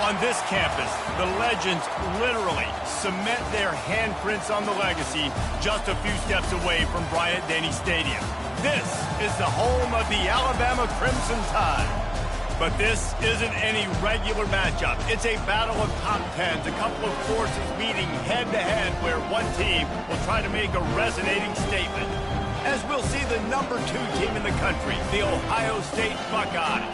On this campus, the legends literally cement their handprints on the legacy just a few steps away from Bryant-Denny Stadium. This is the home of the Alabama Crimson Tide. But this isn't any regular matchup. It's a battle of top tens, a couple of forces meeting head-to-head where one team will try to make a resonating statement. As we'll see the number 2 team in the country, the Ohio State Buckeyes,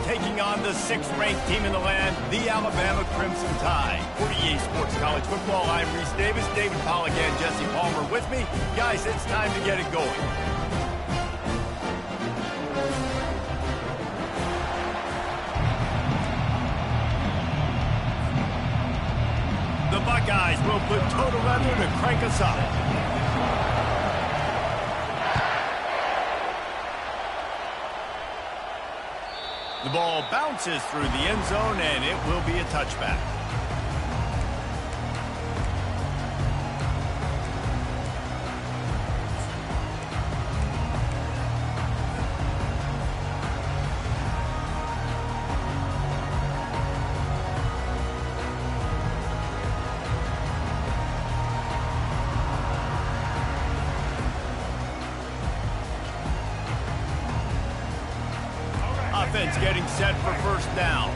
taking on the 6th-ranked team in the land, the Alabama Crimson Tide. For EA Sports College Football, I'm Reese Davis, David Pollack and Jesse Palmer with me. Guys, it's time to get it going. The Buckeyes will put total leather to crank us up. The ball bounces through the end zone, and it will be a touchback. Offense getting set for first down.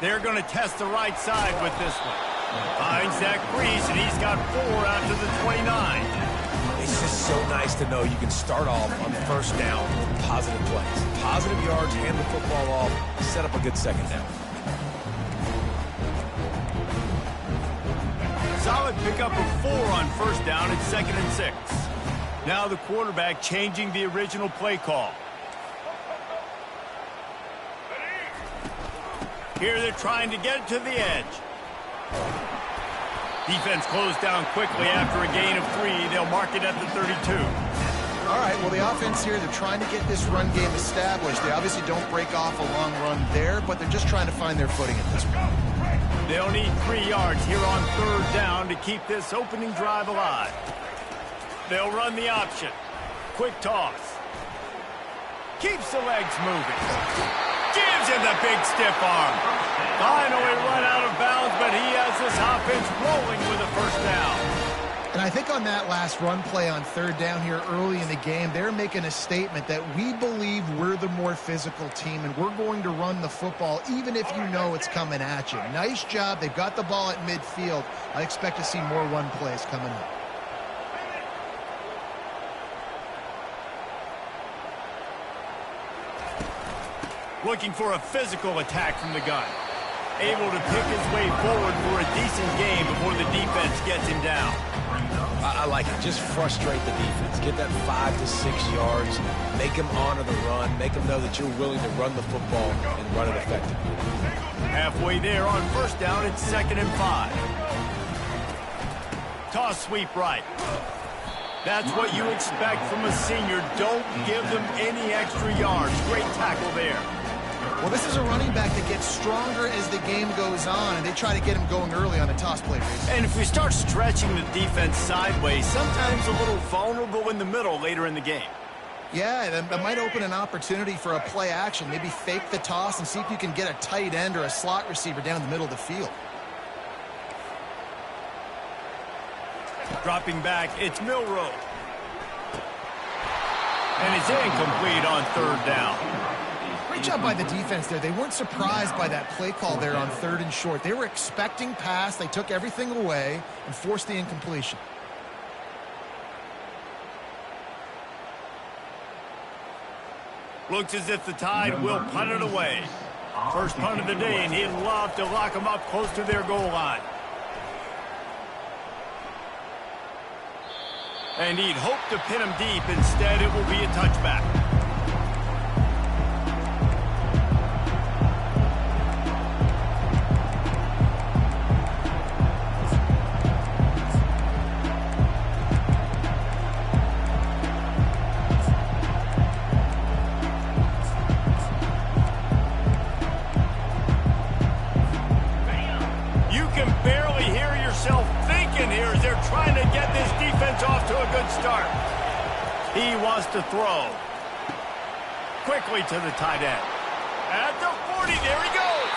They're going to test the right side with this one. Finds that crease, and he's got 4 out to the 29. It's just so nice to know you can start off on first down with positive plays. Positive yards, hand the football off, set up a good second down. Solid pickup of 4 on first down at 2nd and 6. Now the quarterback changing the original play call. Here they're trying to get it to the edge. Defense closed down quickly after a gain of 3. They'll mark it at the 32. All right, well, the offense here, they're trying to get this run game established. They obviously don't break off a long run there, but they're just trying to find their footing at this point. They'll need 3 yards here on 3rd down to keep this opening drive alive. They'll run the option. Quick toss. Keeps the legs moving. Gives him the big stiff arm. Finally run out of bounds, but he has this offense rolling with a first down. And I think on that last run play on 3rd down here early in the game, they're making a statement that we believe we're the more physical team and we're going to run the football even if you know it's coming at you. Nice job. They've got the ball at midfield. I expect to see more run plays coming up. Looking for a physical attack from the gun. Able to pick his way forward for a decent game before the defense gets him down. I like it. Just frustrate the defense. Get that 5 to 6 yards. Make them honor the run. Make them know that you're willing to run the football and run it effectively. Halfway there on first down, it's 2nd and 5. Toss sweep right. That's what you expect from a senior. Don't give them any extra yards. Great tackle there. Well, this is a running back that gets stronger as the game goes on, and they try to get him going early on a toss play race. And if we start stretching the defense sideways, sometimes a little vulnerable in the middle later in the game. Yeah, that might open an opportunity for a play action. Maybe fake the toss and see if you can get a tight end or a slot receiver down the middle of the field. Dropping back, it's Milroe. And it's incomplete on 3rd down. Great job by the defense there. They weren't surprised by that play call there on 3rd and short. They were expecting pass. They took everything away and forced the incompletion. Looks as if the Tide will punt it away. First punt of the day, and he'd love to lock them up close to their goal line. And he'd hope to pin him deep. Instead, it will be a touchback. He wants to throw. Quickly to the tight end. At the 40, there he goes.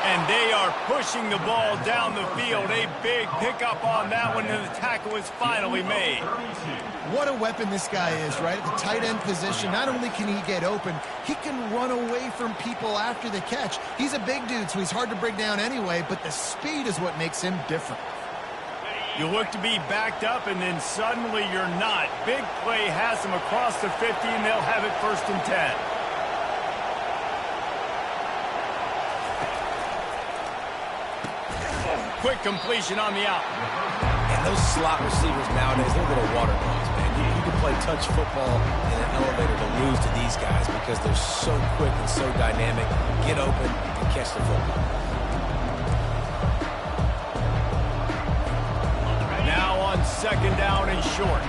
And they are pushing the ball down the field. A big pickup on that one, and the tackle is finally made. What a weapon this guy is, right? At the tight end position, not only can he get open, he can run away from people after the catch. He's a big dude, so he's hard to bring down anyway, but the speed is what makes him different. You look to be backed up, and then suddenly you're not. Big play has them across the 50, and they'll have it 1st and 10. Quick completion on the out. And those slot receivers nowadays, they're little water dogs, man. You can play touch football in an elevator to lose to these guys because they're so quick and so dynamic. Get open and catch the football. Now on 2nd down and short.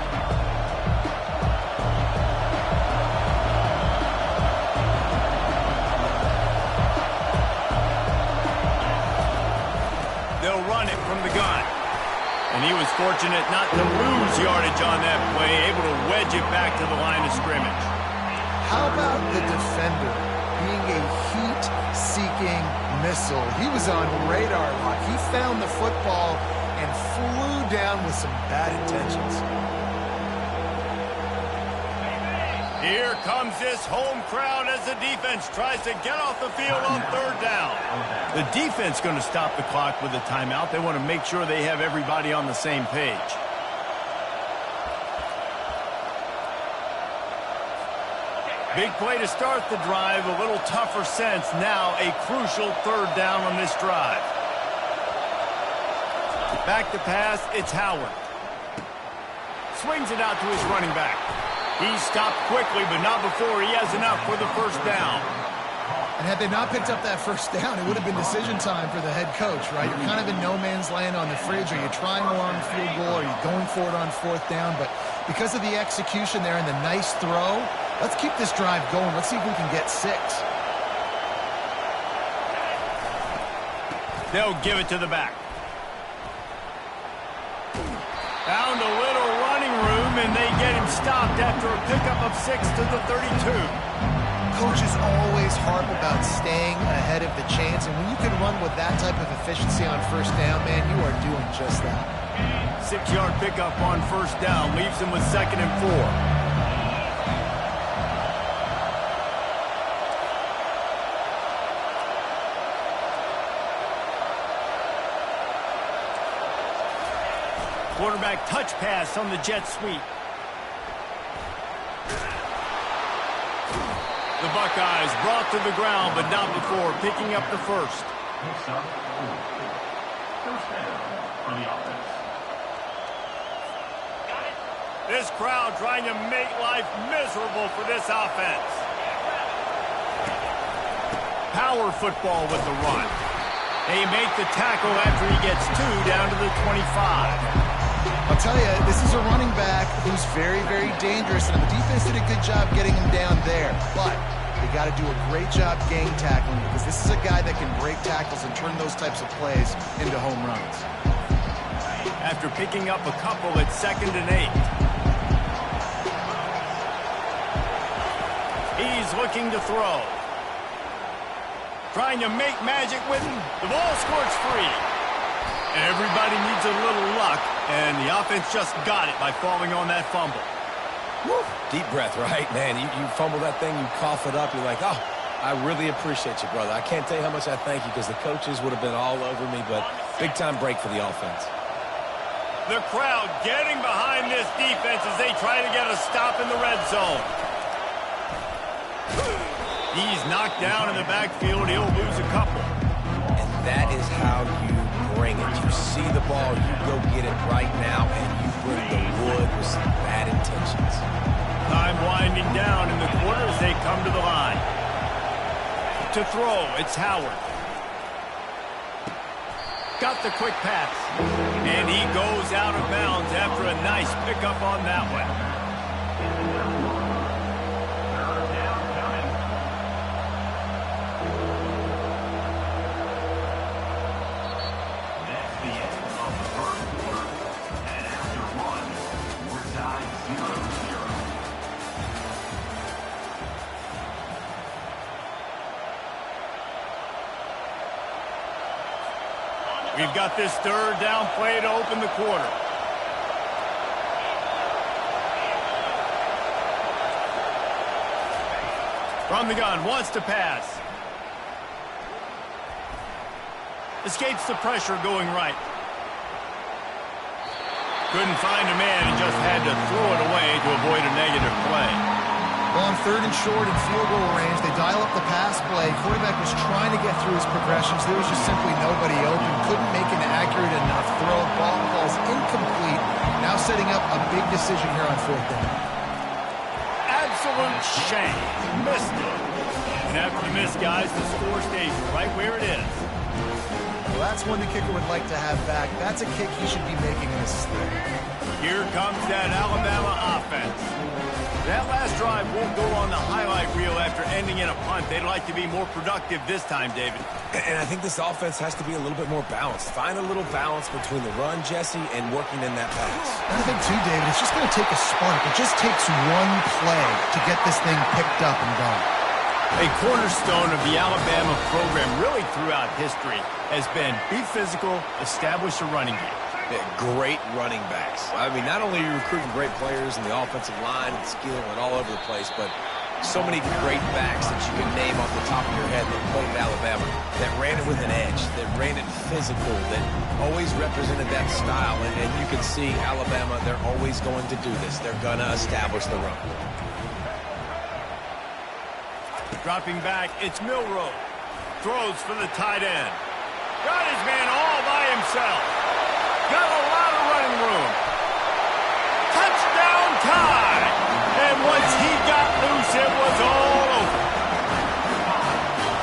They'll run it from the gun. And he was fortunate not to lose yardage on that play, able to wedge it back to the line of scrimmage. How about the defender being a heat-seeking missile? He was on radar lock. He found the football and flew down with some bad intentions. Here comes this home crowd as the defense tries to get off the field on 3rd down. The defense going to stop the clock with a timeout. They want to make sure they have everybody on the same page. Big play to start the drive, a little tougher sense. Now a crucial 3rd down on this drive. Back to pass, it's Howard. Swings it out to his running back. He stopped quickly, but not before he has enough for the 1st down. And had they not picked up that 1st down, it would have been decision time for the head coach, right? You're kind of in no man's land on the fridge. Are you trying a long field goal? Are you going for it on 4th down? But because of the execution there and the nice throw, let's keep this drive going. Let's see if we can get 6. They'll give it to the back. Found a little running room, and they get him stopped after a pickup of 6 to the 32. Coaches always harp about staying ahead of the chains, and when you can run with that type of efficiency on 1st down, man, you are doing just that. 6-yard pickup on 1st down leaves him with 2nd and 4. Quarterback touch pass on the jet sweep. The Buckeyes brought to the ground, but not before picking up the 1st. This crowd trying to make life miserable for this offense. Power football with the run. They make the tackle after he gets 2 down to the 25. I'll tell you, this is a running back who's very, very dangerous, and the defense did a good job getting him down there. But they got to do a great job gang tackling because this is a guy that can break tackles and turn those types of plays into home runs. After picking up a couple at 2nd and 8. He's looking to throw. Trying to make magic with him. The ball squirts free. Everybody needs a little luck, and the offense just got it by falling on that fumble. Woo. Deep breath, right? Man, you fumble that thing, you cough it up, you're like, oh, I really appreciate you, brother. I can't tell you how much I thank you because the coaches would have been all over me, but big-time break for the offense. The crowd getting behind this defense as they try to get a stop in the red zone. He's knocked down in the backfield. He'll lose a couple. And that is how you bring it. You see the ball, you go get it right now, and you bring the wood with some bad intentions. Time winding down in the quarter as they come to the line. To throw, it's Howard. Got the quick pass. And he goes out of bounds after a nice pickup on that one. We've got this third down play to open the quarter. From the gun, wants to pass. Escapes the pressure going right. Couldn't find a man and just had to throw it away to avoid a negative play. Well, on third and short in field goal range, they dial up the pass play. Quarterback was trying to get through his progressions. There was just simply nobody open. Couldn't make an accurate enough throw. Ball falls incomplete. Now setting up a big decision here on fourth down. Absolute shame. Missed it. And after the miss, guys, the score stays right where it is. Well, that's one the kicker would like to have back. That's a kick he should be making this thing. Here comes that Alabama offense. That last drive won't go on the highlight reel after ending in a punt. They'd like to be more productive this time, David. And I think this offense has to be a little bit more balanced. Find a little balance between the run, Jesse, and working in that pass. And I think, too, David, it's just going to take a spark. It just takes one play to get this thing picked up and going. A cornerstone of the Alabama program really throughout history has been be physical, establish a running game. Yeah, great running backs. I mean, not only are you recruiting great players in the offensive line and skill and all over the place, but so many great backs that you can name off the top of your head that played at Alabama, that ran it with an edge, that ran it physical, that always represented that style. And you can see Alabama, they're always going to do this. They're going to establish the run. Dropping back, it's Milroe. Throws for the tight end. Got his man all by himself. Got a lot of running room. Touchdown tie. And once he got loose, it was all over.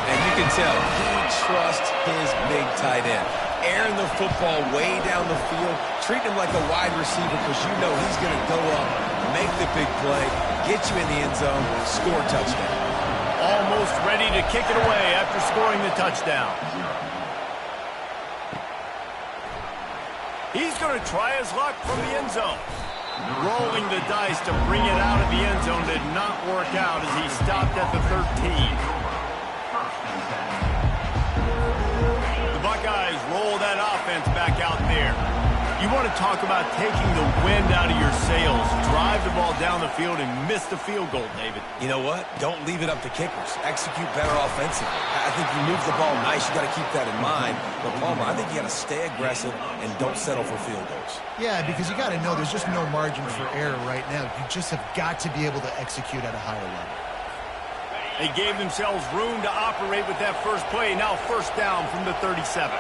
And you can tell he trusts his big tight end. Airing the football way down the field. Treat him like a wide receiver because you know he's going to go up, make the big play, get you in the end zone, score a touchdown. Almost ready to kick it away after scoring the touchdown. He's going to try his luck from the end zone. Rolling the dice to bring it out of the end zone did not work out as he stopped at the 13. The Buckeyes roll that offense back out there. You want to talk about taking the wind out of your sails. Drive the ball down the field and miss the field goal, David. You know what? Don't leave it up to kickers. Execute better offensively. I think you move the ball nice. You got to keep that in mind. But, Palmer, I think you got to stay aggressive and don't settle for field goals. Yeah, because you got to know there's just no margin for error right now. You just have got to be able to execute at a higher level. They gave themselves room to operate with that first play. Now first down from the 37.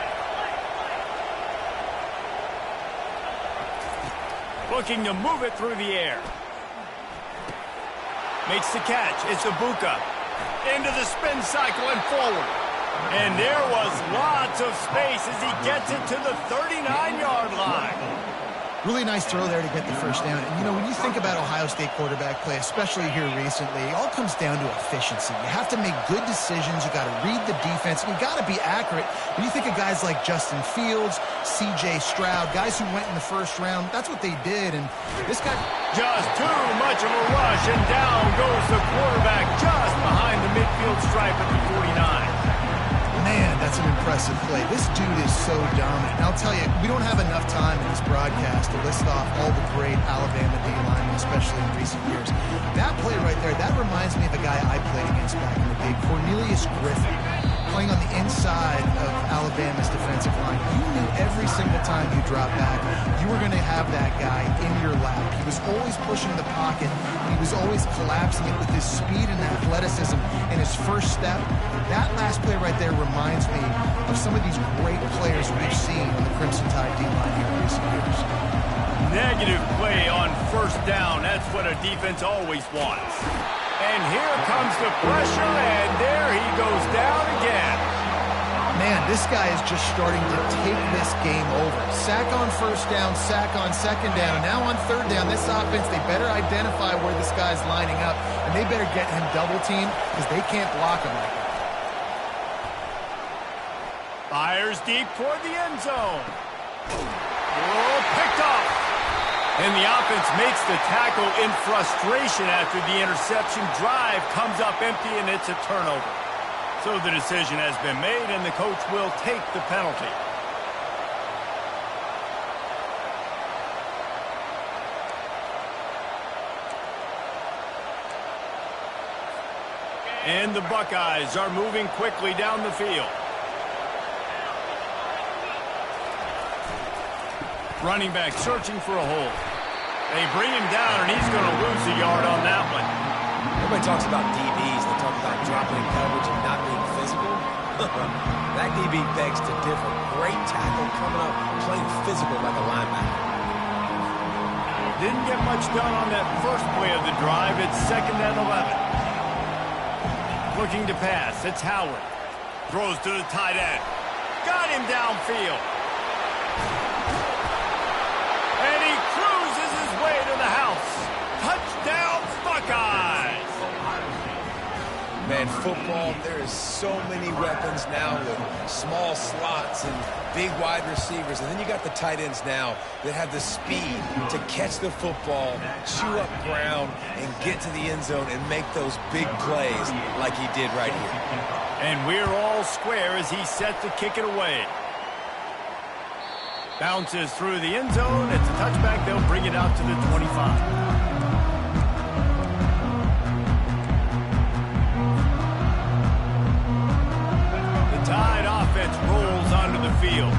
Looking to move it through the air. Makes the catch. It's Ibuka. Into the spin cycle and forward. And there was lots of space as he gets it to the 39-yard line. Really nice throw there to get the first down. And, you know, when you think about Ohio State quarterback play, especially here recently, it all comes down to efficiency. You have to make good decisions. You got to read the defense. And you got to be accurate. When you think of guys like Justin Fields, C.J. Stroud, guys who went in the first round, that's what they did. And this guy... Just too much of a rush, and down goes the quarterback just behind the midfield stripe at the 49. Man, that's an impressive play. This dude is so dominant. And I'll tell you, we don't have enough time in this broadcast to list off all the great Alabama D-linemen, especially in recent years. That play right there, that reminds me of a guy I played against back in the day, Cornelius Griffin, playing on the inside of Alabama's defensive line. You knew every single time you dropped back, you were going to have that guy in your lap. He was always pushing the pocket. He was always collapsing it with his speed and athleticism and his first step. That last play right there reminds me of some of these great players we've seen on the Crimson Tide D-line here in recent years. Negative play on first down. That's what a defense always wants. And here comes the pressure, and there he goes down again. Man, this guy is just starting to take this game over. Sack on first down, sack on second down, and now on third down, this offense, they better identify where this guy's lining up, and they better get him double-teamed because they can't block him like that. Fires deep toward the end zone. Oh, picked off. And the offense makes the tackle in frustration after the interception. Drive comes up empty, and it's a turnover. So the decision has been made, and the coach will take the penalty. And the Buckeyes are moving quickly down the field. Running back searching for a hole. They bring him down, and he's going to lose a yard on that one. Everybody talks about DBs. They talk about dropping in coverage and not being physical. That DB begs to differ. Great tackle coming up, playing physical like a linebacker. Didn't get much done on that first play of the drive. It's 2nd and 11. Looking to pass. It's Howard. Throws to the tight end. Got him downfield. And he cruises his way to the house. Touchdown, Buckeyes! Man, football, there is so many weapons now with small slots and big wide receivers. And then you got the tight ends now that have the speed to catch the football, chew up ground, and get to the end zone and make those big plays like he did right here. And we're all square as he's set to kick it away. Bounces through the end zone. It's a touchback. They'll bring it out to the 25. Rolls onto the field.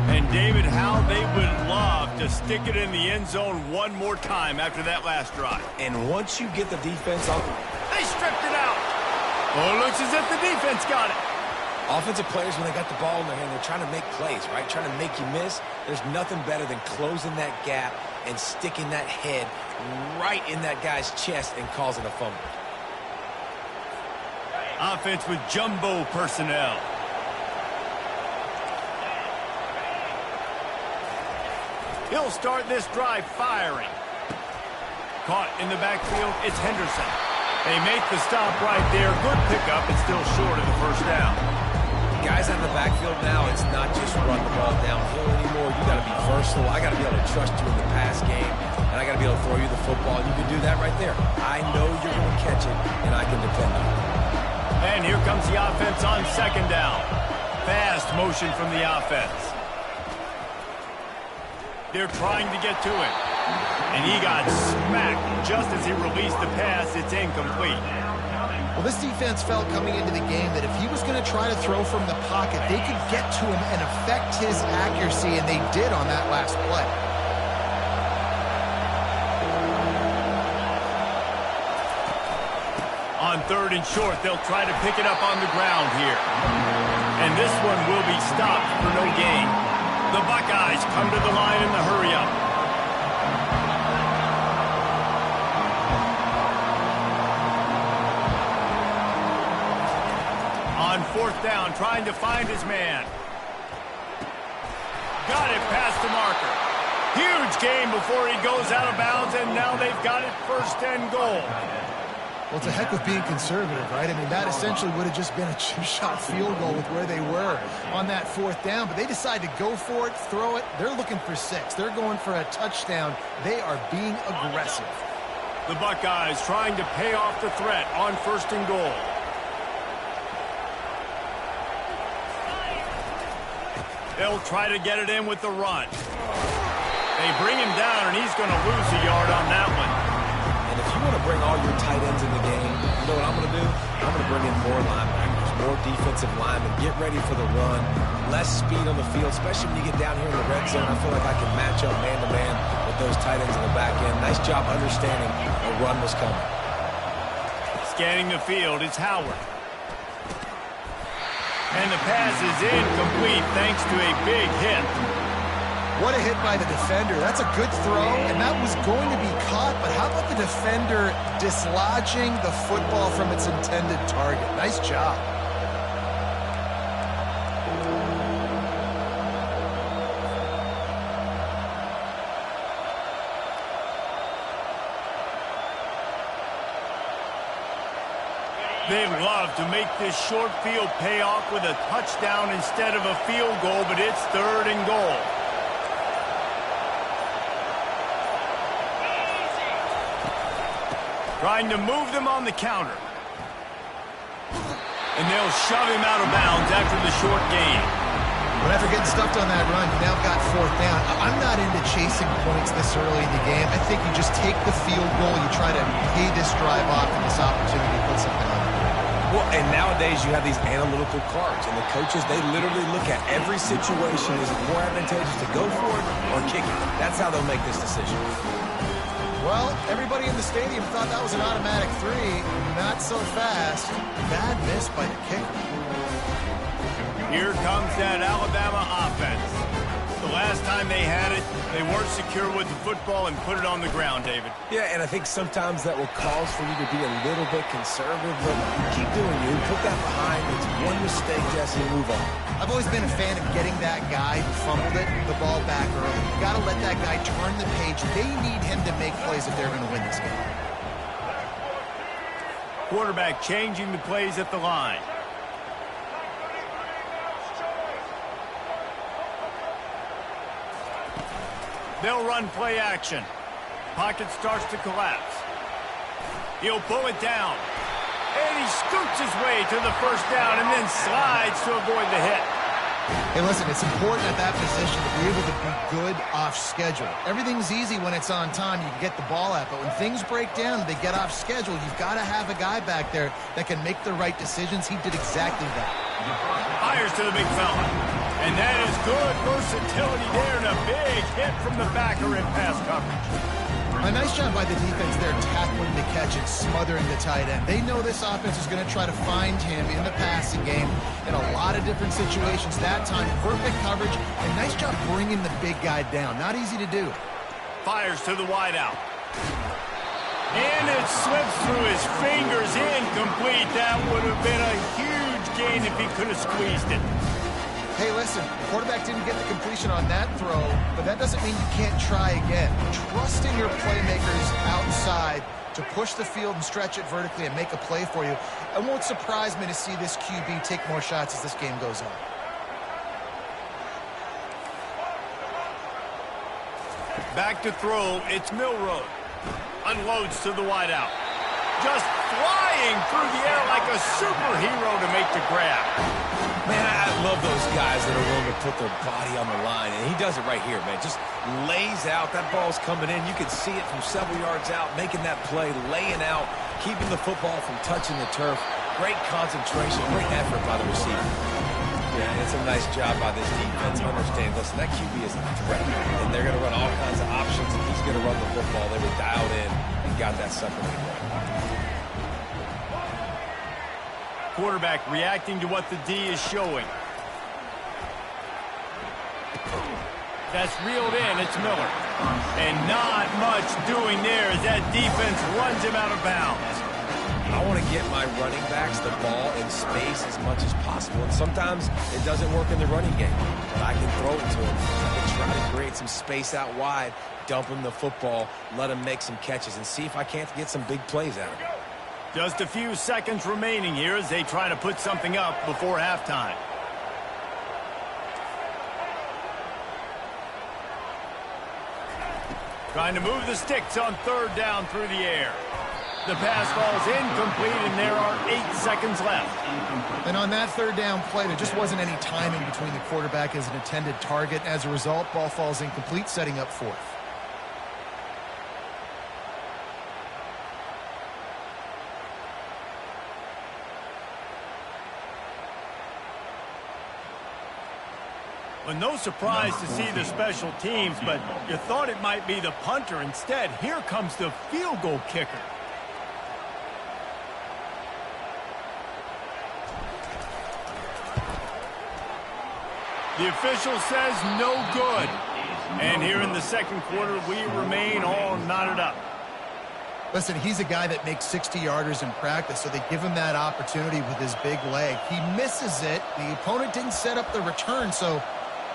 And David, how they would love to stick it in the end zone one more time after that last drive. And once you get the defense off, they stripped it out. Oh, it looks as if the defense got it. Offensive players, when they got the ball in their hand, they're trying to make plays, right? Trying to make you miss. There's nothing better than closing that gap and sticking that head right in that guy's chest and causing a fumble. Offense with jumbo personnel. He'll start this drive firing. Caught in the backfield, it's Henderson. They make the stop right there. Good pickup, it's still short of the first down. Guys in the backfield now, it's not just run the ball downhill anymore. You got to be versatile. I got to be able to trust you in the pass game, and I got to be able to throw you the football. You can do that right there. I know you're going to catch it, and I can depend on it. And here comes the offense on 2nd down. Fast motion from the offense. They're trying to get to him. And he got smacked just as he released the pass. It's incomplete. Well, this defense felt coming into the game that if he was going to try to throw from the pocket, they could get to him and affect his accuracy, and they did on that last play. On 3rd and short, they'll try to pick it up on the ground here. And this one will be stopped for no gain. The Buckeyes come to the line in the hurry-up. On 4th down, trying to find his man. Got it past the marker. Huge gain before he goes out of bounds, and now they've got it 1st and goal. Well, it's a heck of being conservative, right? I mean, that essentially would have just been a two-shot field goal with where they were on that 4th down. But they decide to go for it, throw it. They're looking for 6. They're going for a touchdown. They are being aggressive. The Buckeyes trying to pay off the threat on 1st and goal. They'll try to get it in with the run. They bring him down, and he's going to lose a yard on that one. And if you want to bring all your tight ends in the game, you know what I'm going to do? I'm going to bring in more linebackers, more defensive linemen, get ready for the run, less speed on the field, especially when you get down here in the red zone. I feel like I can match up man-to-man with those tight ends in the back end. Nice job understanding a run was coming. Scanning the field, it's Howard. And the pass is incomplete thanks to a big hit. What a hit by the defender. That's a good throw, and that was going to be caught, but how about the defender dislodging the football from its intended target? Nice job. They love to make this short field pay off with a touchdown instead of a field goal, but it's 3rd and goal. Trying to move them on the counter. And they'll shove him out of bounds after the short gain. But after getting stuffed on that run, you now got 4th down. I'm not into chasing points this early in the game. I think you just take the field goal. You try to pay this drive off and this opportunity to put something on it. Well, and nowadays you have these analytical cards, and the coaches, they literally look at every situation. Is it more advantageous to go for it or kick it? That's how they'll make this decision. Well, everybody in the stadium thought that was an automatic 3. Not so fast. Bad miss by the kicker. Here comes that Alabama offense. The last time they had it, they weren't secure with the football and put it on the ground, David. Yeah, and I think sometimes that will cause for you to be a little bit conservative, but keep doing you. Put that behind. It's one mistake, Jesse, and move on. I've always been a fan of getting that guy who fumbled it, the ball back early. You got to let that guy turn the page. They need him to make plays if they're going to win this game. Quarterback changing the plays at the line. They'll run play action. Pocket starts to collapse. He'll pull it down. And he scoots his way to the first down and then slides to avoid the hit. Hey, listen, it's important at that position to be able to be good off schedule. Everything's easy when it's on time. You can get the ball out. But when things break down and they get off schedule, you've got to have a guy back there that can make the right decisions. He did exactly that. Fires to the big fella. And that is good versatility there and a big hit from the backer in pass coverage. A nice job by the defense there tackling the catch and smothering the tight end. They know this offense is going to try to find him in the passing game in a lot of different situations. That time, perfect coverage and nice job bringing the big guy down. Not easy to do. Fires to the wideout. And it slips through his fingers, incomplete. That would have been a huge gain if he could have squeezed it. Hey, listen, quarterback didn't get the completion on that throw, but that doesn't mean you can't try again. Trusting your playmakers outside to push the field and stretch it vertically and make a play for you. It won't surprise me to see this QB take more shots as this game goes on. Back to throw, it's Milroe. Unloads to the wideout. Just flying through the air like a superhero to make the grab. Man, I love those guys that are willing to put their body on the line, and he does it right here, man. Just lays out. That ball's coming in. You can see it from several yards out, making that play, laying out, keeping the football from touching the turf. Great concentration, great effort by the receiver. Yeah, it's a nice job by this defense. Understand, listen, that QB is a threat, and they're going to run all kinds of options, and he's going to run the football. They were dialed in and got that separated. Quarterback reacting to what the D is showing. That's reeled in. It's Miller. And not much doing there as that defense runs him out of bounds. I want to get my running backs the ball in space as much as possible. And sometimes it doesn't work in the running game. But I can throw it to him. I can try to create some space out wide, dump him the football, let him make some catches, and see if I can't get some big plays out of him. Just a few seconds remaining here as they try to put something up before halftime. Trying to move the sticks on third down through the air. The pass falls incomplete, and there are 8 seconds left. And on that third down play, there just wasn't any timing between the quarterback as an intended target. As a result, ball falls incomplete, setting up fourth. Well, no surprise to see the special teams, but you thought it might be the punter. Instead, here comes the field goal kicker. The official says no good. And here in the second quarter, we remain all knotted up. Listen, he's a guy that makes 60-yarders in practice, so they give him that opportunity with his big leg. He misses it. The opponent didn't set up the return, so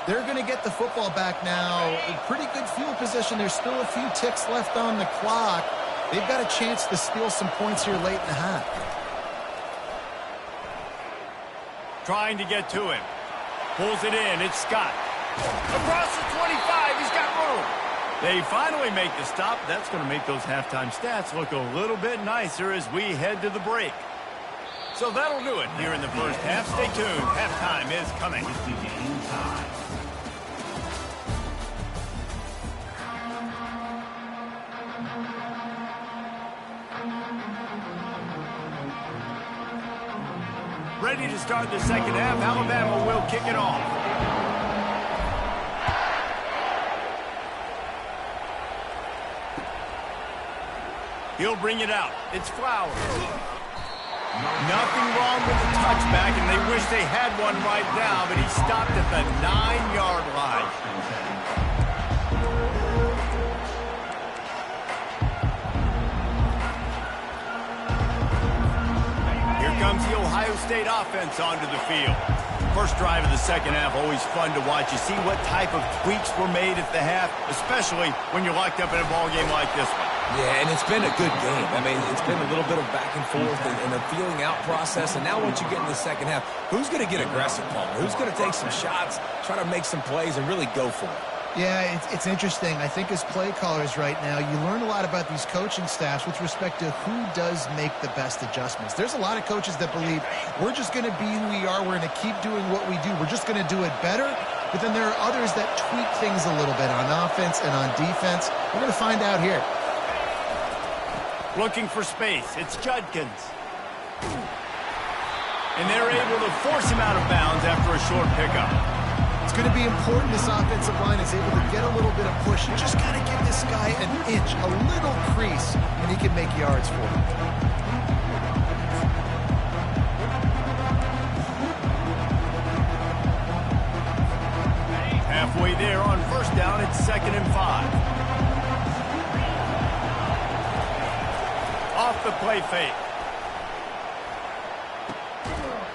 they're going to get the football back now. In pretty good field position. There's still a few ticks left on the clock. They've got a chance to steal some points here late in the half. Trying to get to him. Pulls it in. It's Scott. Across the 25. He's got room. They finally make the stop. That's going to make those halftime stats look a little bit nicer as we head to the break. So that'll do it here in the first half. Stay tuned. Halftime is coming. Ready to start the second half. Alabama will kick it off. He'll bring it out. It's Flowers. Nothing wrong with the touchback, and they wish they had one right now, but he stopped at the 9-yard line. Here comes the Ohio State offense onto the field. First drive of the second half, always fun to watch. You see what type of tweaks were made at the half, especially when you're locked up in a ball game like this one. Yeah, and it's been a good game. I mean, it's been a little bit of back and forth and a feeling out process. And now once you get in the second half, who's going to get aggressive, Palmer? Who's going to take some shots, try to make some plays, and really go for it? Yeah, it's interesting. I think as play callers right now, you learn a lot about these coaching staffs with respect to who does make the best adjustments. There's a lot of coaches that believe we're just going to be who we are. We're going to keep doing what we do. We're just going to do it better. But then there are others that tweak things a little bit on offense and on defense. We're going to find out here. Looking for space. It's Judkins. And they're able to force him out of bounds after a short pickup. It's going to be important this offensive line is able to get a little bit of push. You just got to give this guy an inch, a little crease, and he can make yards for you. Halfway there on first down, it's 2nd and 5. Off the play fake.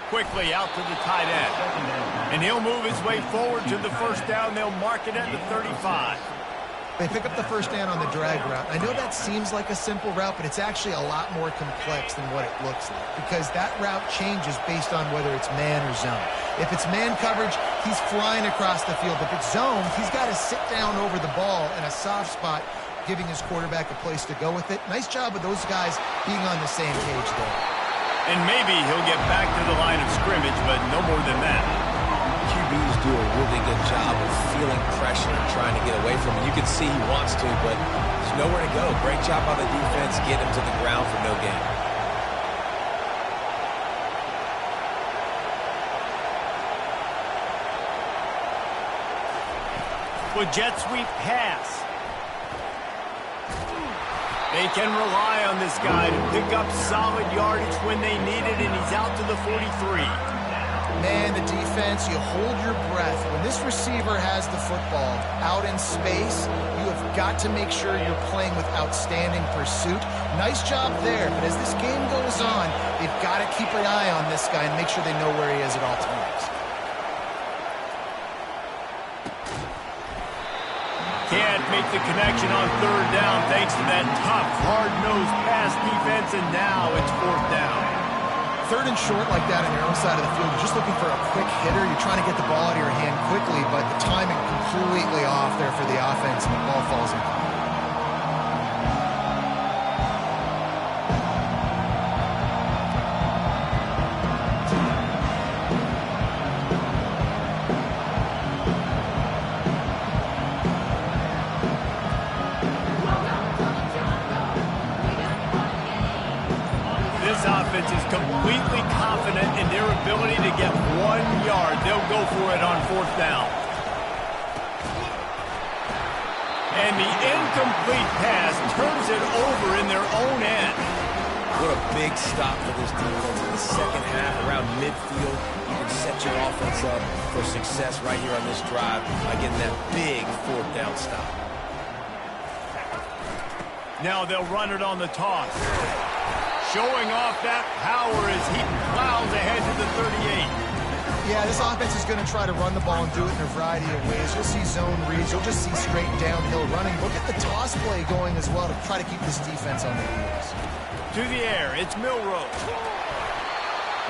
Quickly out to the tight end. And he'll move his way forward to the first down. They'll mark it at the 35. They pick up the first down on the drag route. I know that seems like a simple route, but it's actually a lot more complex than what it looks like because that route changes based on whether it's man or zone. If it's man coverage, he's flying across the field. If it's zone, he's got to sit down over the ball in a soft spot, giving his quarterback a place to go with it. Nice job of those guys being on the same page there. And maybe he'll get back to the line of scrimmage, but no more than that. QBs do a really good job of feeling pressure and trying to get away from it. You can see he wants to, but there's nowhere to go. Great job on the defense, get him to the ground for no gain. With jet sweep pass. They can rely on this guy to pick up solid yardage when they need it, and he's out to the 43. Man, the defense, you hold your breath. When this receiver has the football out in space, you have got to make sure you're playing with outstanding pursuit. Nice job there, but as this game goes on, they've got to keep an eye on this guy and make sure they know where he is at all times. Can't make the connection on third down thanks to that tough, hard-nosed pass defense, and now it's 4th down. Third and short like that on your own side of the field, you're just looking for a quick hitter. You're trying to get the ball out of your hand quickly, but the timing completely off there for the offense, and the ball falls in. This offense is completely confident in their ability to get 1 yard. They'll go for it on 4th down. And the incomplete pass turns it over in their own end. What a big stop for this defense in the second half. Around midfield, you can set your offense up for success right here on this drive by getting that big 4th down stop. Now they'll run it on the toss. Showing off that power as he plows ahead to the 38. Yeah, this offense is going to try to run the ball and do it in a variety of ways. You'll see zone reads. You'll just see straight downhill running. Look at the toss play going as well to try to keep this defense on their heels. To the air, it's Milrose.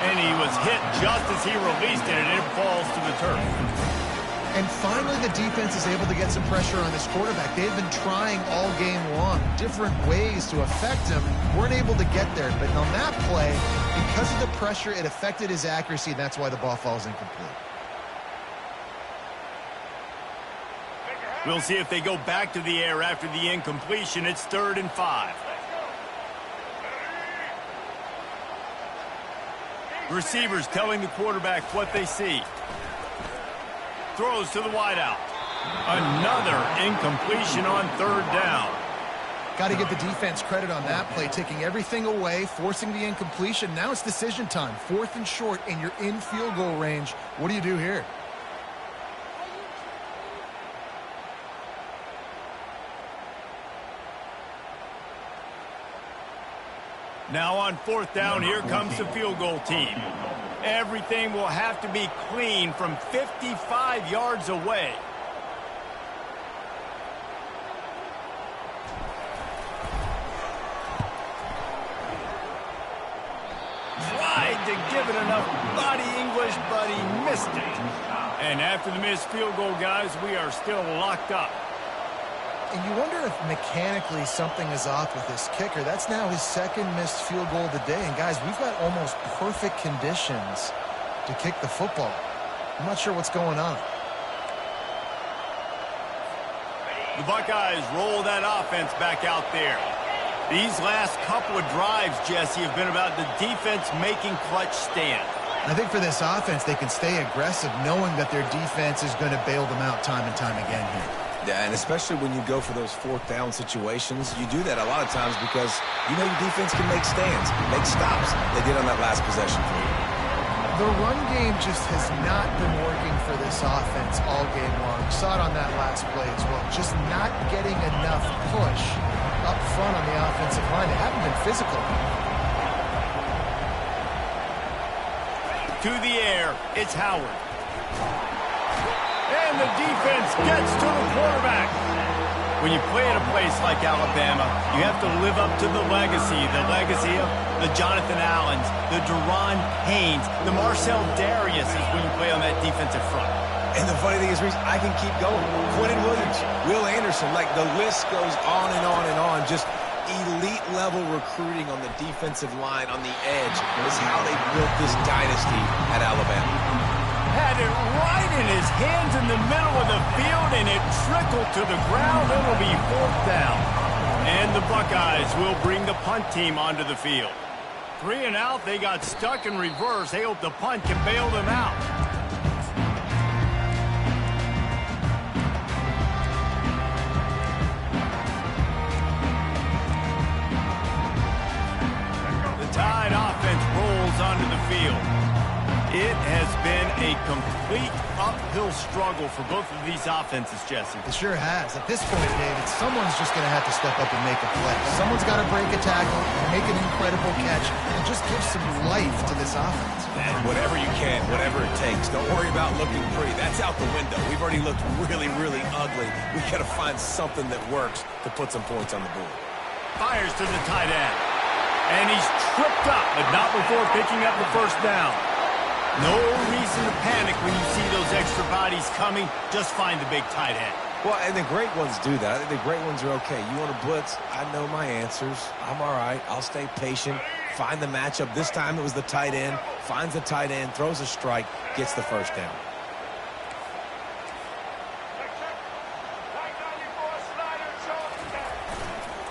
And he was hit just as he released it, and it falls to the turf. And finally, the defense is able to get some pressure on this quarterback. They've been trying all game long, different ways to affect him. Weren't able to get there, but on that play, because of the pressure, it affected his accuracy, and that's why the ball falls incomplete. We'll see if they go back to the air after the incompletion. It's 3rd and 5. Receivers telling the quarterback what they see. Throws to the wideout. Another incompletion on third down. Got to give the defense credit on that play, taking everything away, forcing the incompletion. Now it's decision time. 4th and short, and you're in field goal range. What do you do here? Now on 4th down, here comes the field goal team. Everything will have to be clean from 55 yards away. Tried to give it enough body English, but he missed it. And after the missed field goal, guys, we are still locked up. And you wonder if mechanically something is off with this kicker. That's now his 2nd missed field goal of the day. And, guys, we've got almost perfect conditions to kick the football. I'm not sure what's going on. The Buckeyes roll that offense back out there. These last couple of drives, Jesse, have been about the defense making clutch stand. I think for this offense, they can stay aggressive knowing that their defense is going to bail them out time and time again here. Yeah, and especially when you go for those 4th down situations, you do that a lot of times because you know your defense can make stands, make stops. They did on that last possession for you. The run game just has not been working for this offense all game long. We saw it on that last play as well. Just not getting enough push up front on the offensive line. They haven't been physical. To the air, it's Howard. And the defense gets to the quarterback. When you play at a place like Alabama, you have to live up to the legacy of the Jonathan Allens, the Deron Haynes, the Marcel Dariuses when you play on that defensive front. And the funny thing is, Reese, I can keep going. Quentin Williams, Will Anderson, like the list goes on and on and on. Just elite-level recruiting on the defensive line, on the edge, is how they built this dynasty at Alabama. Had it right in his hands in the middle of the field, and it trickled to the ground. It'll be 4th down. And the Buckeyes will bring the punt team onto the field. 3 and out, they got stuck in reverse. They hope the punt can bail them out. The Tide offense rolls onto the field. It has been a complete uphill struggle for both of these offenses, Jesse. It sure has. At this point, David, someone's just going to have to step up and make a play. Someone's got to break a tackle, make an incredible catch, and just give some life to this offense. And whatever you can, whatever it takes. Don't worry about looking pretty. That's out the window. We've already looked really, really ugly. We've got to find something that works to put some points on the board. Fires to the tight end. And he's tripped up, but not before picking up the 1st down. No reason to panic when you see those extra bodies coming. Just find the big tight end. Well, and the great ones do that. I think the great ones are okay. You want to blitz? I know my answers. I'm all right. I'll stay patient. Find the matchup. This time it was the tight end. Finds the tight end, throws a strike, gets the 1st down.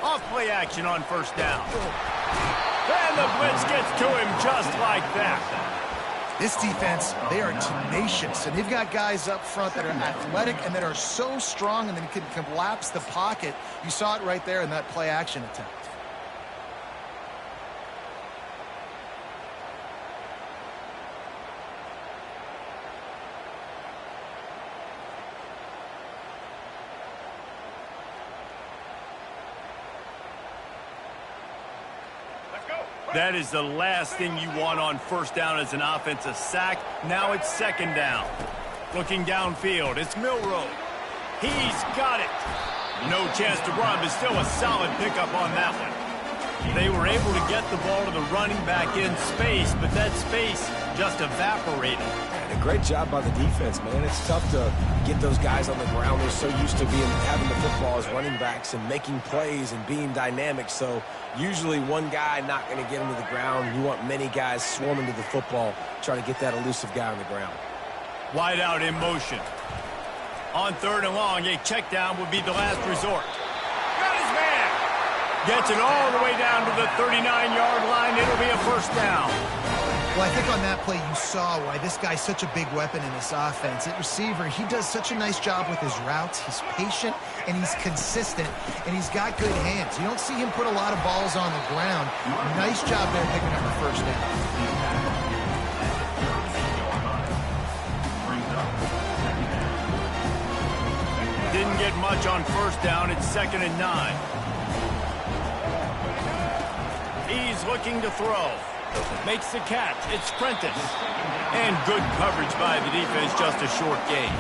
Off play action on 1st down. And the blitz gets to him just like that. This defense, they are tenacious, and they've got guys up front that are athletic and that are so strong and then can collapse the pocket. You saw it right there in that play action attempt. That is the last thing you want on 1st down as an offensive sack. Now it's 2nd down. Looking downfield, it's Milroe. He's got it. No chance to run, but still a solid pickup on that one. They were able to get the ball to the running back in space, but that space just evaporated. And a great job by the defense, man. It's tough to get those guys on the ground. They're so used to having the football as running backs and making plays and being dynamic. So usually one guy not going to get him to the ground. You want many guys swarming to the football, trying to get that elusive guy on the ground. Wide out in motion. On 3rd and long, a check down would be the last resort. Got his man. Gets it all the way down to the 39-yard line. It'll be a 1st down. Well, I think on that play you saw why this guy's such a big weapon in this offense. At receiver, he does such a nice job with his routes. He's patient, and he's consistent, and he's got good hands. You don't see him put a lot of balls on the ground. Nice job there picking up the first down. Didn't get much on first down. It's 2nd and 9. He's looking to throw. Makes the catch. It's Prentice. And good coverage by the defense, just a short gain.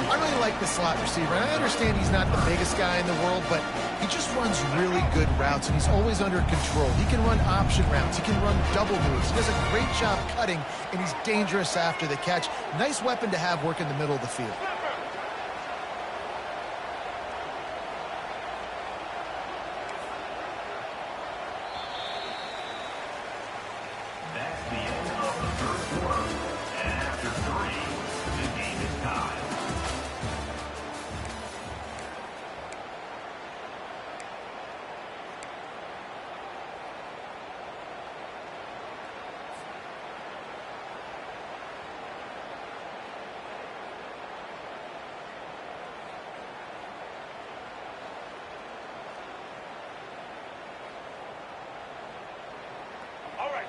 I really like the slot receiver. And I understand he's not the biggest guy in the world, but he just runs really good routes, and he's always under control. He can run option routes. He can run double moves. He does a great job cutting, and he's dangerous after the catch. Nice weapon to have work in the middle of the field.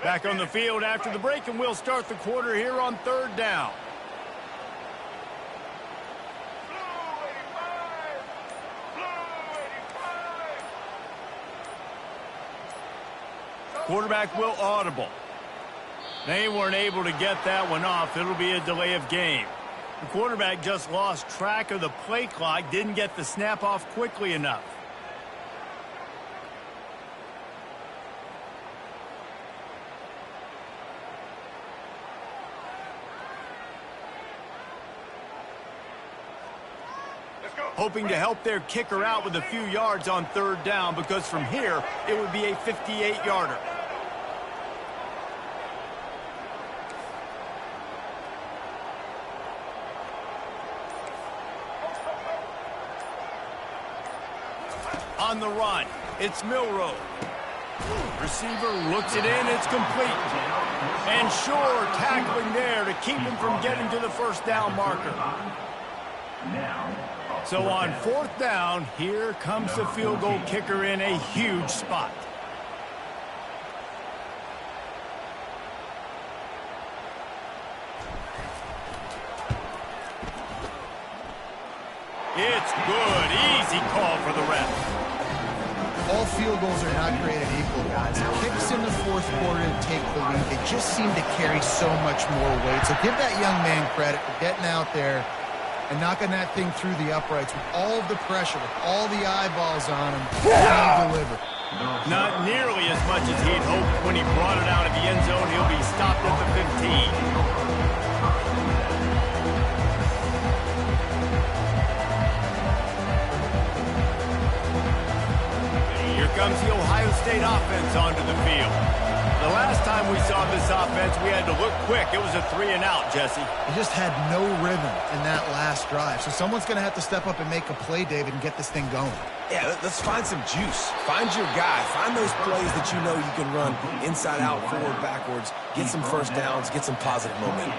Back on the field after the break, and we'll start the quarter here on 3rd down. Quarterback will audible. They weren't able to get that one off. It'll be a delay of game. The quarterback just lost track of the play clock, didn't get the snap off quickly enough. Hoping to help their kicker out with a few yards on 3rd down, because from here, it would be a 58-yarder. On the run, it's Milroe. Receiver looks it in, it's complete. And Shore tackling there to keep him from getting to the first down marker. So on 4th down, here comes the field goal kicker in a huge spot. It's good. Easy call for the ref. All field goals are not created equal, guys. Kicks in the 4th quarter to take the lead. They just seem to carry so much more weight. So give that young man credit for getting out there and knocking that thing through the uprights with all of the pressure, with all the eyeballs on him. He'll deliver. Not nearly as much as he'd hoped when he brought it out of the end zone. He'll be stopped at the 15. Here comes the Ohio State offense onto the field. The last time we saw this offense, we had to look quick. It was a 3-and-out, Jesse. He just had no rhythm in that last drive. So someone's going to have to step up and make a play, David, and get this thing going. Yeah, let's find some juice. Find your guy. Find those plays that you know you can run inside out, forward, backwards. Get some first downs. Get some positive momentum.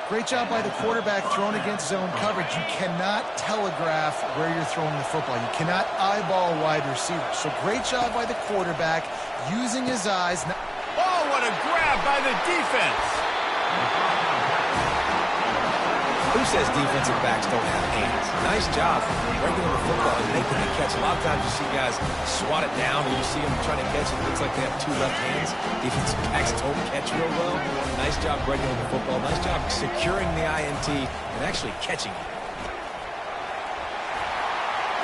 Great job by the quarterback throwing against zone coverage. You cannot telegraph where you're throwing the football. You cannot eyeball wide receivers. So great job by the quarterback using his eyes. Oh, what a grab by the defense. Who says defensive backs don't have hands? Nice job breaking on the football and making the catch. A lot of times you see guys swat it down or you see them trying to catch it. It looks like they have 2 left hands. Defensive backs don't catch real well. Nice job breaking on the football. Nice job securing the INT and actually catching it.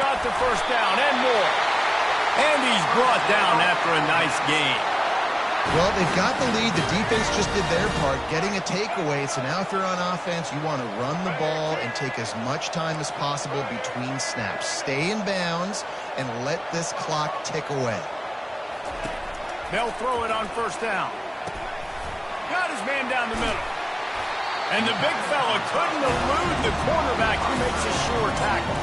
Got the first down and more. And he's brought down after a nice game. Well, they've got the lead. The defense just did their part, getting a takeaway. So now if you're on offense, you want to run the ball and take as much time as possible between snaps. Stay in bounds and let this clock tick away. They'll throw it on first down. Got his man down the middle. And the big fella couldn't elude the cornerback who makes a sure tackle.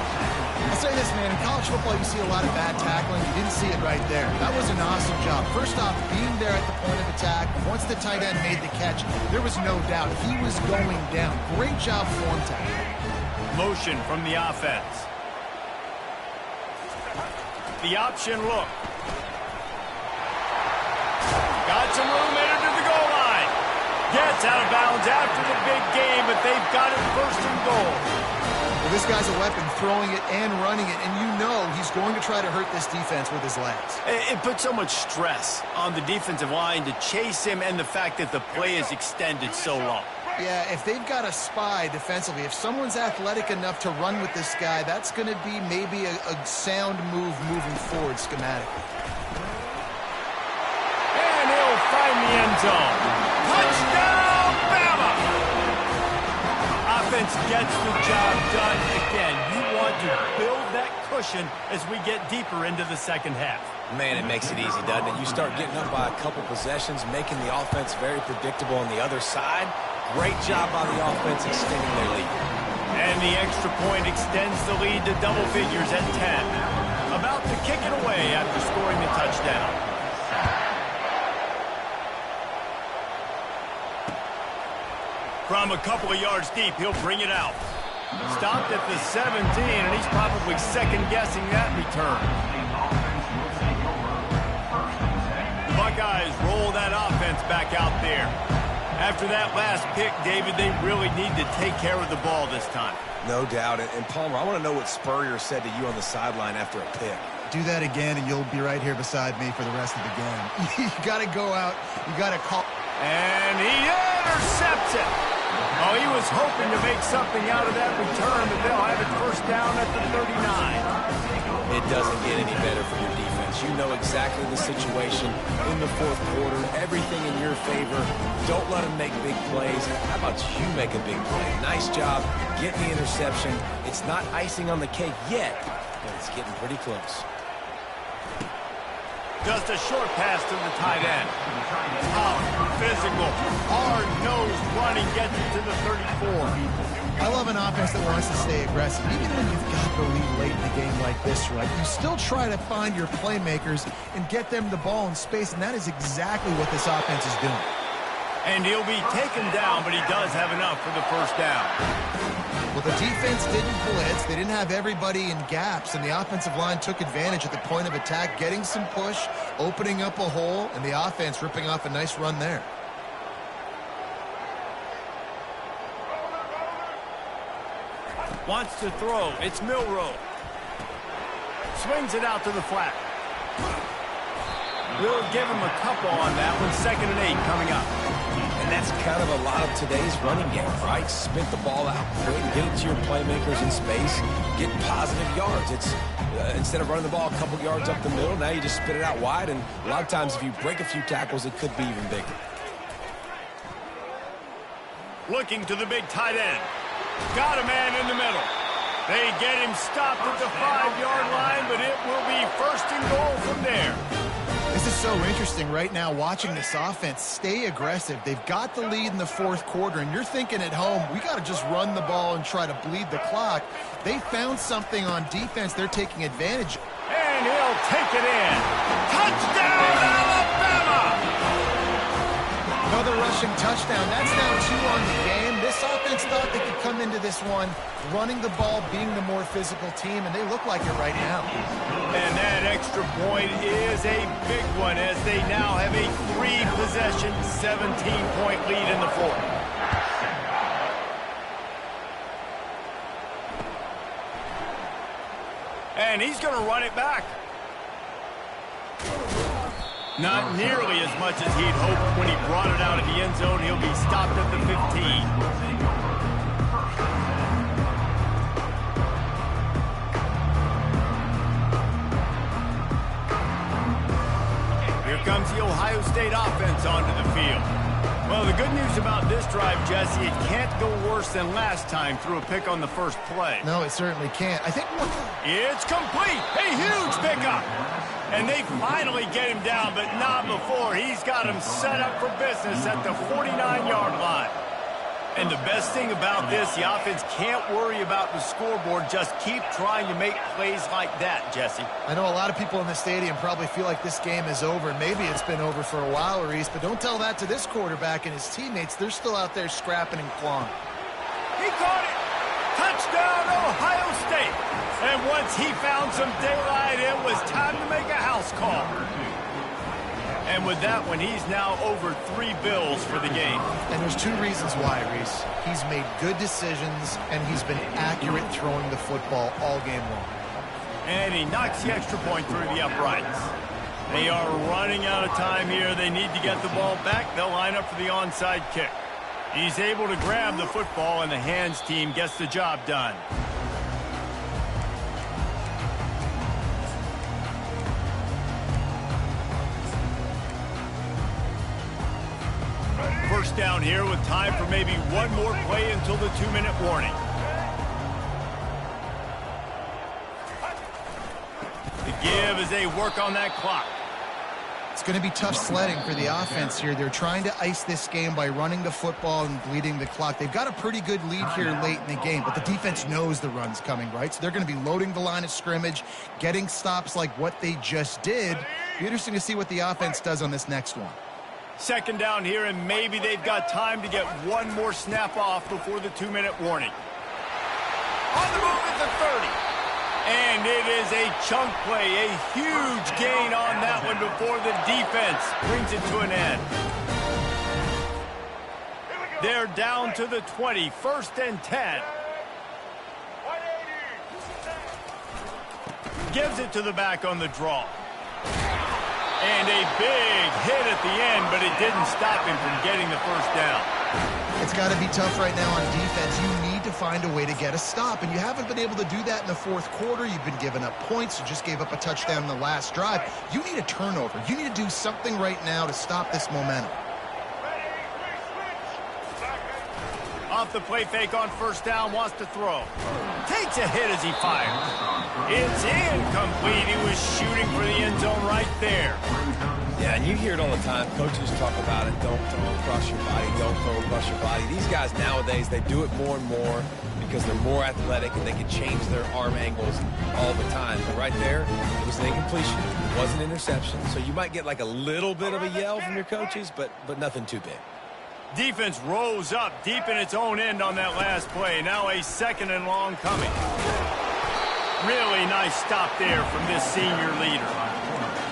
I'll say this, man. In college football, you see a lot of bad tackling. You didn't see it right there. That was an awesome job. First off, being there at the point of attack. Once the tight end made the catch, there was no doubt he was going down. Great job form tackling. Motion from the offense. The option look. Got some room, entered to the goal line. Gets out of bounds after the big game, but they've got it first and goal. Well, this guy's a weapon, throwing it and running it, and you know he's going to try to hurt this defense with his legs. It puts so much stress on the defensive line to chase him and the fact that the play is extended so long. Yeah, if they've got a spy defensively, if someone's athletic enough to run with this guy, that's going to be maybe a sound move moving forward schematically. And he'll find the end zone. Touchdown, Bama! Offense gets the job done again. You want to build that cushion as we get deeper into the second half. Man, it makes it easy, doesn't it? You start getting up by a couple possessions, making the offense very predictable on the other side. Great job by the offense extending their lead. And the extra point extends the lead to double figures at 10. About to kick it away after scoring the touchdown. From a couple of yards deep, he'll bring it out. Stopped at the 17, and he's probably second-guessing that return. The Buckeyes roll that offense back out there. After that last pick, David, they really need to take care of the ball this time. No doubt. And Palmer, I want to know what Spurrier said to you on the sideline after a pick. Do that again, and you'll be right here beside me for the rest of the game. You got to go out. You got to call. And he intercepts it. Oh, he was hoping to make something out of that return, but they'll have it first down at the 39. It doesn't get any better for your defense. You know exactly the situation in the fourth quarter, everything in your favor. Don't let them make big plays. How about you make a big play? Nice job getting the interception. It's not icing on the cake yet, but it's getting pretty close. Just a short pass to the tight end. Tough, physical, hard-nosed running gets it to the 34. I love an offense that wants to stay aggressive. Even when you've got the lead late in the game like this, right, you still try to find your playmakers and get them the ball in space, and that is exactly what this offense is doing. And he'll be taken down, but he does have enough for the first down. Well, the defense didn't blitz. They didn't have everybody in gaps, and the offensive line took advantage at the point of attack, getting some push, opening up a hole, and the offense ripping off a nice run there. Wants to throw. It's Milroe. Swings it out to the flat. We'll give him a couple on that one. 2nd and 8 coming up. And that's kind of a lot of today's running game, right? Spit the ball out quick, get it to your playmakers in space, get positive yards. It's instead of running the ball a couple yards up the middle, now you just spit it out wide, and a lot of times if you break a few tackles, it could be even bigger. Looking to the big tight end. Got a man in the middle. They get him stopped at the 5-yard line, but it will be first and goal from there. This is so interesting right now, watching this offense stay aggressive. They've got the lead in the fourth quarter, and you're thinking at home, we got to just run the ball and try to bleed the clock. They found something on defense they're taking advantage. And he'll take it in. Touchdown, Alabama! Another rushing touchdown. That's now 2 on the game. This offense thought they could come into this one running the ball, being the more physical team, and they look like it right now. And that extra point is a big one as they now have a 3-possession, 17-point lead in the fourth. And he's going to run it back. Not nearly as much as he'd hoped when he brought it out of the end zone. He'll be stopped at the 15. Comes the Ohio State offense onto the field. Well, the good news about this drive, Jesse, it can't go worse than last time through a pick on the first play. No, it certainly can't. I think it's complete. A huge pickup. And they finally get him down, but not before. He's got him set up for business at the 49-yard line. And the best thing about this, the offense can't worry about the scoreboard. Just keep trying to make plays like that, Jesse. I know a lot of people in the stadium probably feel like this game is over. Maybe it's been over for a while, Reese, but don't tell that to this quarterback and his teammates. They're still out there scrapping and clawing. He caught it. Touchdown, Ohio State. And once he found some daylight, it was time to make a house call. And with that one, he's now over 3 bills for the game. And there's 2 reasons why, Reese. He's made good decisions, and he's been accurate throwing the football all game long. And he knocks the extra point through the uprights. They are running out of time here. They need to get the ball back. They'll line up for the onside kick. He's able to grab the football, and the hands team gets the job done. First down here with time for maybe one more play until the 2-minute warning. The give as they work on that clock. It's going to be tough sledding for the offense here. They're trying to ice this game by running the football and bleeding the clock. They've got a pretty good lead here late in the game, but the defense knows the run's coming, right? So they're going to be loading the line of scrimmage, getting stops like what they just did. Be interesting to see what the offense does on this next one. Second down here, and maybe they've got time to get one more snap off before the 2-minute warning. On the move at the 30. And it is a chunk play, a huge gain on that one before the defense brings it to an end. They're down to the 20, 1st and 10. Gives it to the back on the draw. And a big hit at the end, but it didn't stop him from getting the first down. It's got to be tough right now on defense. You need to find a way to get a stop, and you haven't been able to do that in the 4th quarter. You've been giving up points. You just gave up a touchdown in the last drive. You need a turnover. You need to do something right now to stop this momentum. Off the play fake on first down, wants to throw. Takes a hit as he fires. It's incomplete. He was shooting for the end zone right there. Yeah, and you hear it all the time. Coaches talk about it. Don't throw across your body. Don't throw across your body. These guys nowadays, they do it more and more because they're more athletic and they can change their arm angles all the time. But right there, it was an incompletion. It was an interception. So you might get like a little bit of a yell from your coaches, but nothing too big. Defense rose up deep in its own end on that last play. Now a 2nd and long coming. Really nice stop there from this senior leader.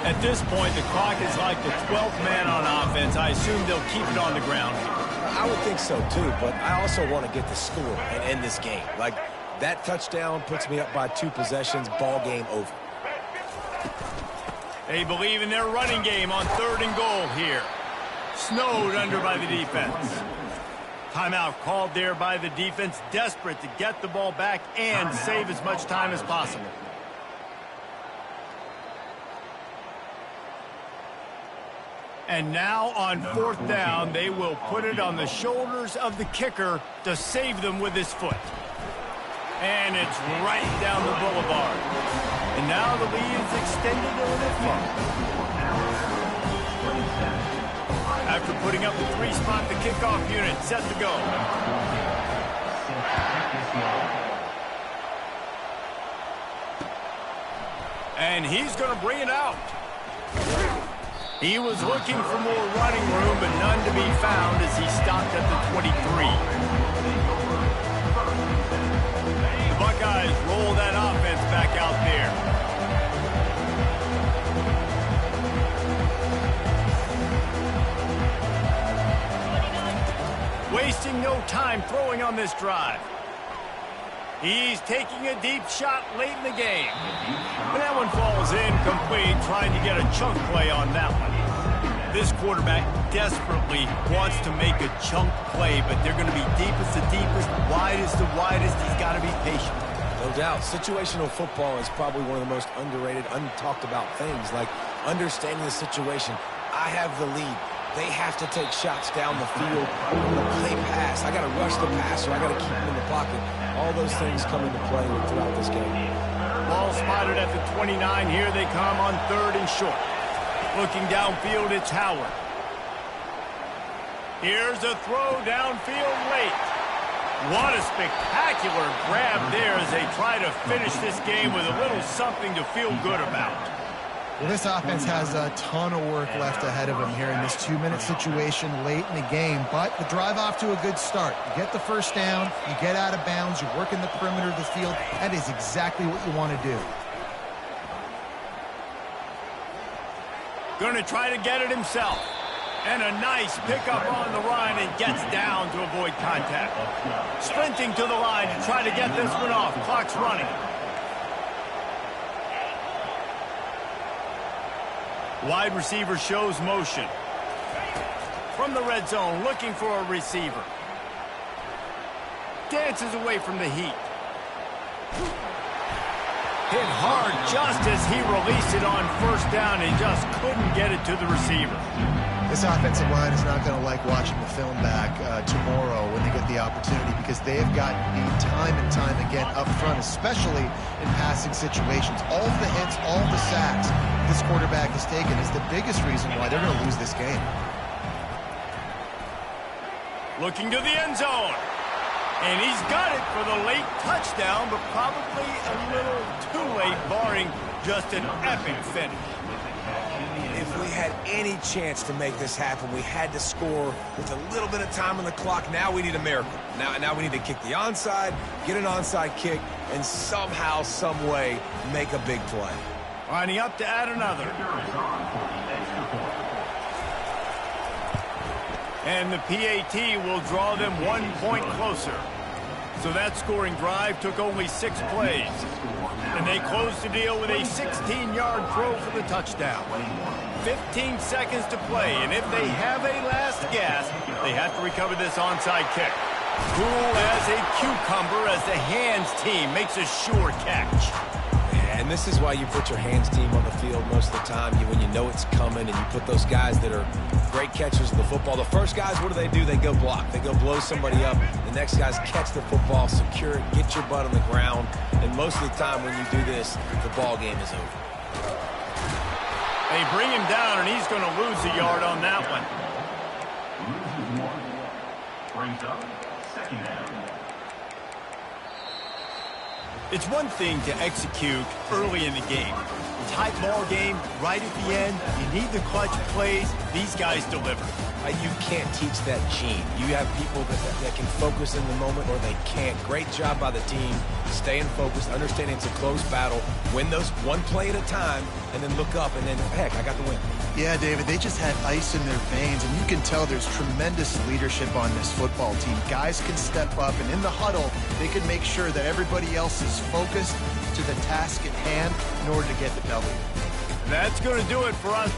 At this point, the clock is like the 12th man on offense. I assume they'll keep it on the ground. I would think so, too, but I also want to get the score and end this game. Like, that touchdown puts me up by 2 possessions, ball game over. They believe in their running game on 3rd and goal here. Snowed under by the defense. Timeout called there by the defense, desperate to get the ball back and save as much time as possible. And now on 4th down, they will put it on the shoulders of the kicker to save them with his foot. And it's right down the boulevard. And now the lead is extended a little bit further. After putting up the 3-spot, the kickoff unit set to go. And he's going to bring it out. He was looking for more running room, but none to be found as he stopped at the 23. The Buckeyes roll that offense back out there. Wasting no time throwing on this drive. He's taking a deep shot late in the game. And that one falls incomplete, trying to get a chunk play on that one. This quarterback desperately wants to make a chunk play, but they're going to be deepest to deepest, widest to widest. He's got to be patient. No doubt. Situational football is probably one of the most underrated, untalked about things, like understanding the situation. I have the lead. They have to take shots down the field. Play pass. I got to rush the passer. I got to keep him in the pocket. All those things come into play throughout this game. Ball spotted at the 29. Here they come on 3rd and short. Looking downfield, it's Howard. Here's a throw downfield late. What a spectacular grab there as they try to finish this game with a little something to feel good about. Well, this offense has a ton of work left ahead of them here in this 2-minute situation late in the game, but the drive off to a good start. You get the first down, you get out of bounds, you work in the perimeter of the field. That is exactly what you want to do. Going to try to get it himself. And a nice pickup on the run and gets down to avoid contact. Sprinting to the line to try to get this one off. Clock's running. Wide receiver shows motion. From the red zone, looking for a receiver. Dances away from the heat. Hit hard just as he released it on first down and just couldn't get it to the receiver. This offensive line is not going to like watching the film back tomorrow when they get the opportunity, because they have gotten beat time and time again up front, especially in passing situations. All of the hits, all of the sacks this quarterback has taken is the biggest reason why they're going to lose this game. Looking to the end zone. And he's got it for the late touchdown, but probably a little too late, barring just an epic finish. If we had any chance to make this happen, we had to score with a little bit of time on the clock. Now we need a miracle. Now we need to kick the onside, get an onside kick, and somehow, some way, make a big play. Lining up to add another. And the PAT will draw them 1 point closer. So that scoring drive took only 6 plays. And they closed the deal with a 16-yard throw for the touchdown. 15 seconds to play, and if they have a last gasp, they have to recover this onside kick. Cool as a cucumber as the hands team makes a sure catch. And this is why you put your hands team on the field most of the time, when you know it's coming, and you put those guys that are great catchers of the football. The first guys, what do? They go block. They go blow somebody up. The next guys catch the football, secure it, get your butt on the ground. And most of the time when you do this, the ball game is over. They bring him down, and he's going to lose a yard on that one. Brings up second down. It's one thing to execute early in the game. Tight ball game, right at the end. You need the clutch plays. These guys deliver. You can't teach that gene. You have people that can focus in the moment, or they can't. Great job by the team, staying focused, understanding it's a close battle, win those one play at a time, and then look up, and then, heck, I got the win. Yeah, David, they just had ice in their veins, and you can tell there's tremendous leadership on this football team. Guys can step up, and in the huddle, they can make sure that everybody else is focused to the task at hand in order to get the W. That's going to do it for us.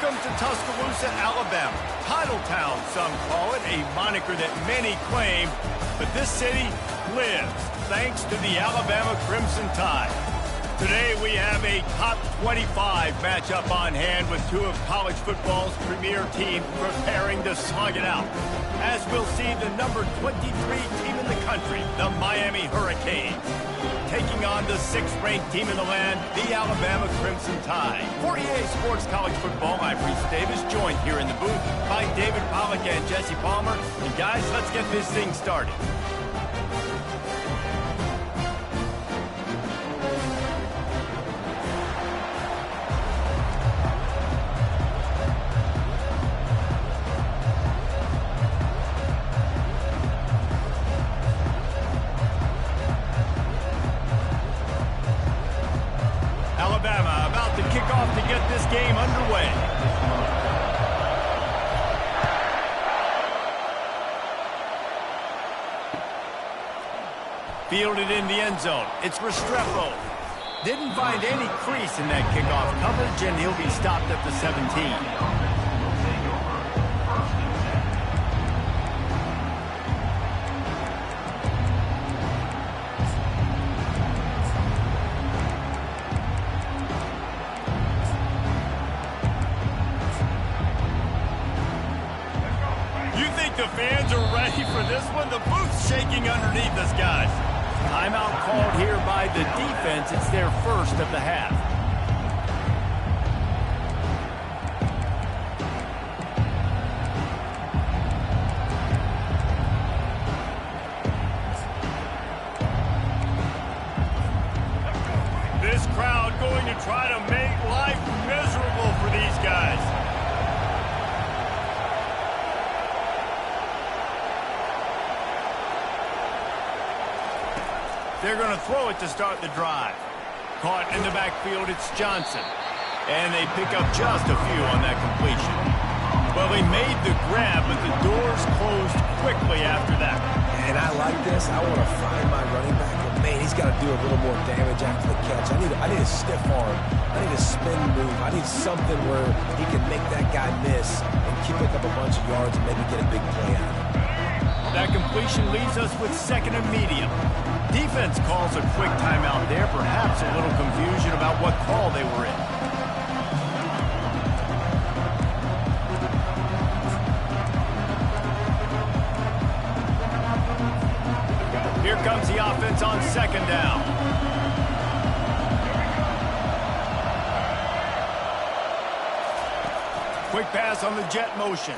Welcome to Tuscaloosa, Alabama. Titletown, some call it, a moniker that many claim. But this city lives thanks to the Alabama Crimson Tide. Today we have a top 25 matchup on hand with two of college football's premier teams preparing to slug it out. As we'll see the number 23 team in the country, the Miami Hurricanes, taking on the 6th-ranked team in the land, the Alabama Crimson Tide. For EA Sports College Football, I'm Reese Davis, joined here in the booth by David Pollack and Jesse Palmer. And guys, let's get this thing started. Alabama about to kick off to get this game underway. Fielded in the end zone. It's Restrepo. Didn't find any crease in that kickoff coverage, and he'll be stopped at the 17. The fans are ready for this one. The booth's shaking underneath us, guys. Timeout called here by the defense. It's their first of the half. This crowd going to try to make life miserable for these guys. They're going to throw it to start the drive. Caught in the backfield, it's Johnson. And they pick up just a few on that completion. Well, they made the grab, but the doors closed quickly after that. And I like this. I want to find my running back, but man, he's got to do a little more damage after the catch. I need a stiff arm. I need a spin move. I need something where he can make that guy miss and keep pick up a bunch of yards and maybe get a big play out of it. That completion leaves us with 2nd and medium. Defense calls a quick timeout there, perhaps a little confusion about what call they were in. Here comes the offense on 2nd down. Quick pass on the jet motion.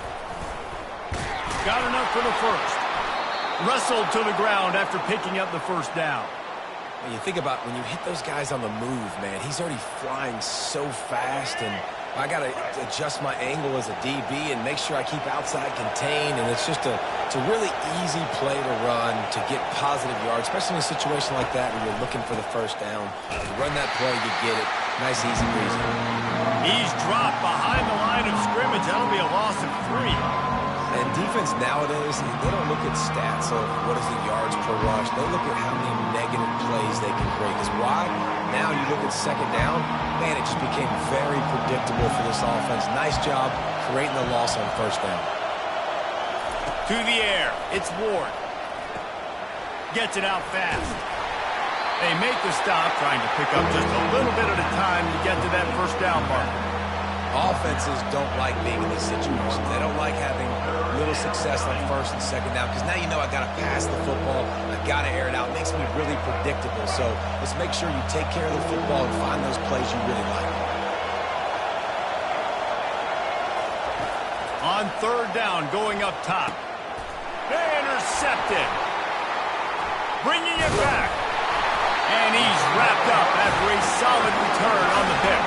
Got enough for the first. Wrestled to the ground after picking up the first down. When you think about when you hit those guys on the move, man, he's already flying so fast, and I got to adjust my angle as a DB and make sure I keep outside contained, and it's just a really easy play to run to get positive yards, especially in a situation like that where you're looking for the first down. You run that play, you get it. Nice, easy breezy. He's dropped behind the line of scrimmage. That'll be a loss of 3. And defense nowadays, they don't look at stats of what is the yards per rush. They look at how many negative plays they can create. Because why? Now you look at 2nd down, man, it just became very predictable for this offense. Nice job creating the loss on 1st down. To the air, it's Ward. Gets it out fast. They make the stop, trying to pick up just a little bit at a time to get to that 1st down marker. Offenses don't like being in these situations. They don't like having little success on 1st and 2nd down because now you know I got to pass the football. I got to air it out. It makes me really predictable. So let's make sure you take care of the football and find those plays you really like. On 3rd down, going up top. Intercepted. Bringing it back. And he's wrapped up after a solid return on the pick.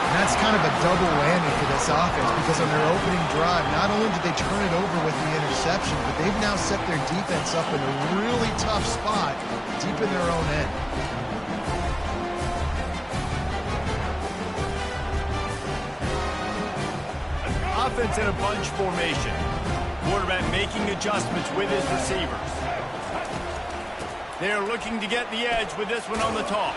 And that's kind of a double whammy for this offense because on their opening drive, not only did they turn it over with the interception, but they've now set their defense up in a really tough spot deep in their own end. Offense in a bunch formation. Quarterback making adjustments with his receivers. They're looking to get the edge with this one on the toss.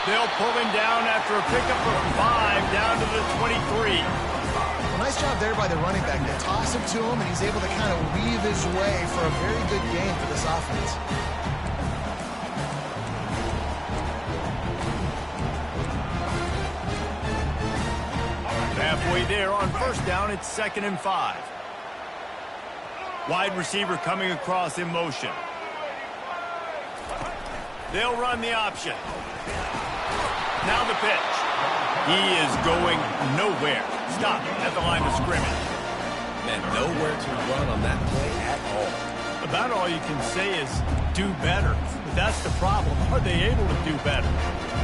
They'll pull him down after a pickup of 5 down to the 23. Well, nice job there by the running back. They toss it to him, and he's able to kind of weave his way for a very good game for this offense. Halfway there on first down, it's 2nd and 5. Wide receiver coming across in motion. They'll run the option. Now the pitch. He is going nowhere. Stop at the line of scrimmage. Man, nowhere to run on that play at all. About all you can say is do better. But that's the problem. Are they able to do better?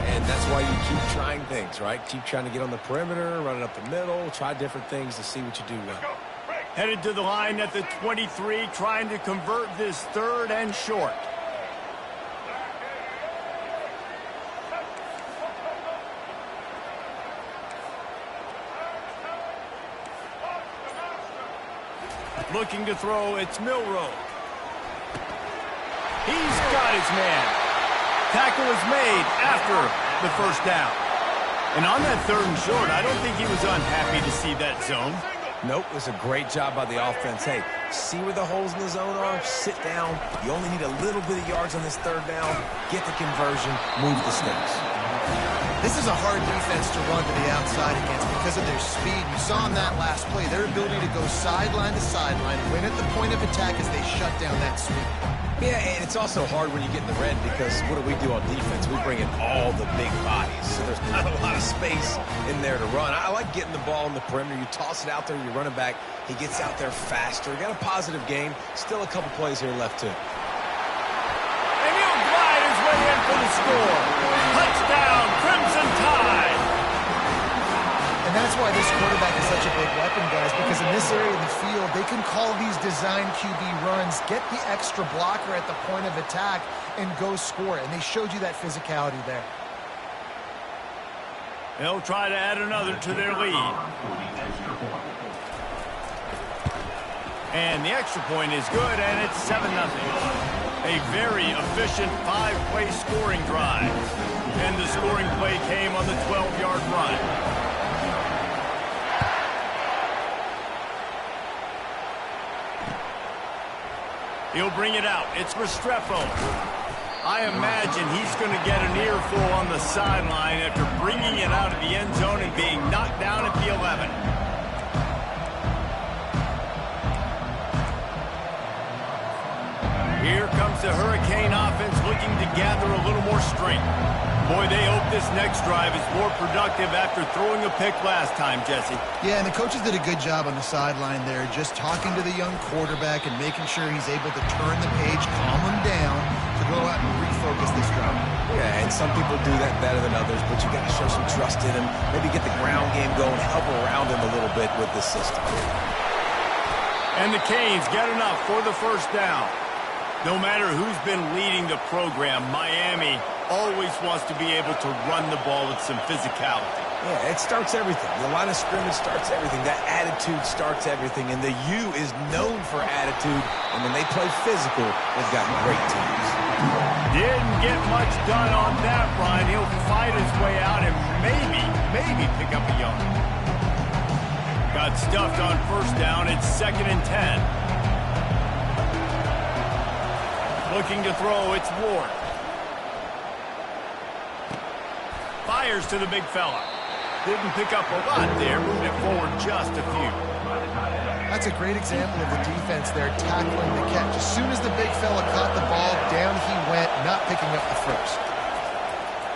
And that's why you keep trying things, right? Keep trying to get on the perimeter, run it up the middle, try different things to see what you do well. Headed to the line at the 23, trying to convert this 3rd and short. Looking to throw, it's Milroe. He's got his man. Tackle is made after the first down. And on that 3rd and short, I don't think he was unhappy to see that zone. Nope, it was a great job by the offense. Hey, see where the holes in the zone are? Sit down. You only need a little bit of yards on this 3rd down. Get the conversion, move the sticks. This is a hard defense to run to the outside against because of their speed. You saw in that last play, their ability to go sideline to sideline, win at the point of attack as they shut down that sweep. Yeah, and it's also hard when you get in the red because what do we do on defense? We bring in all the big bodies, so there's not a lot of space in there to run. I like getting the ball in the perimeter. You toss it out there, you run it back. He gets out there faster. Got a positive game. Still a couple plays here left, too. And he'll glide his way in for the score. Touchdown, Crimson Tide. And that's why this quarterback is such a big weapon, guys, because in this area of the field, they can call these design QB runs, get the extra blocker at the point of attack, and go score. And they showed you that physicality there. They'll try to add another to their lead. And the extra point is good, and it's 7-0. A very efficient 5-play scoring drive. And the scoring play came on the 12-yard run. He'll bring it out. It's Restrepo. I imagine he's going to get an earful on the sideline after bringing it out of the end zone and being knocked down at the 11. Here comes the Hurricane offense looking to gather a little more strength. Boy, they hope this next drive is more productive after throwing a pick last time, Jesse. Yeah, and the coaches did a good job on the sideline there, just talking to the young quarterback and making sure he's able to turn the page, calm him down, to go out and refocus this drive. Yeah, and some people do that better than others, but you got to show some trust in him, maybe get the ground game going, help around him a little bit with this system. And the Canes get enough for the first down. No matter who's been leading the program, Miami always wants to be able to run the ball with some physicality. Yeah, it starts everything. The line of scrimmage starts everything. That attitude starts everything. And the U is known for attitude. And when they play physical, they've got great teams. Didn't get much done on that run. He'll fight his way out and maybe pick up a yard. Got stuffed on first down. It's 2nd and 10. Looking to throw, it's Ward. Fires to the big fella. Didn't pick up a lot there, moving it forward just a few. That's a great example of the defense there tackling the catch. As soon as the big fella caught the ball, down he went, not picking up the first.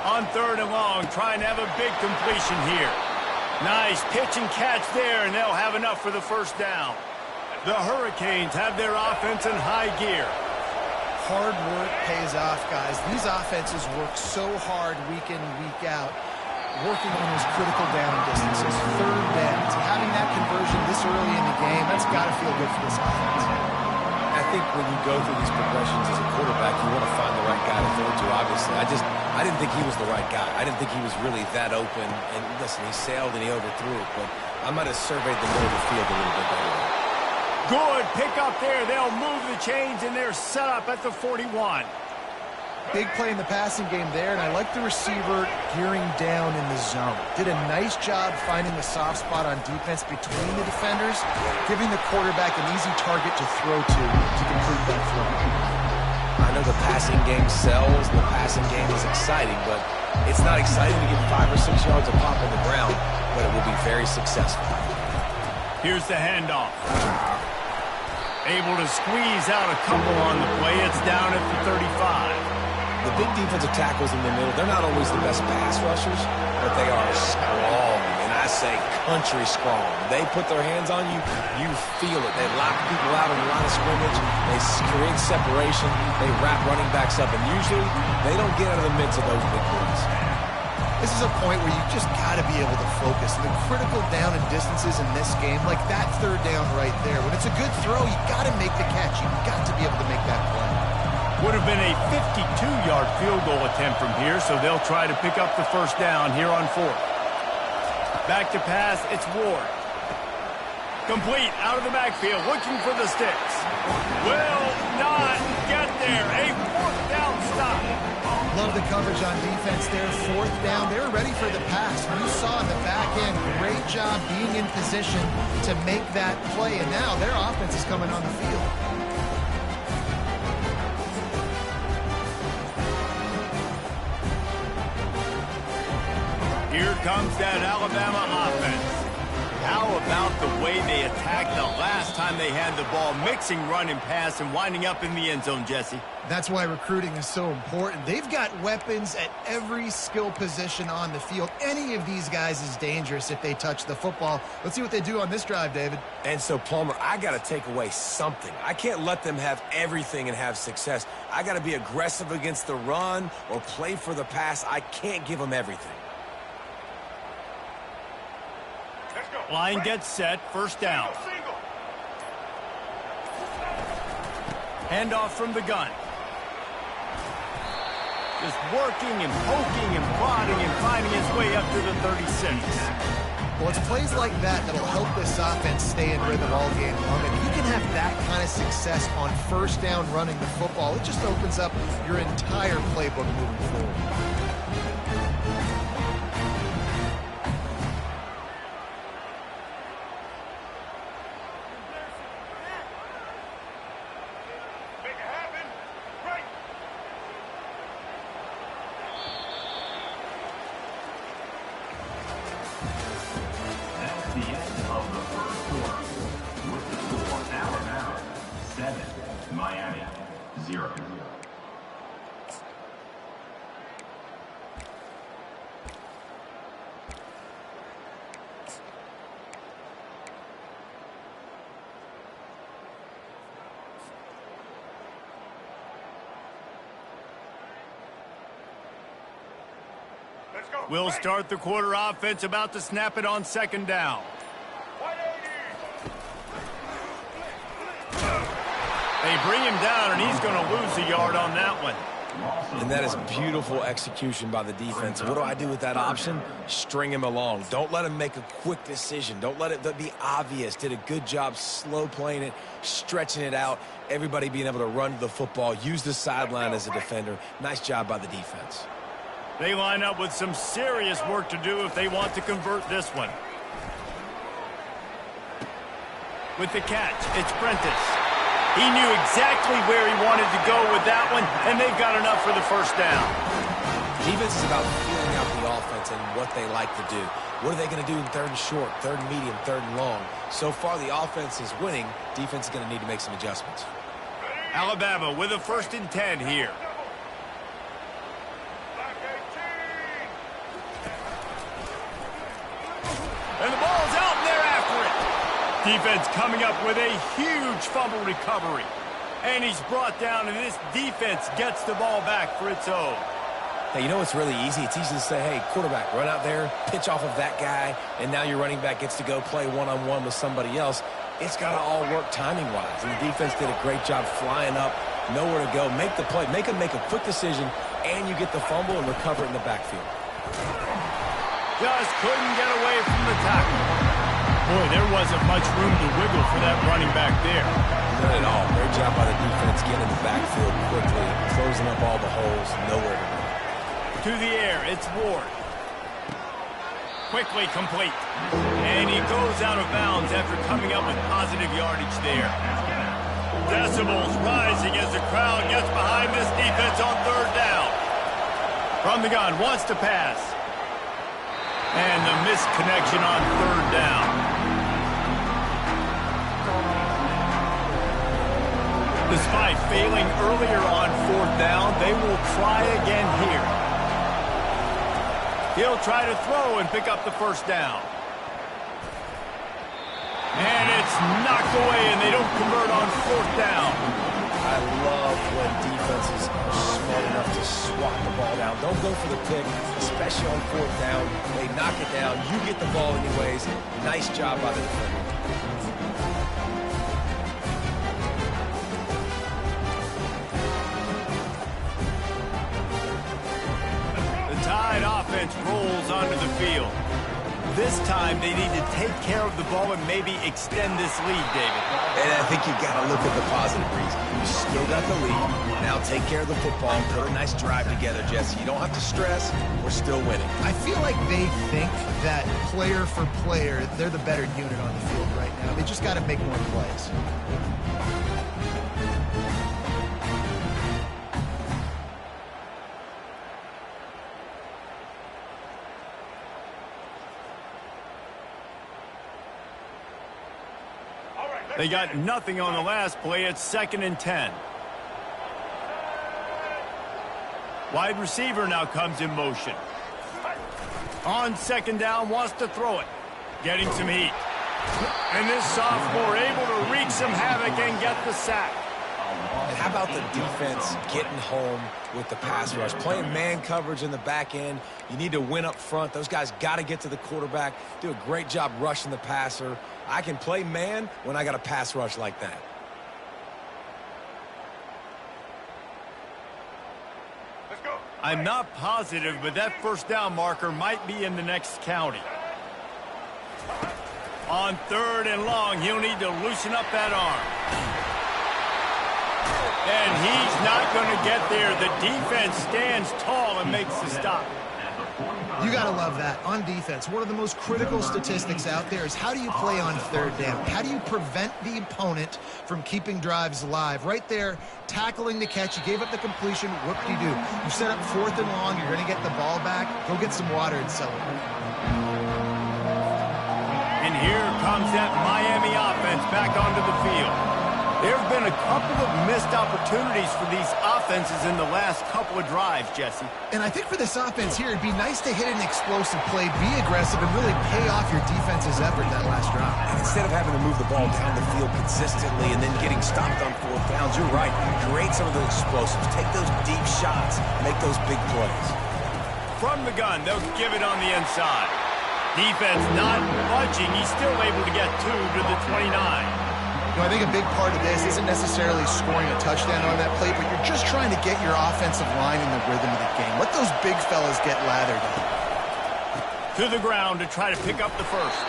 On 3rd and long, trying to have a big completion here. Nice pitch and catch there, and they'll have enough for the first down. The Hurricanes have their offense in high gear. Hard work pays off, guys. These offenses work so hard week in and week out, working on those critical down distances, 3rd downs. Having that conversion this early in the game, that's got to feel good for this offense. I think when you go through these progressions as a quarterback, you want to find the right guy to throw to, obviously. I didn't think he was the right guy. I didn't think he was really that open. And listen, he sailed and he overthrew it, but I might have surveyed the middle of the field a little bit better. Good pick up there. They'll move the chains, and they're set up at the 41. Big play in the passing game there, and I like the receiver gearing down in the zone. Did a nice job finding the soft spot on defense between the defenders, giving the quarterback an easy target to throw to complete that throw. I know the passing game sells, and the passing game is exciting, but it's not exciting to get 5 or 6 yards of pop on the ground, but it will be very successful. Here's the handoff. Able to squeeze out a couple on the play. It's down at the 35. The big defensive tackles in the middle, they're not always the best pass rushers, but they are strong, and I say country strong. They put their hands on you, you feel it. They lock people out in the line of scrimmage. They create separation. They wrap running backs up, and usually they don't get out of the midst of those big boys. This is a point where you just got to be able to focus. The critical down and distances in this game, like that third down right there. When it's a good throw, you got to make the catch. You've got to be able to make that play. Would have been a 52-yard field goal attempt from here, so they'll try to pick up the first down here on 4th. Back to pass, it's Ward. Complete, out of the backfield, looking for the sticks. Will not get there. A 4th down stop. Love the coverage on defense there. 4th down, they're ready for the pass. You saw in the back end, great job being in position to make that play, and now their offense is coming on the field. Here comes that Alabama offense. How about the way they attacked the last time they had the ball, mixing run and pass and winding up in the end zone, Jesse? That's why recruiting is so important. They've got weapons at every skill position on the field. Any of these guys is dangerous if they touch the football. Let's see what they do on this drive, David. And so, Palmer, I got to take away something. I can't let them have everything and have success. I got to be aggressive against the run or play for the pass. I can't give them everything. Line gets set, first down. Handoff from the gun. Just working and poking and prodding and finding his way up to the 36. Well, it's plays like that that'll help this offense stay in rhythm all game long. If you can have that kind of success on first down running the football, it just opens up your entire playbook moving forward. We'll start the quarter offense, about to snap it on second down. They bring him down, and he's going to lose a yard on that one. And that is beautiful execution by the defense. What do I do with that option? String him along. Don't let him make a quick decision. Don't let it be obvious. Did a good job slow playing it, stretching it out, everybody being able to run to the football, use the sideline as a defender. Nice job by the defense. They line up with some serious work to do if they want to convert this one. With the catch, it's Prentice. He knew exactly where he wanted to go with that one, and they've got enough for the first down. Defense is about feeling out the offense and what they like to do. What are they going to do in third and short, third and medium, third and long? So far, the offense is winning. Defense is going to need to make some adjustments. Alabama with a 1st and 10 here. And the ball's out, and they're after it. Defense coming up with a huge fumble recovery. And he's brought down, and this defense gets the ball back for its own. Hey, you know what's really easy? It's easy to say, hey, quarterback, run out there, pitch off of that guy, and now your running back gets to go play one-on-one with somebody else. It's got to all work timing-wise. And the defense did a great job flying up, nowhere to go. Make the play. Make them make a quick decision, and you get the fumble and recover it in the backfield. Just couldn't get away from the tackle. Boy, there wasn't much room to wiggle for that running back there. Not at all. Great job by the defense getting in the backfield quickly, closing closing up all the holes, nowhere to run. To the air, it's Ward. Quickly complete. And he goes out of bounds after coming up with positive yardage there. Decibels rising as the crowd gets behind this defense on third down. From the gun, wants to pass. And the missed connection on third down. Despite failing earlier on fourth down, they will try again here. He'll try to throw and pick up the first down. And it's knocked away, and they don't convert on fourth down. I love when defenses are smart enough to swat the ball down. Don't go for the pick, especially on fourth down. They knock it down. You get the ball anyways. Nice job by the defender. The Tide offense rolls onto the field. This time, they need to take care of the ball and maybe extend this lead, David. And I think you've got to look at the positive reason. You still got the lead. Now take care of the football and put a nice drive together, Jesse. You don't have to stress. We're still winning. I feel like they think that player for player, they're the better unit on the field right now. They just got to make more plays. They got nothing on the last play. It's 2nd and 10. Wide receiver now comes in motion. On 2nd down, wants to throw it. Getting some heat. And this sophomore able to wreak some havoc and get the sack. And how about the defense getting home with the pass rush? Playing man coverage in the back end. You need to win up front. Those guys got to get to the quarterback. Do a great job rushing the passer. I can play man when I got a pass rush like that. Let's go. I'm not positive, but that first down marker might be in the next county. On 3rd and long, he'll need to loosen up that arm. And he's not going to get there. The defense stands tall and makes the stop. You got to love that. On defense, one of the most critical statistics out there is how do you play on 3rd down? How do you prevent the opponent from keeping drives alive? Right there, tackling the catch. You gave up the completion. What do? You set up 4th and long. You're going to get the ball back. Go get some water and celebrate. And here comes that Miami offense back onto the field. There have been a couple of missed opportunities for these offenses in the last couple of drives, Jesse. And I think for this offense here, it'd be nice to hit an explosive play, be aggressive, and really pay off your defense's effort that last drive. And instead of having to move the ball down the field consistently and then getting stopped on 4th downs, you're right. Create some of those explosives. Take those deep shots. Make those big plays. From the gun, they'll give it on the inside. Defense not budging. He's still able to get 2 to the 29. I think a big part of this isn't necessarily scoring a touchdown on that play, but you're just trying to get your offensive line in the rhythm of the game. Let those big fellas get lathered up. To the ground to try to pick up the first.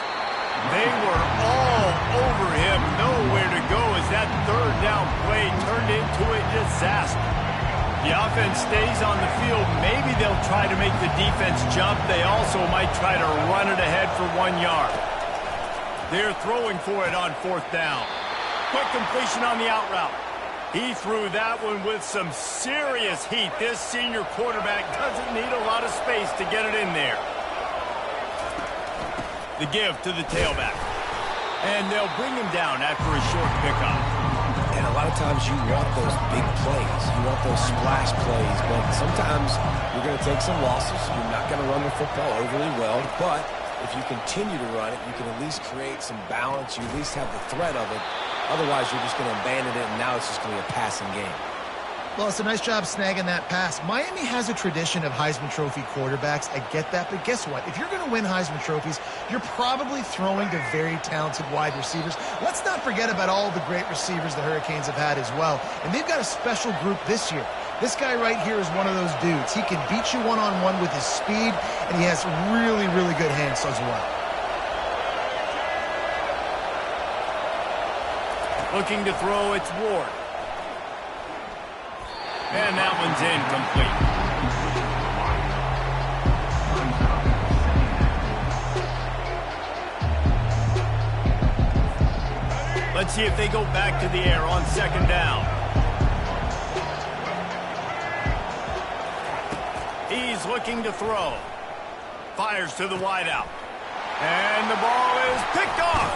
They were all over him. Nowhere to go as that 3rd down play turned into a disaster. The offense stays on the field. Maybe they'll try to make the defense jump. They also might try to run it ahead for 1 yard. They're throwing for it on 4th down. Quick completion on the out route. He threw that one with some serious heat. This senior quarterback doesn't need a lot of space to get it in there. The give to the tailback. And they'll bring him down after a short pickup. And a lot of times you want those big plays. You want those splash plays. But sometimes you're going to take some losses. You're not going to run the football overly well. But if you continue to run it, you can at least create some balance. You at least have the threat of it. Otherwise, you're just going to abandon it, and now it's just going to be a passing game. Well, it's a nice job snagging that pass. Miami has a tradition of Heisman Trophy quarterbacks. I get that, but guess what? If you're going to win Heisman Trophies, you're probably throwing to very talented wide receivers. Let's not forget about all the great receivers the Hurricanes have had as well, and they've got a special group this year. This guy right here is one of those dudes. He can beat you one-on-one with his speed, and he has really, really good hands as well. Looking to throw, it's Ward. And that one's incomplete. Let's see if they go back to the air on second down. He's looking to throw. Fires to the wideout. And the ball is picked off.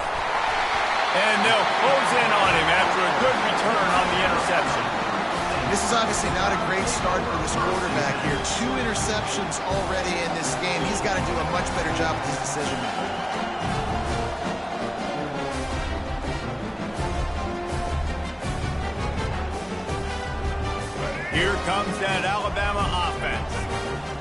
And they'll close in on him after a good return on the interception. This is obviously not a great start for this quarterback here. 2 interceptions already in this game. He's got to do a much better job with his decision-making. Here comes that Alabama offense.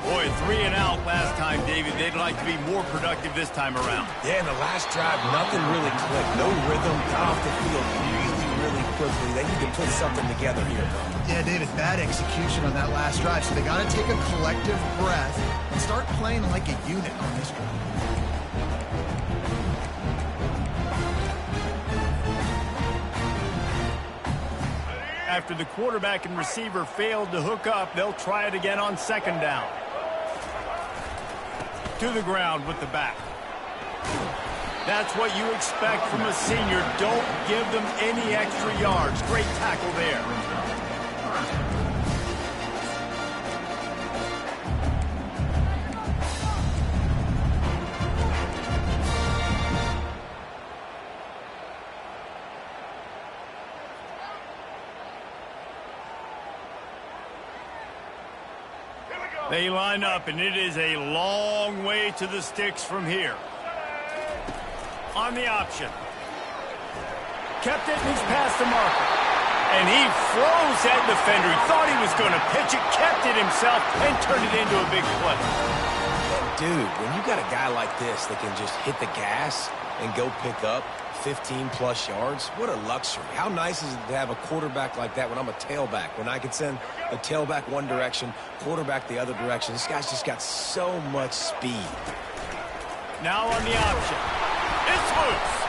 Boy, 3 and out last time, David. They'd like to be more productive this time around. Yeah, in the last drive, nothing really clicked. No rhythm, got off the field really quickly. They need to put something together here. Yeah, David, bad execution on that last drive. So they got to take a collective breath and start playing like a unit on this one. After the quarterback and receiver failed to hook up, they'll try it again on second down. To the ground with the back. That's what you expect from a senior. Don't give them any extra yards. Great tackle there. They line up, and it is a long way to the sticks from here. On the option. Kept it, and he's past the marker. And he froze that defender. He thought he was going to pitch it, kept it himself, and turned it into a big play. Dude, when you got a guy like this that can just hit the gas and go pick up 15-plus yards, what a luxury. How nice is it to have a quarterback like that when I'm a tailback, when I can send the tailback one direction, quarterback the other direction. This guy's just got so much speed. Now on the option. It's loose.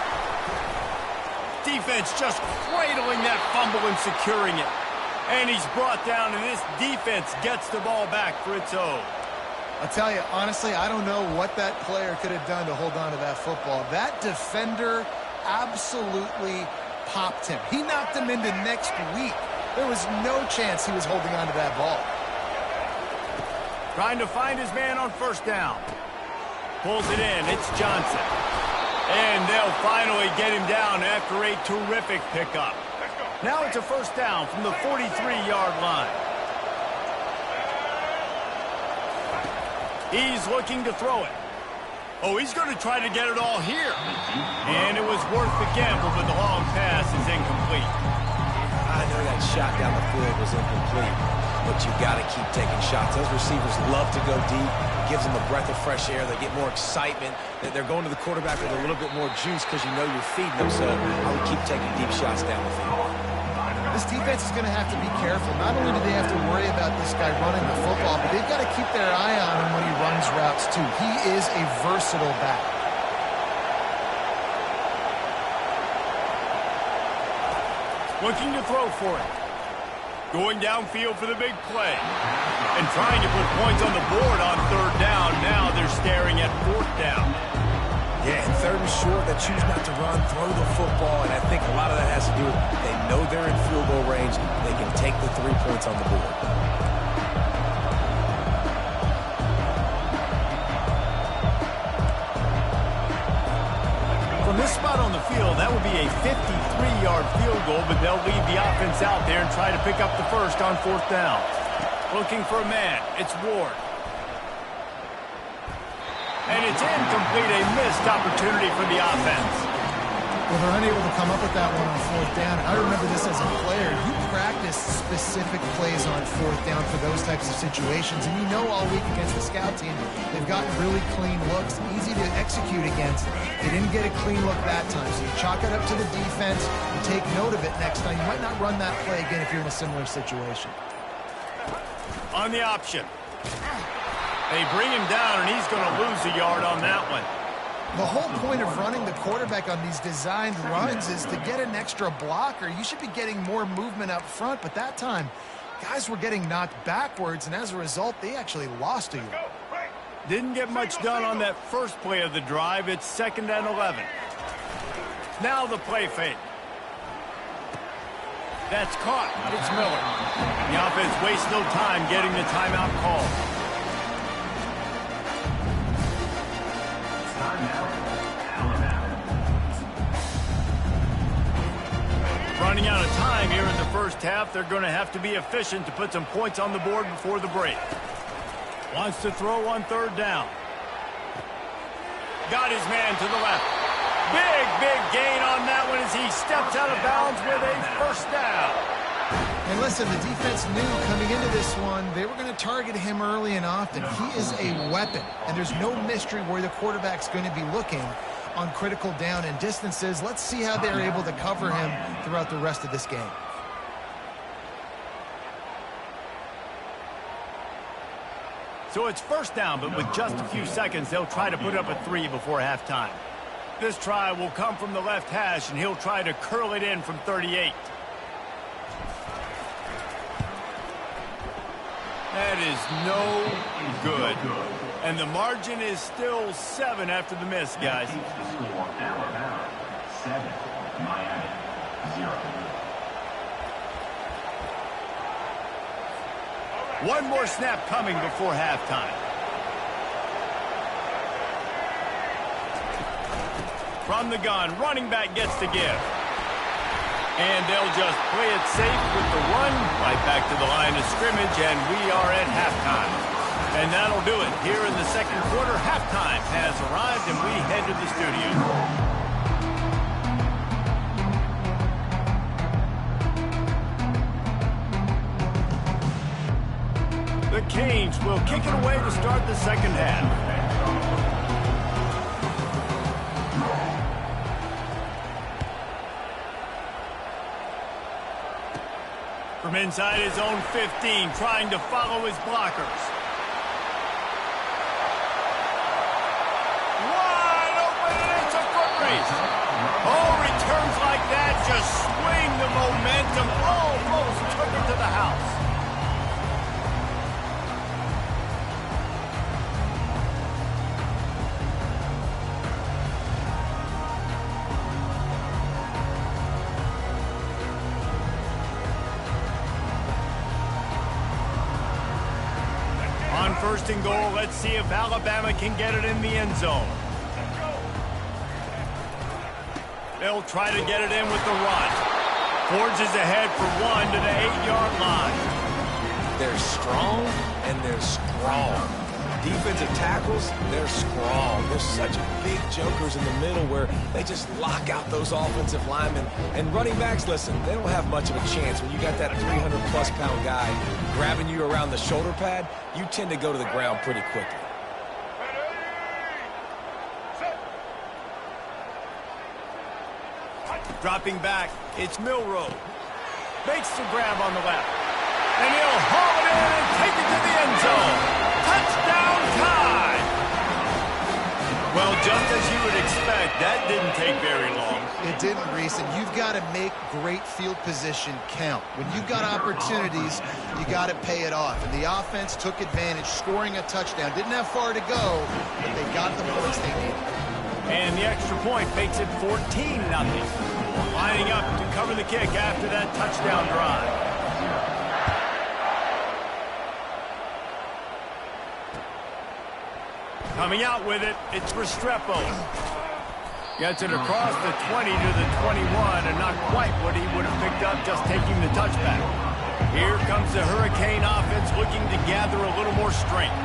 Defense just cradling that fumble and securing it. And he's brought down, and this defense gets the ball back for its own. I'll tell you, honestly, I don't know what that player could have done to hold on to that football. That defender absolutely popped him. He knocked him into next week. There was no chance he was holding on to that ball. Trying to find his man on first down. Pulls it in. It's Johnson. And they'll finally get him down after a terrific pickup. Now it's a first down from the 43-yard line. He's looking to throw it. Oh, he's going to try to get it all here. And it was worth the gamble, but the long pass is incomplete. I know that shot down the field was incomplete, but you got to keep taking shots. Those receivers love to go deep. It gives them a breath of fresh air. They get more excitement. They're going to the quarterback with a little bit more juice because you know you're feeding them. So I would keep taking deep shots down the field. This defense is going to have to be careful. Not only do they have to worry about this guy running the football, but they've got to keep their eye on him when he runs routes too. He is a versatile back. Looking to throw for it. Going downfield for the big play. And trying to put points on the board on third down. Now they're staring at fourth down. Yeah, and third and short, they choose not to run, throw the football, and I think a lot of that has to do with they know they're in field goal range. They can take the 3 points on the board. From this spot on the field, that would be a 53-yard field goal, but they'll leave the offense out there and try to pick up the first on fourth down. Looking for a man. It's Ward. And it's incomplete, a missed opportunity for the offense. Well, they're unable to come up with that one on fourth down. I remember this as a player. You practice specific plays on fourth down for those types of situations. And you know all week against the scout team, they've gotten really clean looks, easy to execute against. They didn't get a clean look that time. So you chalk it up to the defense and take note of it next time. You might not run that play again if you're in a similar situation. On the option. They bring him down, and he's going to lose a yard on that one. The whole point of running the quarterback on these designed runs is to get an extra blocker. You should be getting more movement up front, but that time Guys were getting knocked backwards, and as a result, they actually lost a yard. Didn't get much done on that first play of the drive. It's 2nd and 11. Now the play fake. That's caught. It's Miller. The offense wastes no time getting the timeout call. Running out of time here in the first half. They're going to have to be efficient to put some points on the board before the break. Wants to throw on 3rd down. Got his man to the left. Big gain on that one as he steps out of bounds with a 1st down. And listen, the defense knew coming into this one, they were going to target him early and often. He is a weapon, and there's no mystery where the quarterback's going to be looking on critical down and distances. Let's see how they're able to cover him throughout the rest of this game. So it's 1st down, but with just a few seconds, they'll try to put up a 3 before halftime. This try will come from the left hash, and he'll try to curl it in from 38. That is no good. And the margin is still 7 after the miss, guys. Alabama 7, Miami 0. One more snap coming before halftime. From the gun, running back gets to give. And they'll just play it safe with the run right back to the line of scrimmage, and we are at halftime. And that'll do it. Here in the 2nd quarter, halftime has arrived, and we head to the studio. The Canes will kick it away to start the 2nd half. From inside his own 15, trying to follow his blockers. Wide open, and it's a foot race. Oh, returns like that just swing the momentum. Almost took it to the house. On 1st and goal, let's see if Alabama can get it in the end zone. They'll try to get it in with the run. Forges ahead for 1 to the 8-yard line. They're strong and they're strong. Defensive tackles, they're strong. They're such big jokers in the middle where they just lock out those offensive linemen. And running backs, listen, they don't have much of a chance. When you got that 300-plus pound guy grabbing you around the shoulder pad, you tend to go to the ground pretty quickly. Dropping back, it's Milroe. Makes the grab on the left. And he'll haul it in and take it to the end zone. Touchdown tie! Well, just as you would expect, that didn't take very long. It didn't, Reese, and you've got to make great field position count. When you've got opportunities, you got to pay it off. And the offense took advantage, scoring a touchdown. Didn't have far to go, but they got the points they needed. And the extra point makes it 14-0. Lining up to cover the kick after that touchdown drive. Coming out with it, it's Restrepo. Gets it across the 20 to the 21, and not quite what he would have picked up just taking the touchback. Here comes the Hurricane offense looking to gather a little more strength.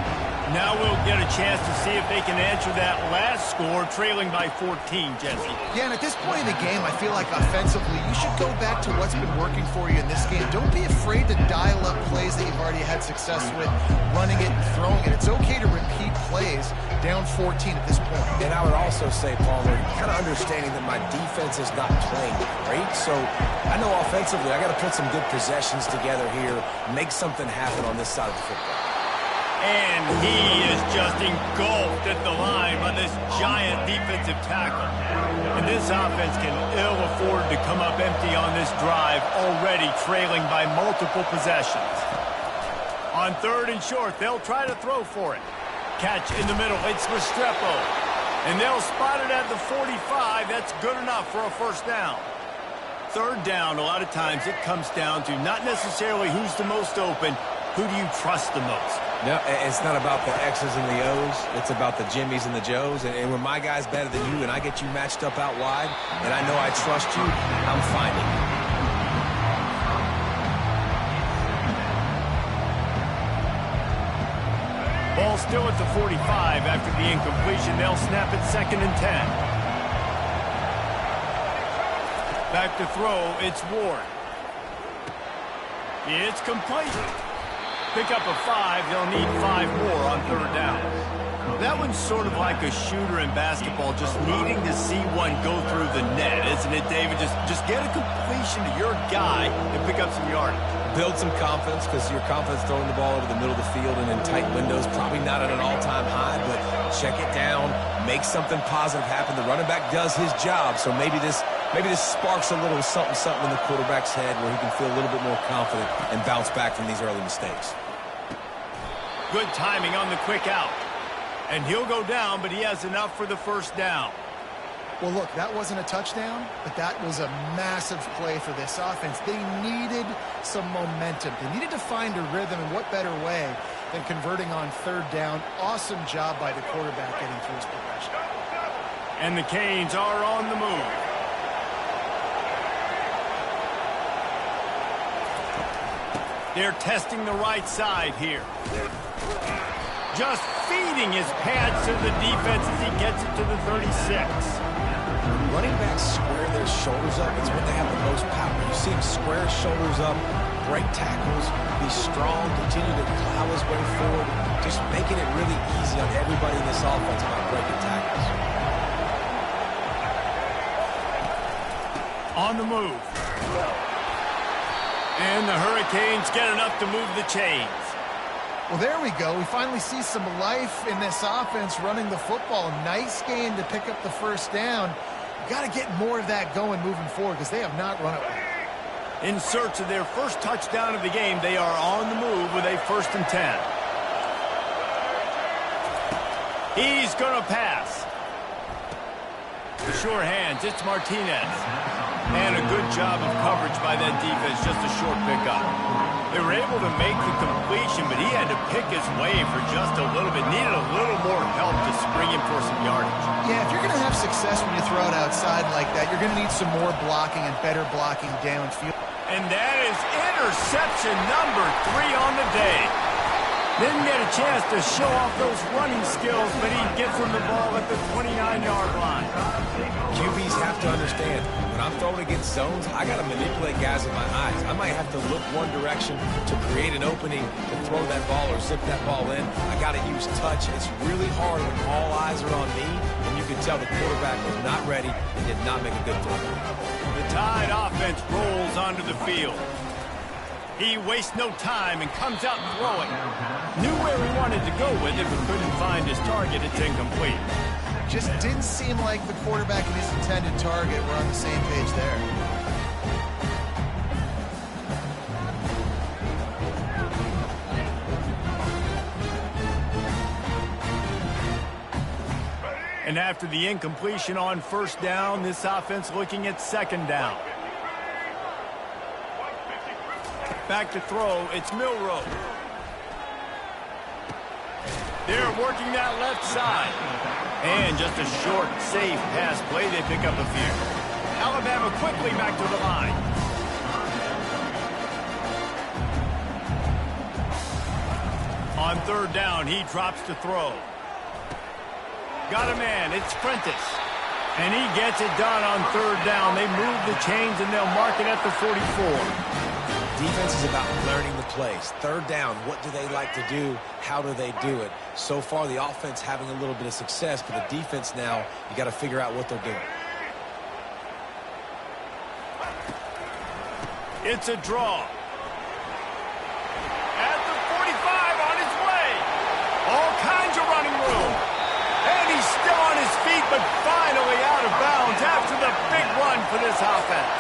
Now we'll get a chance to see if they can answer that last score, trailing by 14, Jesse. Yeah, and at this point in the game, I feel like offensively, you should go back to what's been working for you in this game. Don't be afraid to dial up plays that you've already had success with, running it and throwing it. It's okay to repeat plays down 14 at this point. And I would also say, Palmer, kind of understanding that my defense is not playing great, so I know offensively I got to put some good possessions together here, make something happen on this side of the football. And he is just engulfed at the line by this giant defensive tackle. And this offense can ill afford to come up empty on this drive, already trailing by multiple possessions. On 3rd and short, they'll try to throw for it. Catch in the middle, it's Restrepo. And they'll spot it at the 45. That's good enough for a first down. 3rd down, a lot of times it comes down to not necessarily who's the most open, who do you trust the most? No, it's not about the X's and the O's. It's about the Jimmies and the Joes. And when my guy's better than you and I get you matched up out wide and I know I trust you, I'm finding you. Ball still at the 45 after the incompletion. They'll snap it 2nd and 10. Back to throw, it's Ward. It's complete. Pick up a 5, they'll need 5 more on 3rd down. That one's sort of like a shooter in basketball, just needing to see one go through the net, isn't it, David? Just get a completion to your guy and pick up some yardage. Build some confidence, because your confidence throwing the ball over the middle of the field and in tight windows, probably not at an all-time high, but check it down, make something positive happen. The running back does his job, so maybe this sparks a little something in the quarterback's head where he can feel a little bit more confident and bounce back from these early mistakes. Good timing on the quick out. And he'll go down, but he has enough for the first down. Well, look, that wasn't a touchdown, but that was a massive play for this offense. They needed some momentum. They needed to find a rhythm, and what better way than converting on 3rd down. Awesome job by the quarterback getting through his progression. And the Canes are on the move. They're testing the right side here. Just feeding his pads to the defense as he gets it to the 36. Running backs square their shoulders up. It's when they have the most power. You see him square his shoulders up, break tackles, be strong, continue to plow his way forward, just making it really easy on everybody in this offense about breaking tackles. On the move. And the Hurricanes get enough to move the chains. Well, there we go. We finally see some life in this offense running the football. Nice game to pick up the first down. Got to get more of that going moving forward because they have not run it well. In search of their first touchdown of the game, they are on the move with a 1st and 10. He's going to pass. The sure hands, it's Martinez. And a good job of coverage by that defense, just a short pickup. They were able to make the completion, but he had to pick his way for just a little bit. Needed a little more help to spring him for some yardage. Yeah, if you're going to have success when you throw it outside like that, you're going to need some more blocking and better blocking downfield. And that is interception number 3 on the day. Didn't get a chance to show off those running skills, but he gets him the ball at the 29-yard line. QBs have to understand, when I'm throwing against zones, I got to manipulate guys with my eyes. I might have to look one direction to create an opening to throw that ball or zip that ball in. I got to use touch. It's really hard when all eyes are on me, and you can tell the quarterback was not ready and did not make a good throw. The Tide offense rolls onto the field. He wastes no time and comes out throwing. Knew where he wanted to go with it, but couldn't find his target. It's incomplete. Just didn't seem like the quarterback and his intended target were on the same page there. And after the incompletion on 1st down, this offense looking at 2nd down. Back to throw, it's Milroe. They're working that left side. And just a short, safe pass play. They pick up a few. Alabama quickly back to the line. On 3rd down, he drops to throw. Got a man, it's Prentice. And he gets it done on 3rd down. They move the chains and they'll mark it at the 44. Defense is about learning the plays. 3rd down, what do they like to do? How do they do it? So far, the offense having a little bit of success, but the defense now, you got to figure out what they're doing. It's a draw. At the 45, on his way. but finally out of bounds after the big run for this offense.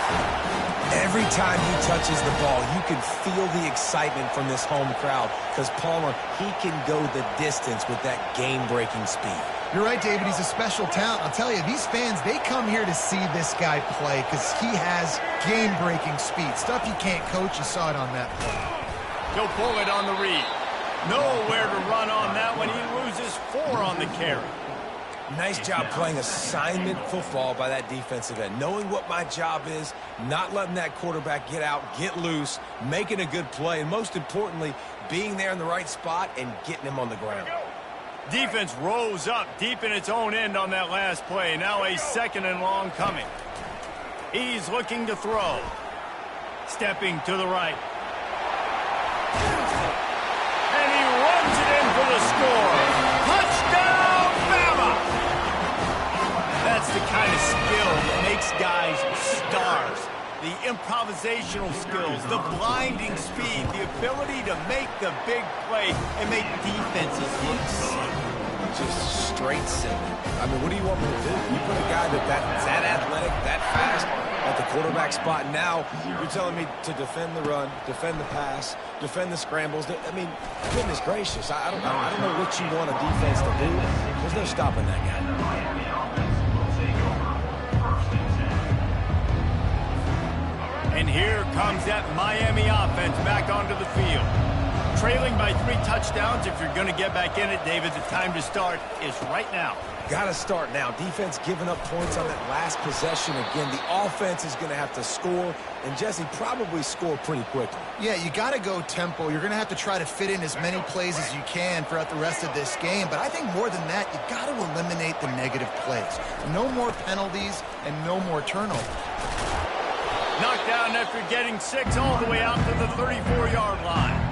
Every time he touches the ball, you can feel the excitement from this home crowd because Palmer, he can go the distance with that game-breaking speed. You're right, David. He's a special talent. I'll tell you, these fans, they come here to see this guy play because he has game-breaking speed. Stuff you can't coach. You saw it on that play. He'll pull it on the read. Nowhere to run on that one. He loses 4 on the carry. Nice job playing assignment football by that defensive end. Knowing what my job is, not letting that quarterback get out, get loose, making a good play, and most importantly, being there in the right spot and getting him on the ground. Defense rose up deep in its own end on that last play. Now a 2nd and long coming. He's looking to throw. Stepping to the right. And he runs it in for the score. Touchdown, Bama! That's the kind of skill that makes guys stars. The improvisational skills, the blinding speed, the ability to make the big play and make defenses look silly. Just straight silly. I mean, what do you want me to do? You put a guy that's that athletic, that fast at the quarterback spot. Now you're telling me to defend the run, defend the pass, defend the scrambles. I mean, goodness gracious. I don't know what you want a defense to do. There's no stopping that guy. And here comes that Miami offense back onto the field. Trailing by 3 touchdowns. If you're going to get back in it, David, the time to start is right now. Got to start now. Defense giving up points on that last possession. Again, the offense is going to have to score, and Jesse probably score pretty quickly. Yeah, you got to go tempo. You're going to have to try to fit in as many plays as you can throughout the rest of this game. But I think more than that, you got to eliminate the negative plays. No more penalties and no more turnovers. Knocked down after getting 6 all the way out to the 34-yard line.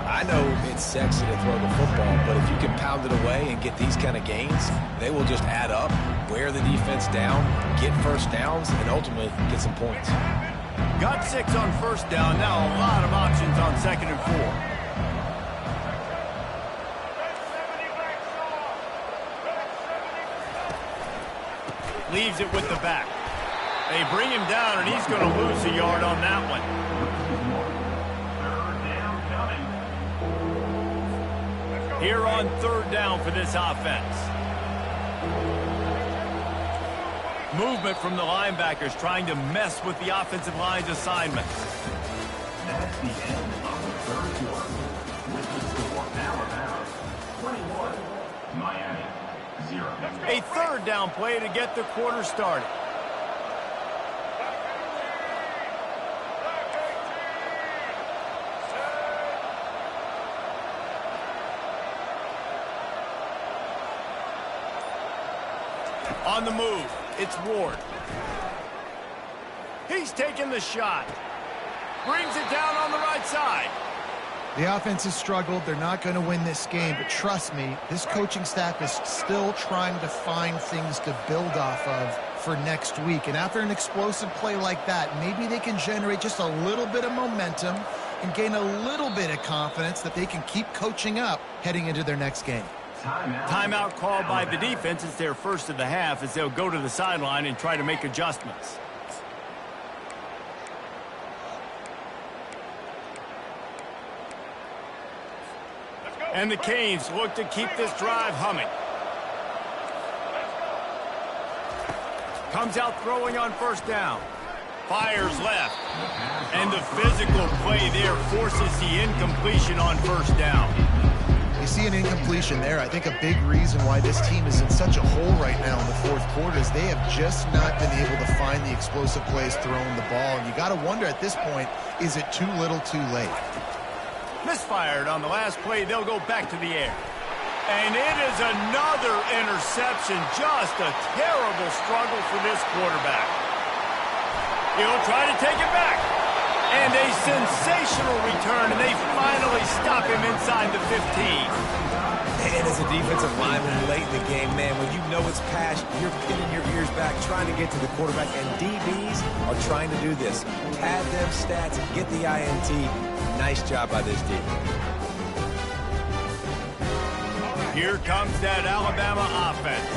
I know it's sexy to throw the football, but if you can pound it away and get these kind of gains, they will just add up, wear the defense down, get first downs, and ultimately get some points. Got 6 on first down. Now a lot of options on 2nd and 4. Leaves it with the back. They bring him down, and he's going to lose a yard on that one. Here on 3rd down for this offense. Movement from the linebackers trying to mess with the offensive line's assignments. That's the end of the 3rd quarter. With the score, Alabama 21, Miami 0. A 3rd down play to get the quarter started. On the move, it's Ward. He's taking the shot. Brings it down on the right side. The offense has struggled. They're not going to win this game, but trust me, this coaching staff is still trying to find things to build off of for next week. And after an explosive play like that, maybe they can generate just a little bit of momentum and gain a little bit of confidence that they can keep coaching up heading into their next game. Timeout called by the defense. It's their first of the half as they'll go to the sideline and try to make adjustments. And the Canes look to keep this drive humming. Comes out throwing on 1st down. Fires left. And the physical play there forces the incompletion on 1st down. You see an incompletion there. I think a big reason why this team is in such a hole right now in the 4th quarter is they have just not been able to find the explosive plays throwing the ball. And you got to wonder at this point, is it too little too late? Misfired on the last play. They'll go back to the air. And it is another interception. Just a terrible struggle for this quarterback. He'll try to take it back. And a sensational return, and they finally stop him inside the 15. And as a defensive lineman late in the game, man, when you know it's passed, you're pinning your ears back, trying to get to the quarterback, and DBs are trying to do this. Pad them stats, get the INT. Nice job by this defense. Here comes that Alabama offense.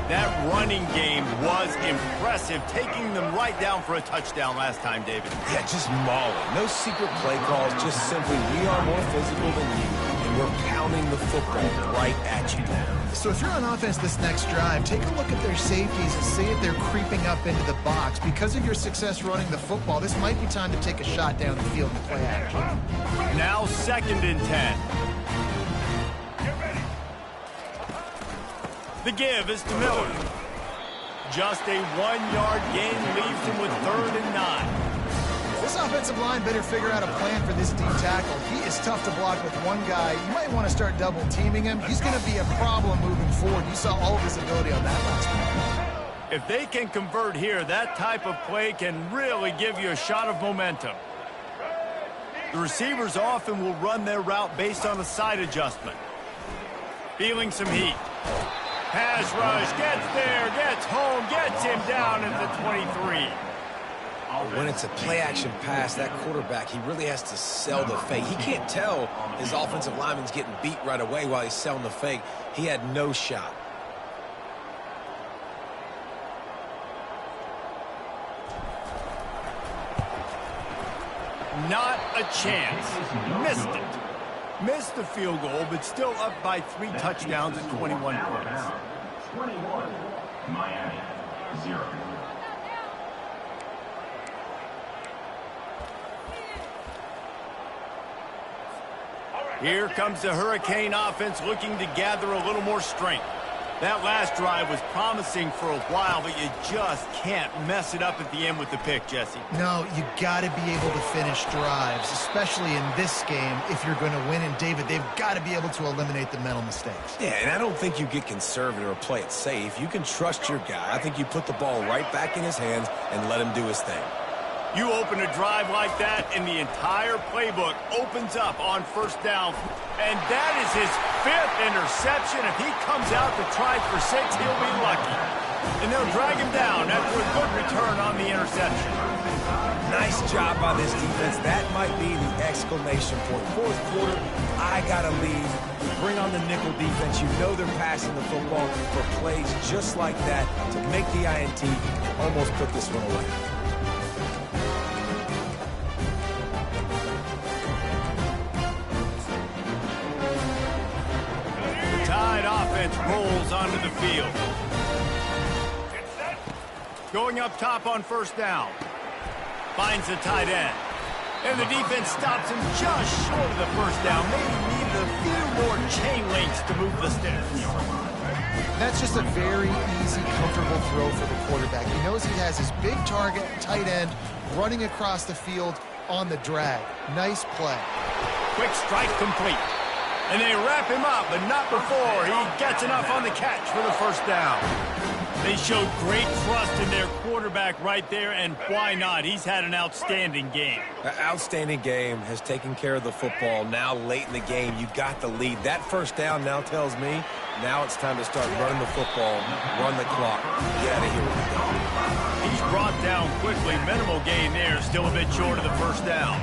That running game was impressive, taking them right down for a touchdown last time, David. Yeah, just mauling. No secret play calls, just simply we are more physical than you, and we're pounding the football right at you now. So if you're on offense this next drive, take a look at their safeties and see if they're creeping up into the box. Because of your success running the football, this might be time to take a shot down the field and play action. Now 2nd and 10. The give is to Miller. Just a 1-yard gain leaves him with 3rd and 9. This offensive line better figure out a plan for this D tackle. He is tough to block with one guy. You might want to start double teaming him. He's going to be a problem moving forward. You saw all of his ability on that last one. If they can convert here, that type of play can really give you a shot of momentum. The receivers often will run their route based on a side adjustment. Feeling some heat. Pass rush, gets there, gets home, gets him down at the 23. When it's a play-action pass, that quarterback, he really has to sell the fake. He can't tell his offensive lineman's getting beat right away while he's selling the fake. He had no shot. Not a chance. Missed it. Missed the field goal, but still up by 3 touchdowns at 21 points. 21, Miami, 0. Here comes the Hurricane offense looking to gather a little more strength. That last drive was promising for a while, but you just can't mess it up at the end with the pick, Jesse. No, you got to be able to finish drives, especially in this game if you're going to win. And, David, they've got to be able to eliminate the mental mistakes. Yeah, and I don't think you get conservative or play it safe. You can trust your guy. I think you put the ball right back in his hands and let him do his thing. You open a drive like that, and the entire playbook opens up on 1st down. And that is his 5th interception. If he comes out to try for 6, he'll be lucky. And they'll drag him down after a good return on the interception. Nice job by this defense. That might be the exclamation point. 4th quarter, I got to lead. Bring on the nickel defense. You know they're passing the football for plays just like that to make the INT and almost put this one away. Offense rolls onto the field. Going up top on 1st down. Finds the tight end. And the defense stops him just short of the 1st down. Maybe needed a few more chain links to move the sticks. That's just a very easy, comfortable throw for the quarterback. He knows he has his big target, tight end, running across the field on the drag. Nice play. Quick strike complete. And they wrap him up, but not before he gets enough on the catch for the 1st down. They showed great trust in their quarterback right there, and why not? He's had an outstanding game. An outstanding game, has taken care of the football. Now late in the game, you got the lead. That 1st down now tells me now it's time to start running the football, run the clock, get out of here with the game. He's brought down quickly. Minimal gain there, still a bit short of the 1st down.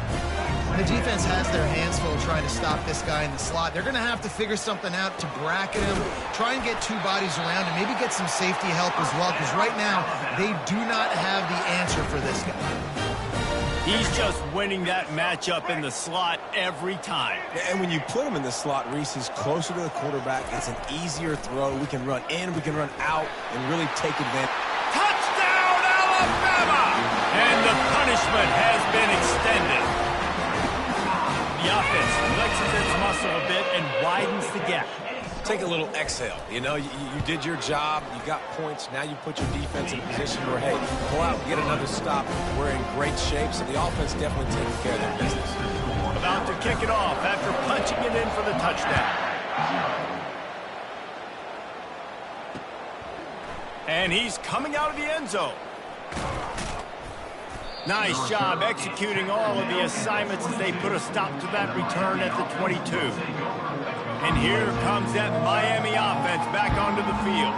The defense has their hands full trying to stop this guy in the slot. They're going to have to figure something out to bracket him, try and get 2 bodies around him, maybe get some safety help as well, because right now they do not have the answer for this guy. He's just winning that matchup in the slot every time. And when you put him in the slot, Reese, he's closer to the quarterback. It's an easier throw. We can run in, we can run out, and really take advantage. Touchdown, Alabama! And the punishment has been extended. The offense flexes its muscle a bit and widens the gap. Take a little exhale. You know, you did your job. You got points. Now you put your defense in a position where, hey, go out and get another stop. We're in great shape, so the offense definitely taking care of their business. About to kick it off after punching it in for the touchdown. And he's coming out of the end zone. Nice job executing all of the assignments as they put a stop to that return at the 22. And here comes that Miami offense back onto the field.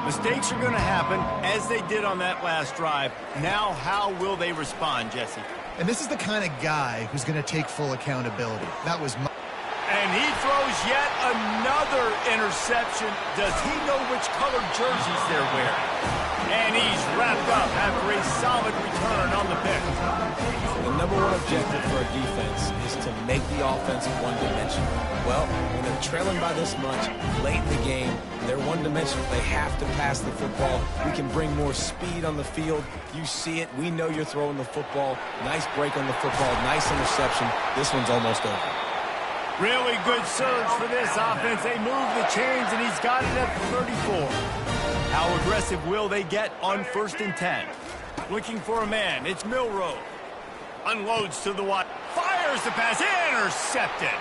Mistakes are going to happen, as they did on that last drive. Now, how will they respond, Jesse? And this is the kind of guy who's going to take full accountability. That was And he throws yet another interception. Does he know which colored jerseys they're wearing? And he's wrapped up after a solid return on the pick. The number one objective for a defense is to make the offense one-dimensional. Well, when they're trailing by this much late in the game, they're one-dimensional. They have to pass the football. We can bring more speed on the field. You see it. We know you're throwing the football. Nice break on the football. Nice interception. This one's almost over. Really good surge for this offense. They move the chains, and he's got it at the 34. How aggressive will they get on 1st and 10? Looking for a man. It's Milroe. Unloads to the wide. Fires the pass. Intercepted.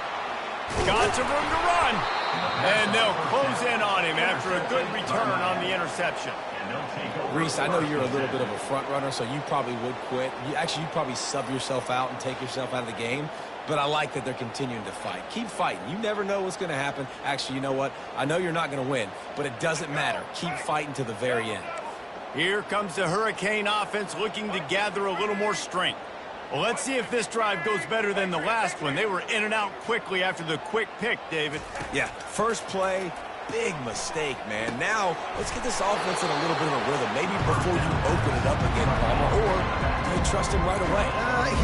Got some room to run. And they'll close in on him after a good return on the interception. Reese, I know you're a little bit of a front runner, so you probably would quit. You'd probably sub yourself out and take yourself out of the game. But I like that they're continuing to fight. Keep fighting. You never know what's going to happen. Actually, you know what? I know you're not going to win, but it doesn't matter. Keep fighting to the very end. Here comes the Hurricane offense looking to gather a little more strength. Well, let's see if this drive goes better than the last one. They were in and out quickly after the quick pick, David. Yeah, first play, big mistake, man. Now, let's get this offense in a little bit of a rhythm. Maybe before you open it up again, Palmer, or do you trust him right away?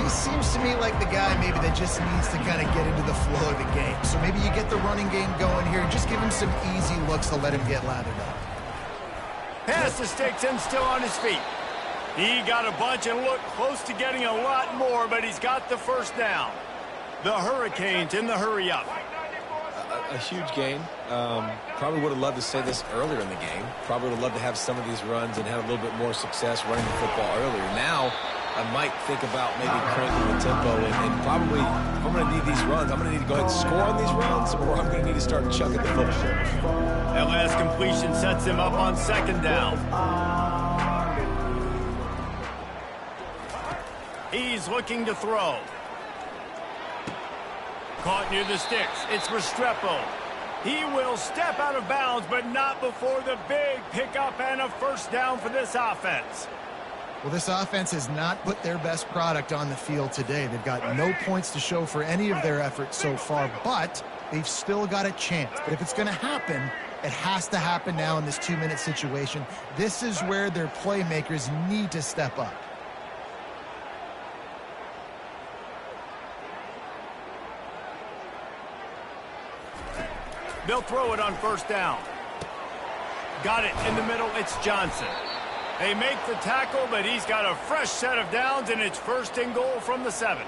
He seems to me like the guy maybe that just needs to kind of get into the flow of the game. So maybe you get the running game going here. Just give him some easy looks to let him get lathered up. Pass to sticks and still on his feet. He got a bunch and looked close to getting a lot more, but he's got the first down. The Hurricanes in the hurry-up. A huge gain. Probably would have loved to say this earlier in the game. Probably would have loved to have some of these runs and have a little bit more success running the football earlier. Now, I might think about maybe cranking the tempo and probably, if I'm going to need these runs, I'm going to need to go ahead and score on these runs, or I'm going to need to start chucking the football. That last completion sets him up on 2nd down. He's looking to throw. Caught near the sticks. It's Restrepo. He will step out of bounds, but not before the big pickup and a first down for this offense. Well, this offense has not put their best product on the field today. They've got no points to show for any of their efforts so far, but they've still got a chance. But if it's going to happen, it has to happen now in this 2-minute situation. This is where their playmakers need to step up. They'll throw it on 1st down. Got it in the middle. It's Johnson. They make the tackle, but he's got a fresh set of downs, and it's 1st and goal from the 7.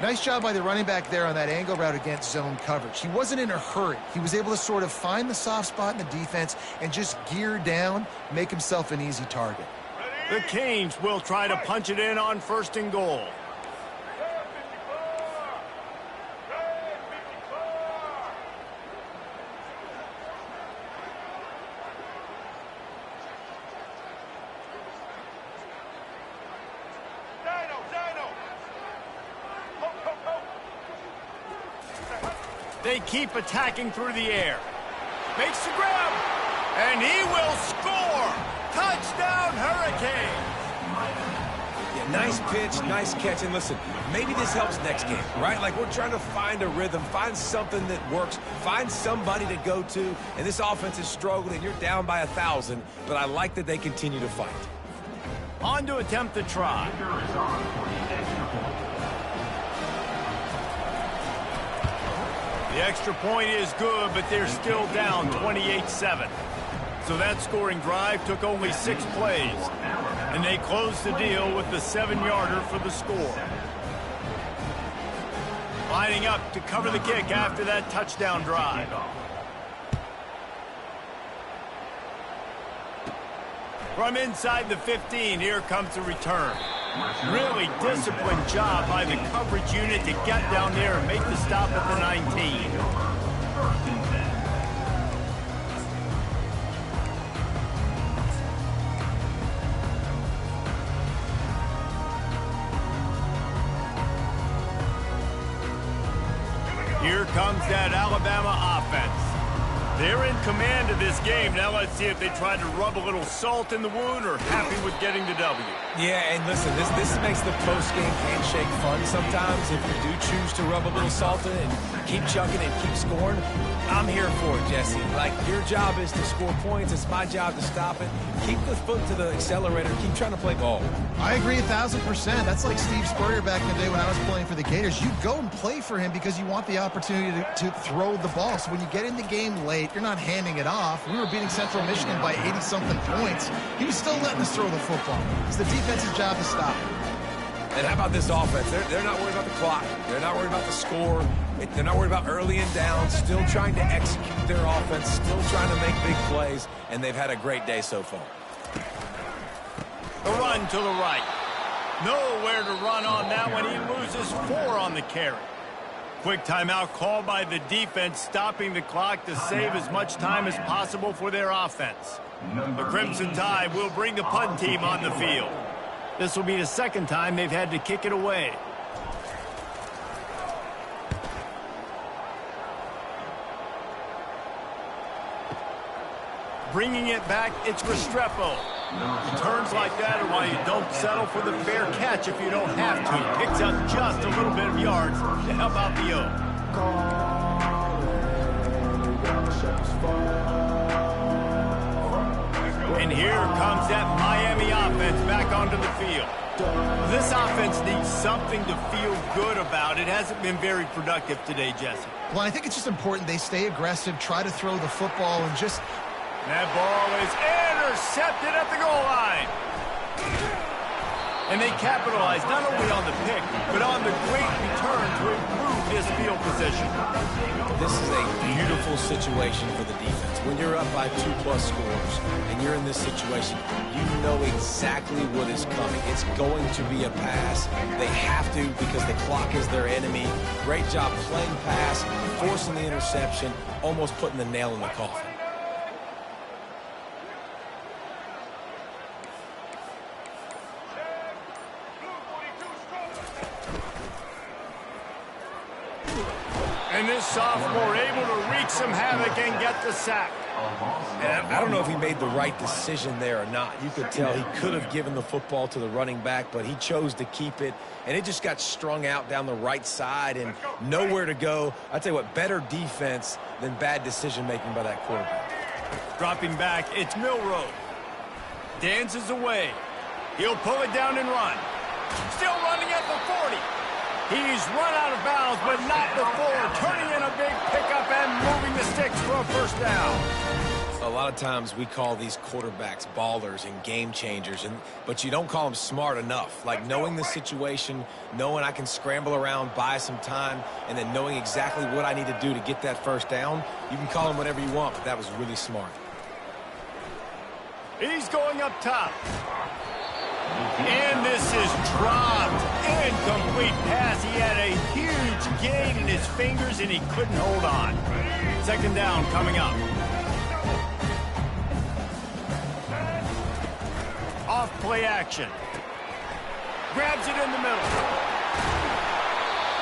Nice job by the running back there on that angle route against zone coverage. He wasn't in a hurry. He was able to sort of find the soft spot in the defense and just gear down, make himself an easy target. The Canes will try to punch it in on 1st and goal. They keep attacking through the air. Makes the grab, and he will score. Touchdown, Hurricane. Yeah, nice pitch, nice catch. And listen, maybe this helps next game, right? Like we're trying to find a rhythm, find something that works, find somebody to go to. And this offense is struggling. You're down by 1,000, but I like that they continue to fight. On to attempt the try. The extra point is good, but they're still down 28-7. So that scoring drive took only 6 plays, and they closed the deal with the 7-yarder for the score. Lining up to cover the kick after that touchdown drive. From inside the 15, here comes the return. Really disciplined job by the coverage unit to get down there and make the stop at the 19. Here comes that Alabama offense. They're in command of this game. Now let's see if they try to rub a little salt in the wound or happy with getting the W. Yeah, and listen, this makes the post-game handshake fun sometimes. If you do choose to rub a little salt in it and keep chucking and keep scoring, I'm here for it, Jesse. Like, your job is to score points. It's my job to stop it. Keep the foot to the accelerator. Keep trying to play ball. I agree 1,000%. That's like Steve Spurrier back in the day when I was playing for the Gators. You go and play for him because you want the opportunity to throw the ball. So when you get in the game late, you're not handing it off. We were beating Central Michigan by 80-something points. He was still letting us throw the football. It's the defense's job to stop. And how about this offense? They're not worried about the clock. They're not worried about the score. They're not worried about early and down. Still trying to execute their offense. Still trying to make big plays. And they've had a great day so far. The run to the right. Nowhere to run on that one. He loses 4 on the carry. Quick timeout called by the defense, stopping the clock to save as much time as possible for their offense. The Crimson Tide will bring the punt team on the field. This will be the second time they've had to kick it away. Bringing it back, it's Restrepo. Turns like that are why you don't settle for the fair catch if you don't have to. Picks up just a little bit of yards to help out the O. And here comes that Miami offense back onto the field. This offense needs something to feel good about. It hasn't been very productive today, Jesse. Well, I think it's just important they stay aggressive, try to throw the football, and just... That ball is intercepted at the goal line. And they capitalize not only on the pick, but on the great return to improve this field position. This is a beautiful situation for the defense. When you're up by 2+ scores and you're in this situation, you know exactly what is coming. It's going to be a pass. They have to because the clock is their enemy. Great job playing pass, forcing the interception, almost putting the nail in the coffin. And this sophomore able to wreak some havoc and get the sack. And I don't know if he made the right decision there or not. You could tell he could have given the football to the running back, but he chose to keep it, and it just got strung out down the right side and nowhere to go. I tell you what, better defense than bad decision-making by that quarterback. Dropping back, it's Milroe. Dances away. He'll pull it down and run. Still running at the 40. He's run out of bounds, but not before turning in a big pickup and moving the sticks for a first down. A lot of times we call these quarterbacks ballers and game changers, but you don't call them smart enough. Like knowing the situation, knowing I can scramble around, buy some time, and then knowing exactly what I need to do to get that first down. You can call them whatever you want, but that was really smart. He's going up top. And this is dropped. Incomplete pass. He had a huge gain in his fingers, and he couldn't hold on. Second down coming up. Off play action. Grabs it in the middle.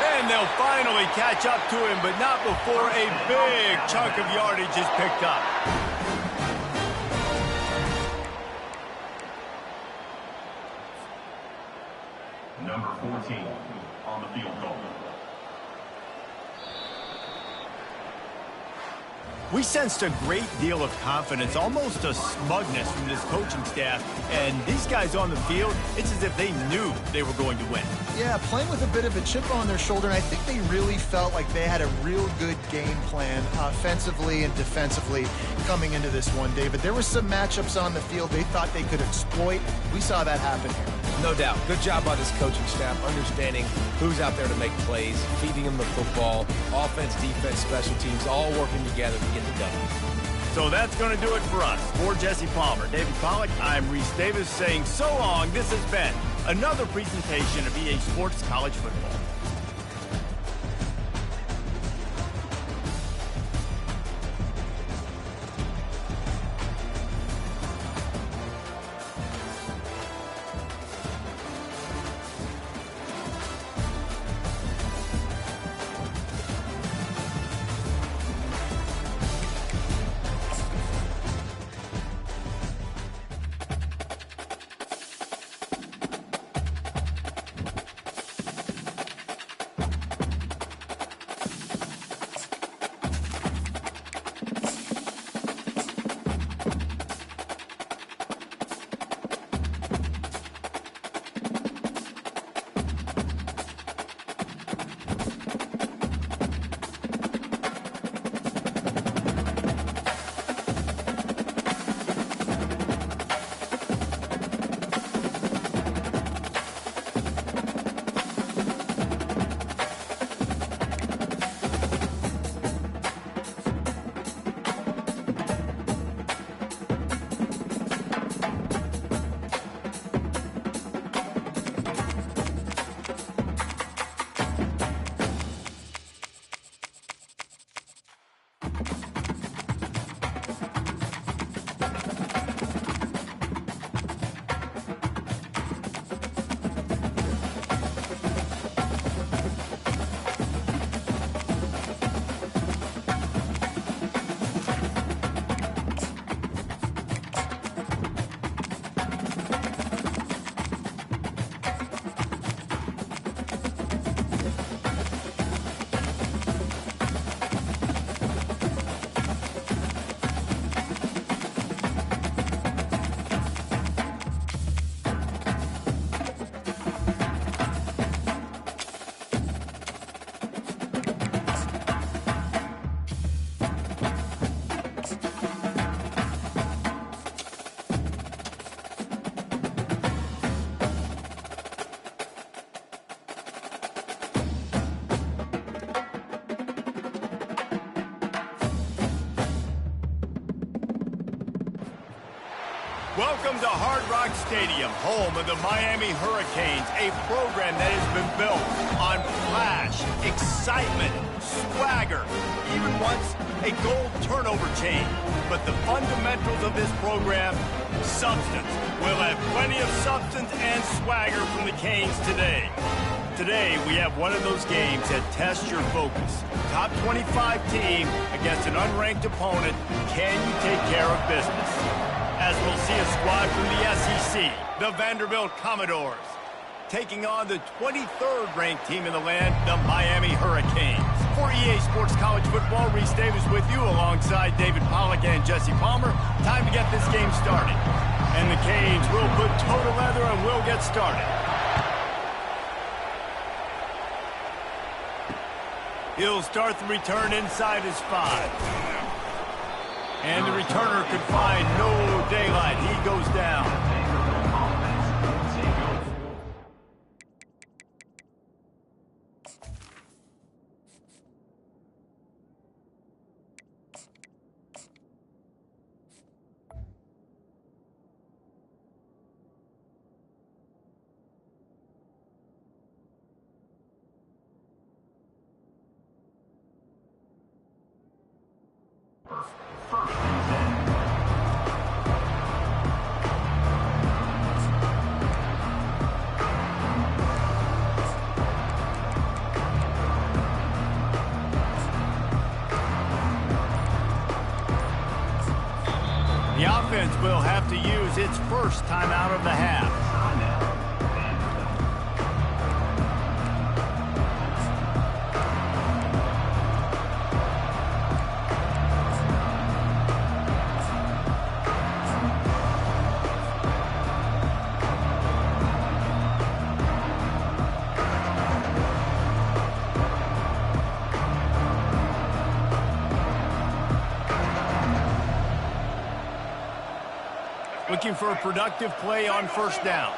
And they'll finally catch up to him, but not before a big chunk of yardage is picked up. Number 14 on the field goal. We sensed a great deal of confidence, almost a smugness from this coaching staff. And these guys on the field, it's as if they knew they were going to win. Yeah, playing with a bit of a chip on their shoulder, and I think they really felt like they had a real good game plan offensively and defensively coming into this one, David. There were some matchups on the field they thought they could exploit. We saw that happen here. No doubt. Good job by this coaching staff, understanding who's out there to make plays, feeding them the football, offense, defense, special teams, all working together to get the W. So that's going to do it for us. For Jesse Palmer, David Pollack, I'm Reese Davis saying so long. This has been another presentation of EA Sports College Football. Welcome to Hard Rock Stadium, home of the Miami Hurricanes, a program that has been built on flash, excitement, swagger, even once a gold turnover chain. But the fundamentals of this program, substance. We'll have plenty of substance and swagger from the Canes today. Today, we have one of those games that tests your focus. Top 25 team against an unranked opponent. Can you take care of business? As we'll see a squad from the SEC, the Vanderbilt Commodores, taking on the 23rd ranked team in the land, the Miami Hurricanes. For EA Sports College Football, Reese Davis with you alongside David Pollack and Jesse Palmer. Time to get this game started. And the Canes will put toe to leather and we'll get started. He'll start the return inside his 5. And the returner could find no daylight. He goes down. The offense will have to use its first timeout of the half. Looking for a productive play on first down.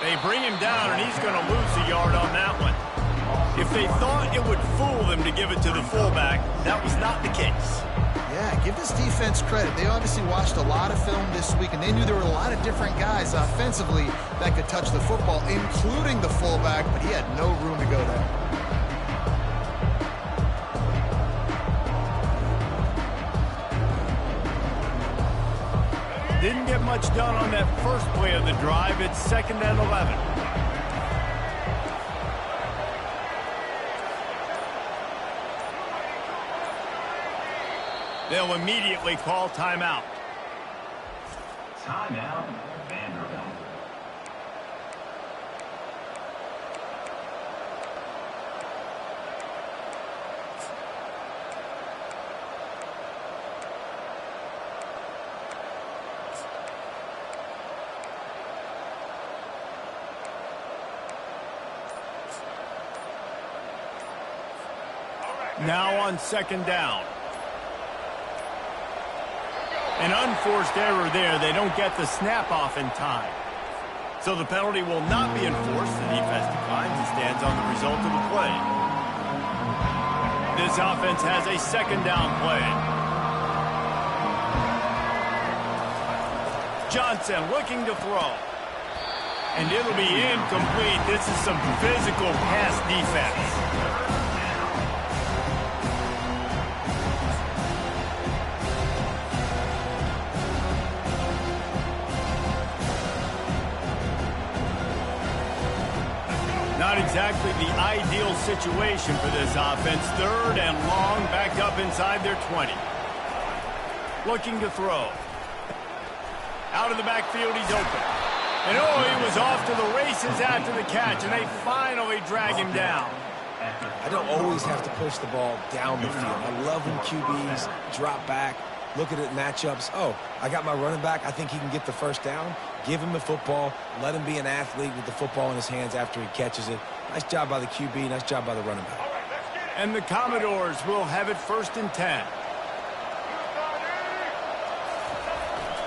They bring him down, and he's going to lose a yard on that one. If they thought it would fool them to give it to the fullback, that was not the case. Yeah, give this defense credit. They obviously watched a lot of film this week, and they knew there were a lot of different guys offensively that could touch the football, including the fullback, but he had no room to go there. Didn't get much done on that first play of the drive. It's 2nd and 11. They'll immediately call timeout. Timeout, Vanderbilt. Now on 2nd down. An unforced error there. They don't get the snap off in time. So the penalty will not be enforced. The defense declines and stands on the result of the play. This offense has a 2nd down play. Johnson looking to throw. And it'll be incomplete. This is some physical pass defense. Not exactly the ideal situation for this offense. 3rd and long, back up inside their 20. Looking to throw. Out of the backfield, he's open. And oh, he was off to the races after the catch, and they finally drag him down. I don't always have to push the ball down the field. I love when QBs drop back, look at it matchups. Oh, I got my running back. I think he can get the first down. Give him the football. Let him be an athlete with the football in his hands after he catches it. Nice job by the QB. Nice job by the running back. And the Commodores will have it 1st and 10.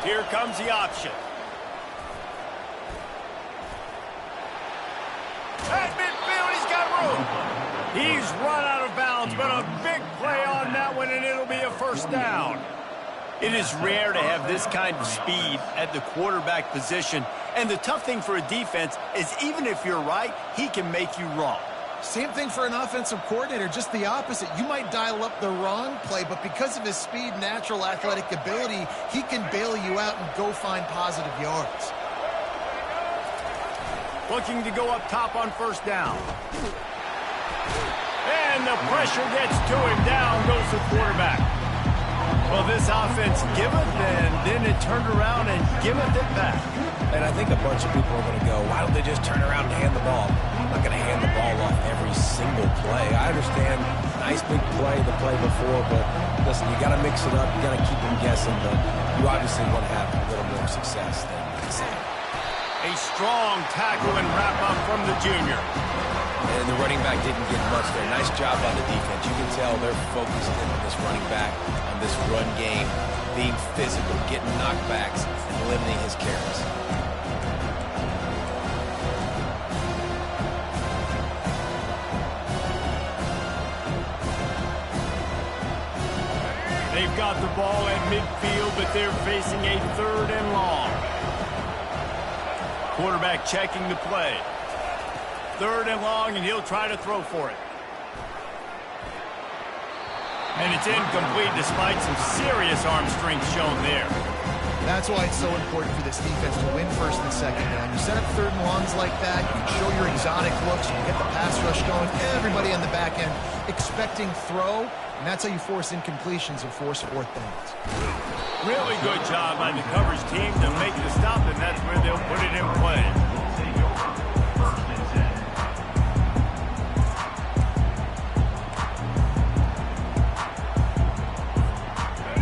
Here comes the option. At midfield, he's got room. He's run out of bounds, but a big Big play on that one, and it'll be a first down. It is rare to have this kind of speed at the quarterback position. And the tough thing for a defense is even if you're right, he can make you wrong. Same thing for an offensive coordinator, just the opposite. You might dial up the wrong play, but because of his speed, natural athletic ability, he can bail you out and go find positive yards. Looking to go up top on first down. And the pressure gets to him. Down goes the quarterback. Well, this offense giveth, and then it turned around and giveth it back. And I think a bunch of people are going to go, why don't they just turn around and hand the ball? I'm not going to hand the ball off every single play. I understand, nice big play the play before, but listen, you got to mix it up. You got to keep them guessing, but you obviously want to have a little more success than that. A strong tackle and wrap-up from the junior. And the running back didn't get much there. Nice job by the defense. You can tell they're focused in on this running back, on this run game, being physical, getting knockbacks, and limiting his carries. They've got the ball at midfield, but they're facing a 3rd and long. Quarterback checking the play. 3rd and long, and he'll try to throw for it. And it's incomplete despite some serious arm strength shown there. That's why it's so important for this defense to win 1st and 2nd down. You set up 3rd and longs like that, you can show your exotic looks, you get the pass rush going, everybody on the back end expecting throw, and that's how you force incompletions and force 4th downs. Really good job by the coverage team to make the stop, and that's where they'll put it in play.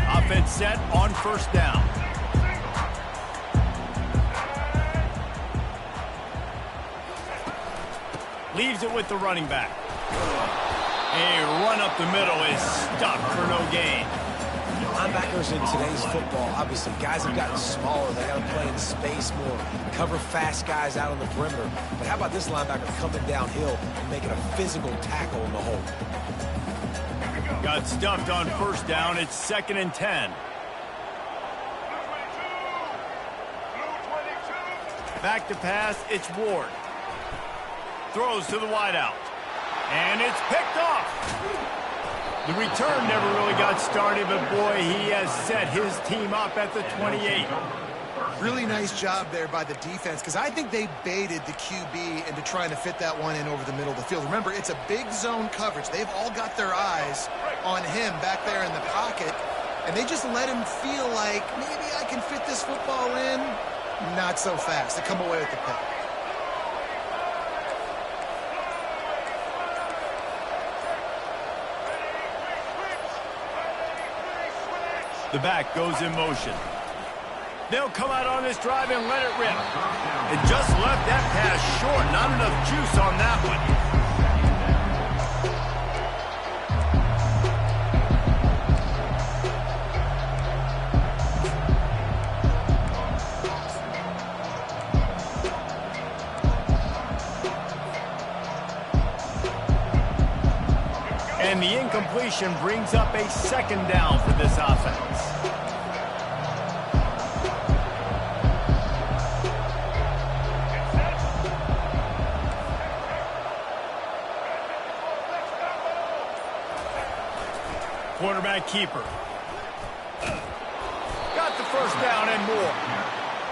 Offense set on first down. Leaves it with the running back. A run up the middle is stopped for no gain. Linebackers in today's football, obviously, guys have gotten smaller. They got to play in space more, cover fast guys out on the perimeter. But how about this linebacker coming downhill and making a physical tackle in the hole? Got stuffed on first down. It's 2nd and 10. Back to pass. It's Ward. Throws to the wideout. And it's picked off. The return never really got started, but boy, he has set his team up at the 28. Really nice job there by the defense, because I think they baited the QB into trying to fit that one in over the middle of the field. Remember, it's a big zone coverage. They've all got their eyes on him back there in the pocket, and they just let him feel like, maybe I can fit this football in. Not so fast. They come away with the pick. The back goes in motion. They'll come out on this drive and let it rip. And just left that pass short. Not enough juice on that one. And the incompletion brings up a 2nd down for this offense. Quarterback keeper. Got the first down and more.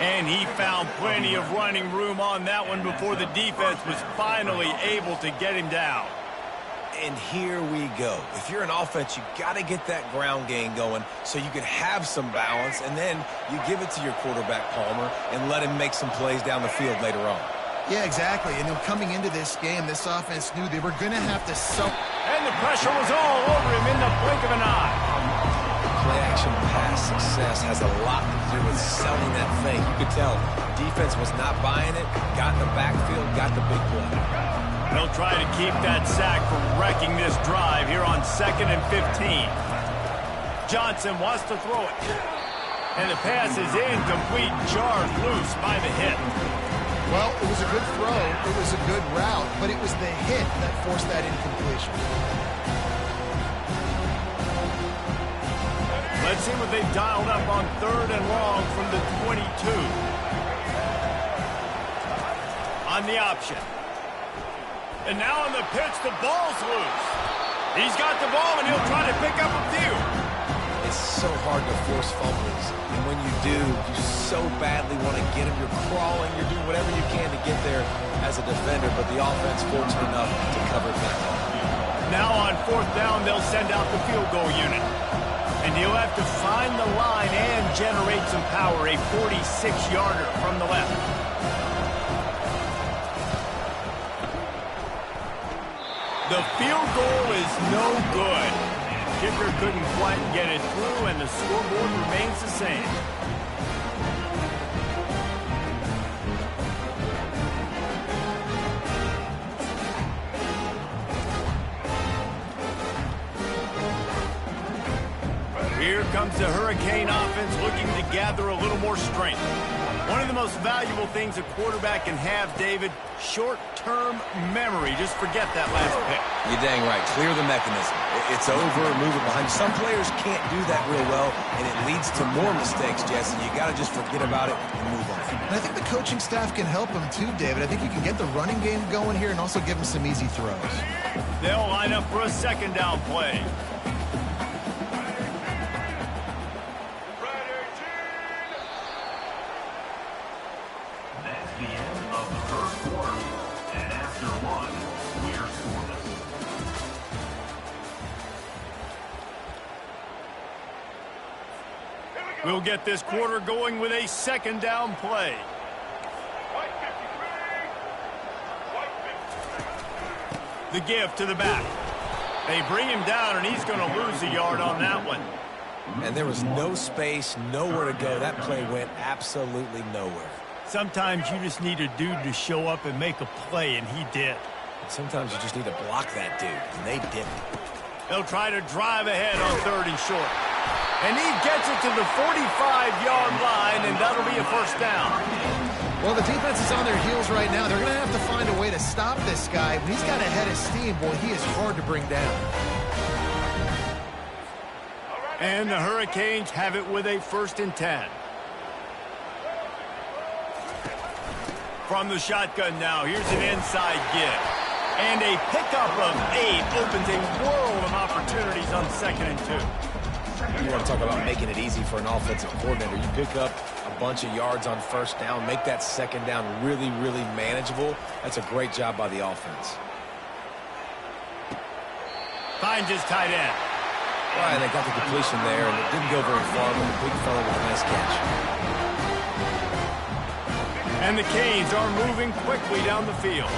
And he found plenty of running room on that one before the defense was finally able to get him down. And here we go. If you're an offense, you got to get that ground game going so you can have some balance, and then you give it to your quarterback, Palmer, and let him make some plays down the field later on. Yeah, exactly. And coming into this game, this offense knew they were going to have to And the pressure was all over him in the blink of an eye. Play-action pass success has a lot to do with selling that thing. You could tell defense was not buying it, got in the backfield, got the big play. They'll try to keep that sack from wrecking this drive here on 2nd and 15. Johnson wants to throw it. And the pass is incomplete, jarred loose by the hit. Well, it was a good throw, it was a good route, but it was the hit that forced that incompletion. Let's see what they've dialed up on 3rd and long from the 22. On the option. And now on the pitch, the ball's loose. He's got the ball, and he'll try to pick up a few. It's so hard to force fumbles. And when you do, you so badly want to get them. You're crawling. You're doing whatever you can to get there as a defender, but the offense fortunate enough to cover it back up. Now on 4th down, they'll send out the field goal unit. And he'll have to find the line and generate some power, a 46-yarder from the left. The field goal is no good. Kicker couldn't quite get it through, and the scoreboard remains the same. Here comes the Hurricane offense looking to gather a little more strength. One of the most valuable things a quarterback can have, David, short-term memory. Just forget that last pick. You're dang right. Clear the mechanism. It's over, move it behind. Some players can't do that real well, and it leads to more mistakes, Jesse. You got to just forget about it and move on. And I think the coaching staff can help him too, David. I think you can get the running game going here and also give him some easy throws. They'll line up for a 2nd down play. That's the end of the first quarter. And after one, we're scoreless. We'll get this quarter going with a 2nd down play. The give to the back. They bring him down, and he's going to lose a yard on that one. And there was no space, nowhere to go. That play went absolutely nowhere. Sometimes you just need a dude to show up and make a play, and he did. Sometimes you just need to block that dude, and they didn't. They'll try to drive ahead on 3rd and short. And he gets it to the 45-yard line, and that'll be a 1st down. Well, the defense is on their heels right now. They're going to have to find a way to stop this guy. When he's got a head of steam, boy, he is hard to bring down. And the Hurricanes have it with a 1st and 10. From the shotgun now, here's an inside give. And a pickup of 8 opens a world of opportunities on 2nd and 2. You want to talk about making it easy for an offensive coordinator. You pick up a bunch of yards on 1st down, make that 2nd down really, really manageable. That's a great job by the offense. Finds his tight end. Right, they got the completion there, and it didn't go very far, but the big fella with a nice catch. And the Canes are moving quickly down the field.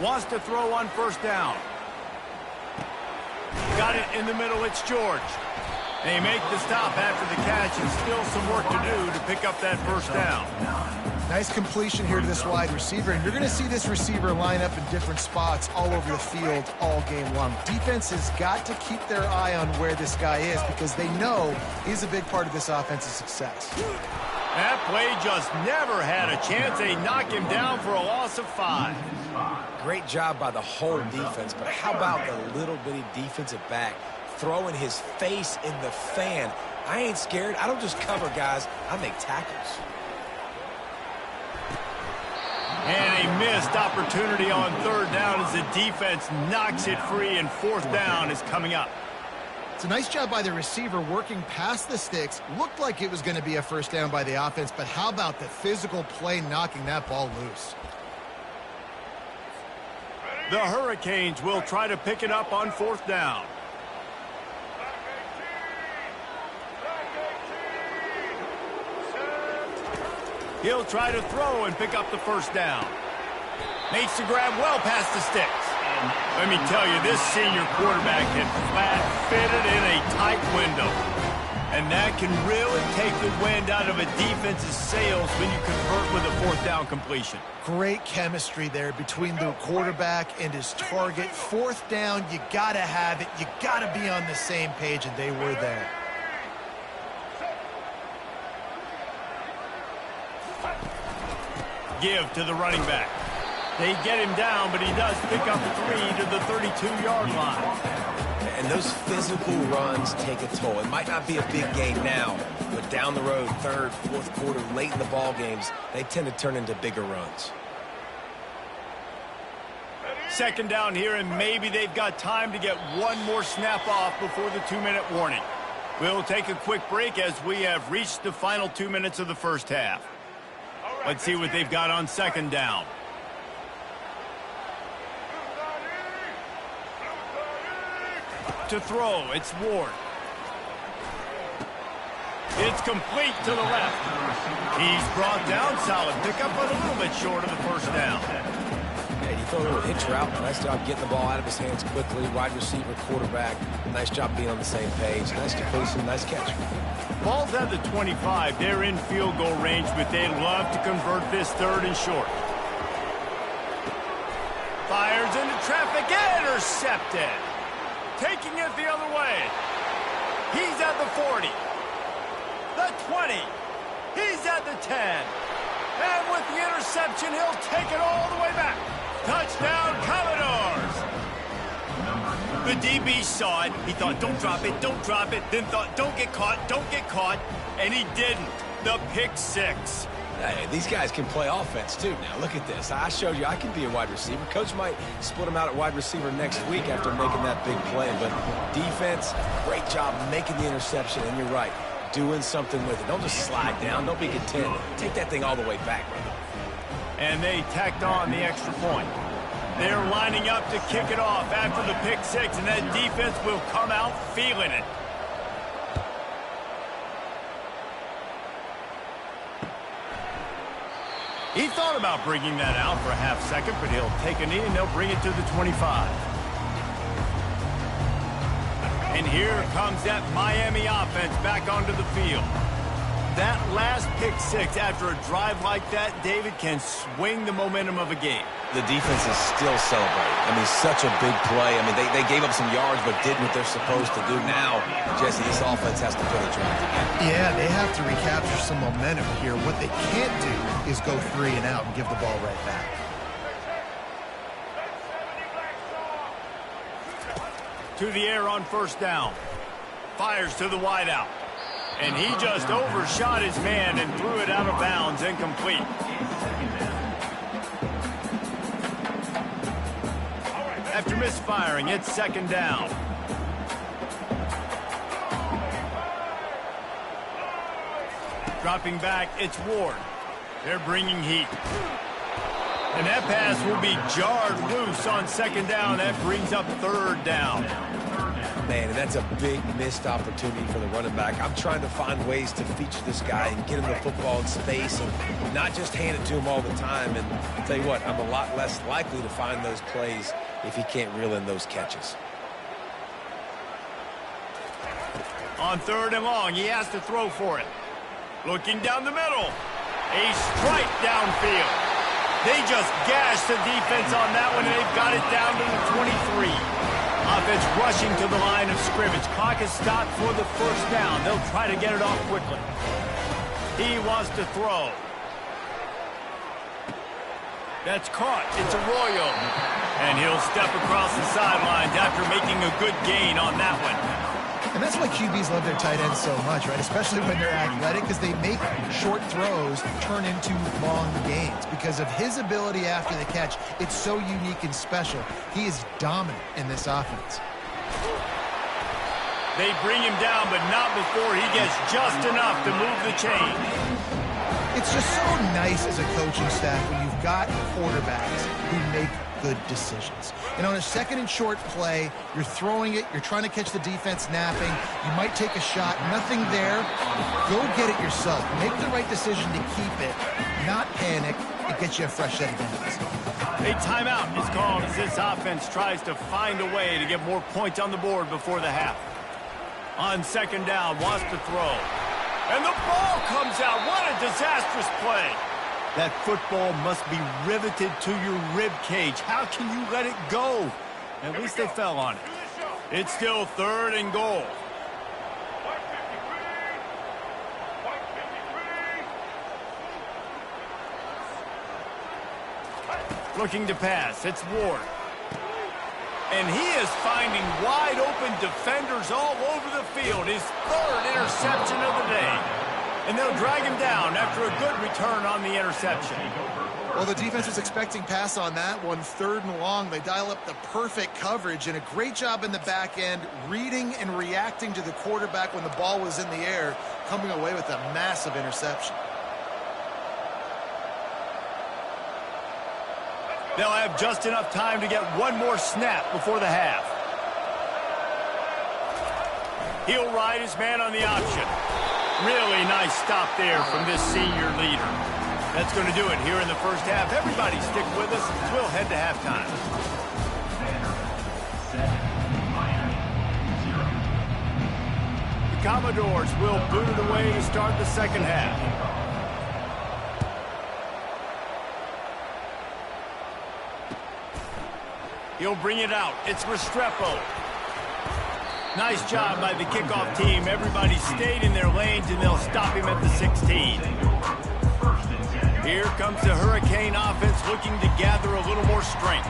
Wants to throw on 1st down. Got it in the middle. It's George. They make the stop after the catch, and still some work to do to pick up that 1st down. Nice completion here to this wide receiver, and you're going to see this receiver line up in different spots all over the field all game long. Defense has got to keep their eye on where this guy is because they know he's a big part of this offense's success. That play just never had a chance. They knock him down for a loss of 5. Great job by the whole defense, but how about the little bitty defensive back throwing his face in the fan? I ain't scared. I don't just cover guys. I make tackles. And a missed opportunity on 3rd down as the defense knocks it free, and 4th down is coming up. It's a nice job by the receiver working past the sticks. Looked like it was going to be a 1st down by the offense, but how about the physical play knocking that ball loose? The Hurricanes will try to pick it up on 4th down. He'll try to throw and pick up the 1st down. Makes the grab well past the sticks. Let me tell you, this senior quarterback can flat fit it in a tight window. And that can really take the wind out of a defense's sails when you convert with a 4th down completion. Great chemistry there between the quarterback and his target. 4th down, you got to have it. You got to be on the same page, and they were there. Give to the running back. They get him down, but he does pick up 3 to the 32-yard line. And those physical runs take a toll. It might not be a big game now, but down the road, third, fourth quarter, late in the ball games, they tend to turn into bigger runs. Second down here, and maybe they've got time to get one more snap off before the 2-minute warning. We'll take a quick break as we have reached the final 2 minutes of the first half. Let's see what they've got on second down. To throw, it's Ward. It's complete to the left. He's brought down, solid pickup, but a little bit short of the first down. Yeah, you throw a little hitch route. Nice job getting the ball out of his hands quickly. Wide receiver, quarterback. Nice job being on the same page. Nice completion, nice catch. Ball's at the 25. They're in field goal range, but they'd love to convert this third and short. Fires into traffic, intercepted. Taking it the other way. He's at the 40. The 20. He's at the 10. And with the interception, he'll take it all the way back. Touchdown, Commodores. The DB saw it. He thought, don't drop it, don't drop it. Then thought, don't get caught. And he didn't. The pick six. Hey, these guys can play offense, too. Now, look at this. I showed you I can be a wide receiver. Coach might split him out at wide receiver next week after making that big play. But defense, great job making the interception. And you're right, doing something with it. Don't just slide down. Don't be content. Take that thing all the way back, brother. And they tacked on the extra point. They're lining up to kick it off after the pick six, and that defense will come out feeling it. He thought about bringing that out for a half second, but he'll take a knee and they'll bring it to the 25. And here comes that Miami offense back onto the field. That last pick six after a drive like that, David, can swing the momentum of a game. The defense is still celebrating. I mean, such a big play. I mean, they gave up some yards but did what they're supposed to do. Now, Jesse, this offense has to put a drive together. Yeah, they have to recapture some momentum here. What they can't do is go 3 and out and give the ball right back. To the air on first down. Fires to the wideout. And he just overshot his man and threw it out of bounds, incomplete. After misfiring, it's second down. Dropping back, it's Ward. They're bringing heat. And that pass will be jarred loose on second down. That brings up third down. Man, and that's a big missed opportunity for the running back. I'm trying to find ways to feature this guy and get him the football in space and not just hand it to him all the time. And I'll tell you what, I'm a lot less likely to find those plays if he can't reel in those catches. On third and long, he has to throw for it. Looking down the middle. A strike downfield. They just gashed the defense on that one, and they've got it down to the 23. Offense rushing to the line of scrimmage. Clock is stopped for the first down. They'll try to get it off quickly. He wants to throw. That's caught. It's Arroyo. And he'll step across the sidelines after making a good gain on that one. And that's why QBs love their tight ends so much, right? Especially when they're athletic, because they make short throws turn into long gains. Because of his ability after the catch, it's so unique and special. He is dominant in this offense. They bring him down, but not before he gets just enough to move the chain. It's just so nice as a coaching staff when you've got quarterbacks who make good decisions. And on a second and short play, you're throwing it, you're trying to catch the defense napping, you might take a shot, nothing there, go get it yourself. Make the right decision to keep it, not panic, and get you a fresh set of downs. A timeout is called as this offense tries to find a way to get more points on the board before the half. On second down, wants to throw. And the ball comes out. What a disastrous play. That football must be riveted to your rib cage. How can you let it go? At least they fell on it. It's still third and goal. looking to pass. It's Ward. And he is finding wide-open defenders all over the field. His third interception of the day. And they'll drag him down after a good return on the interception. Well, the defense was expecting pass on that one, 3rd and long. They dial up the perfect coverage and a great job in the back end, reading and reacting to the quarterback when the ball was in the air, coming away with a massive interception. They'll have just enough time to get one more snap before the half. He'll ride his man on the option. Really nice stop there from this senior leader. That's going to do it here in the first half. Everybody stick with us. We'll head to halftime. The Commodores will boot it away to start the second half. He'll bring it out. It's Restrepo. Nice job by the kickoff team. Everybody stayed in their lanes, and they'll stop him at the 16. Here comes the Hurricane offense looking to gather a little more strength.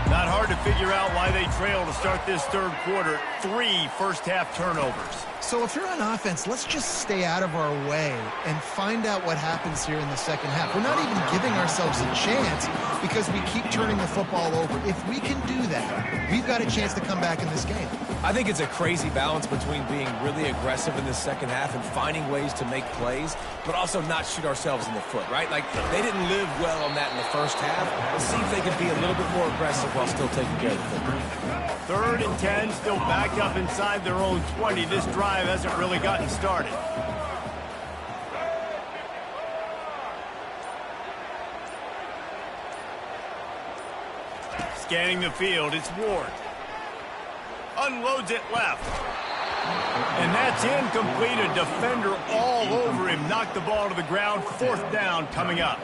Not hard to figure out why they trail to start this third quarter. 3 first-half turnovers. So if you're on offense, let's just stay out of our way and find out what happens here in the second half. We're not even giving ourselves a chance because we keep turning the football over. If we can do that, we've got a chance to come back in this game. I think it's a crazy balance between being really aggressive in the second half and finding ways to make plays, but also not shoot ourselves in the foot, right? Like, they didn't live well on that in the first half. Let's see if they can be a little bit more aggressive while still taking care of the football. 3rd and 10, still backed up inside their own 20. This drive hasn't really gotten started. Scanning the field, it's Ward. Unloads it left. And that's incomplete. A defender all over him. Knocked the ball to the ground. 4th down coming up.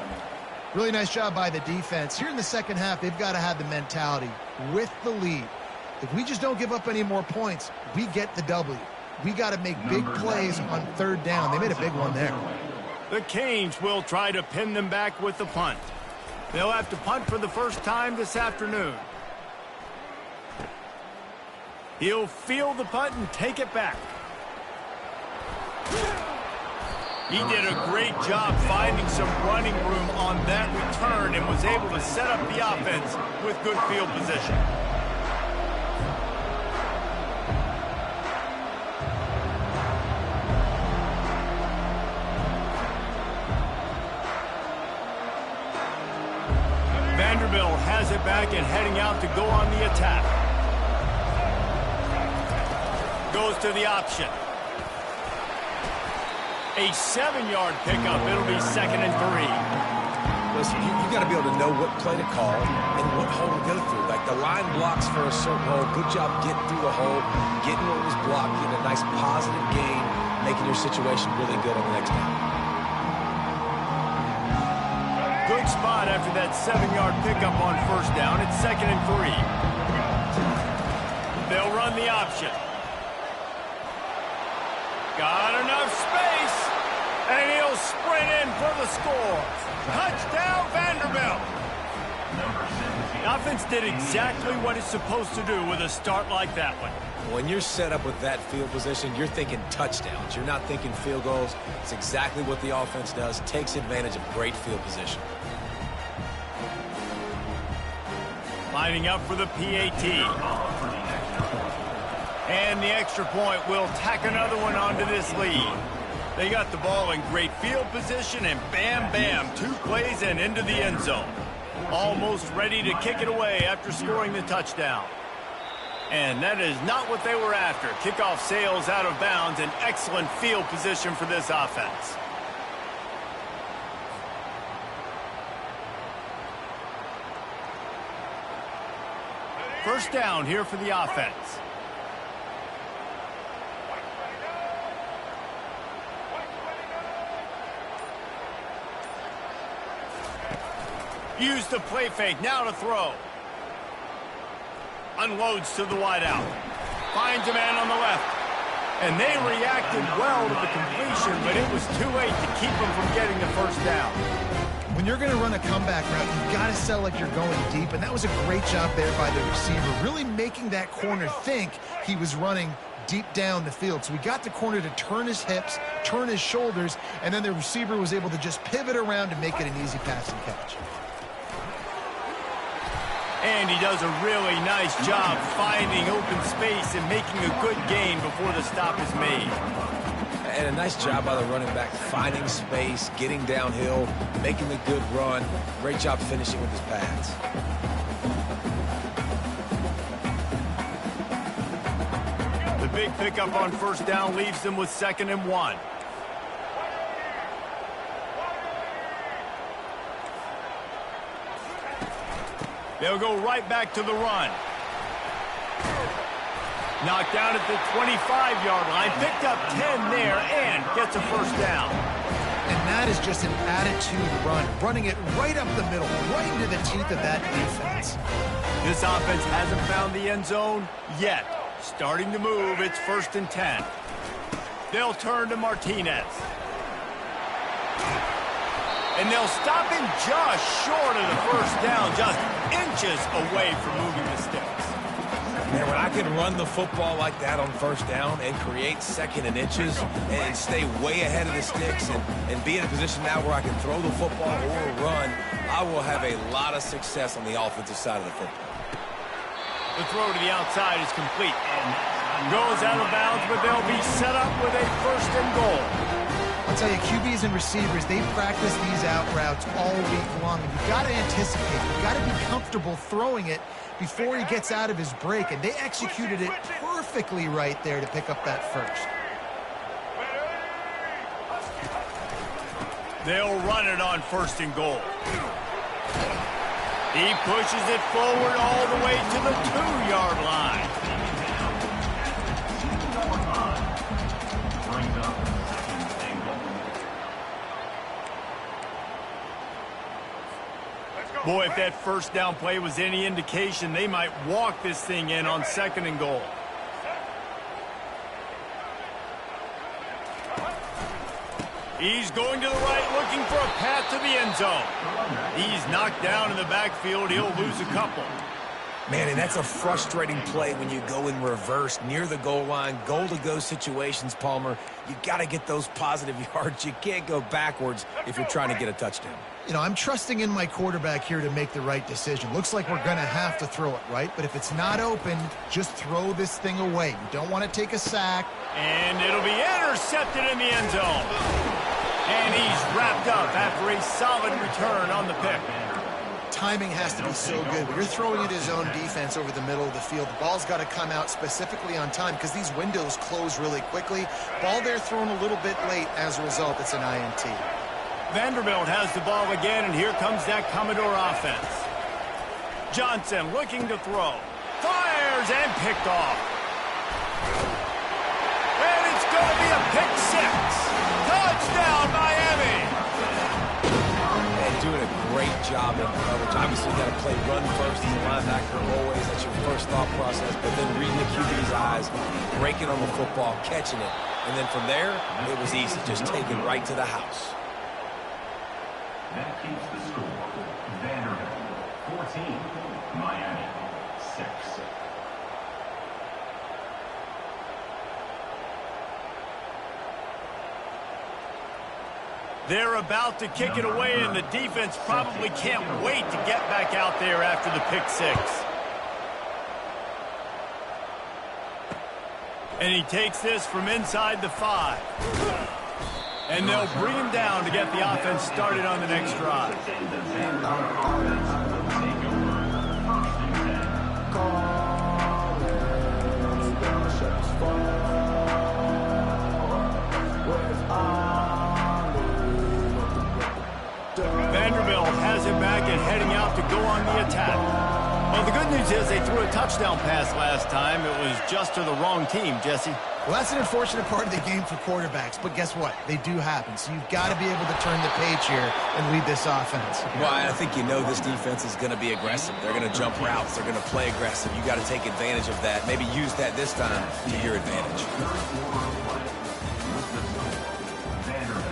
Really nice job by the defense. Here in the second half, they've got to have the mentality with the lead. If we just don't give up any more points, we get the W. We got to make big plays on 3rd down. They made a big one there. The Canes will try to pin them back with the punt. They'll have to punt for the first time this afternoon. He'll field the punt and take it back. He did a great job finding some running room on that return and was able to set up the offense with good field position. Vanderbilt has it back and heading out to go on the attack. Goes to the option. A 7-yard pickup. It'll be 2nd and 3. Listen, you got to be able to know what play to call and what hole to go through. Like, the line blocks for a certain hole. Good job getting through the hole, getting what was blocked, getting a nice positive gain, making your situation really good on the next down. Good spot after that 7-yard pickup on 1st down. It's 2nd and 3. They'll run the option. Got enough space, and he'll sprint in for the score. Touchdown, Vanderbilt. The offense did exactly what it's supposed to do with a start like that one. When you're set up with that field position, you're thinking touchdowns. You're not thinking field goals. It's exactly what the offense does. Takes advantage of great field position. Lining up for the PAT. And the extra point will tack another one onto this lead. They got the ball in great field position, and bam, bam, 2 plays and into the end zone. Almost ready to kick it away after scoring the touchdown. And that is not what they were after. Kickoff sails out of bounds, and excellent field position for this offense. First down here for the offense. Use the play fake, now to throw. Unloads to the wideout. Finds a man on the left. And they reacted well to the completion, but it was too late to keep them from getting the first down. When you're going to run a comeback route, you've got to sell like you're going deep, and that was a great job there by the receiver, really making that corner think he was running deep down the field. So we got the corner to turn his hips, turn his shoulders, and then the receiver was able to just pivot around and make it an easy pass and catch. And he does a really nice job finding open space and making a good gain before the stop is made. And a nice job by the running back, finding space, getting downhill, making a good run. Great job finishing with his pads. The big pickup on first down leaves them with 2nd and 1. They'll go right back to the run. Knocked down at the 25-yard line, picked up 10 there, and gets a first down. And that is just an attitude run, running it right up the middle, right into the teeth of that defense. This offense hasn't found the end zone yet. Starting to move, it's 1st and 10. They'll turn to Martinez. And they'll stop him just short of the first down, just inches away from moving the sticks. Man, when I can run the football like that on first down and create 2nd and inches and stay way ahead of the sticks and be in a position now where I can throw the football or run, I will have a lot of success on the offensive side of the football. The throw to the outside is complete. Goes out of bounds, but they'll be set up with a 1st and goal. I'll tell you, QBs and receivers, they practice these out routes all week long, and you've got to anticipate. You've got to be comfortable throwing it before he gets out of his break, and they executed it perfectly right there to pick up that first. They'll run it on 1st and goal. He pushes it forward all the way to the 2-yard line. Boy, if that first down play was any indication, they might walk this thing in on 2nd and goal. He's going to the right, looking for a path to the end zone. He's knocked down in the backfield. He'll lose a couple. Man, and that's a frustrating play when you go in reverse near the goal line, goal-to-go situations, Palmer. You got to get those positive yards. You can't go backwards if you're trying to get a touchdown. You know, I'm trusting in my quarterback here to make the right decision. Looks like we're going to have to throw it, right? But if it's not open, just throw this thing away. You don't want to take a sack. And it'll be intercepted in the end zone. And he's wrapped up after a solid return on the pick. Timing has to be so good. When you're throwing at his own defense over the middle of the field, the ball's got to come out specifically on time because these windows close really quickly. Ball there thrown a little bit late. As a result, it's an INT. Vanderbilt has the ball again, and here comes that Commodore offense. Johnson looking to throw. Fires and picked off. And it's going to be a pick 6. Touchdown, Miami. And doing a great job in coverage. Obviously, you got to play run first as a linebacker always. That's your first thought process. But then reading the QB's eyes, breaking on the football, catching it. And then from there, it was easy. Just take it right to the house. That keeps the score. Vanderbilt 14, Miami 6. They're about to kick it away, and the defense probably can't wait to get back out there after the pick 6. And he takes this from inside the 5. And they'll bring him down to get the offense started on the next drive. Vanderbilt has it back and heading out to go on the attack. Well, the good news is they threw a touchdown pass last time. It was just to the wrong team, Jesse. Well, that's an unfortunate part of the game for quarterbacks, but guess what? They do happen. So you've got to be able to turn the page here and lead this offense. Well, I think you know this defense is going to be aggressive. They're going to jump routes. They're going to play aggressive. You got to take advantage of that. Maybe use that this time to your advantage. Vanderbilt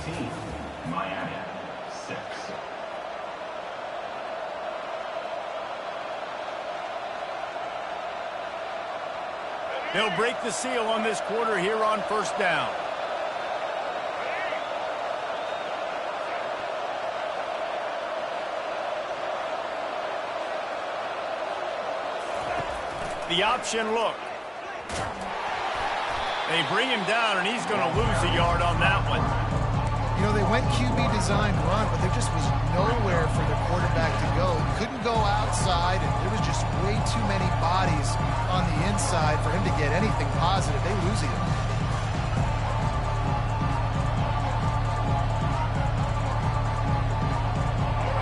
14, Miami 6. They'll break the seal on this quarter here on first down. The option look. They bring him down, and he's going to lose a yard on that one. You know, they went QB design run, but there just was nowhere for the quarterback to go. He couldn't go outside, and there was just way too many bodies on the inside for him to get anything positive. They lose it.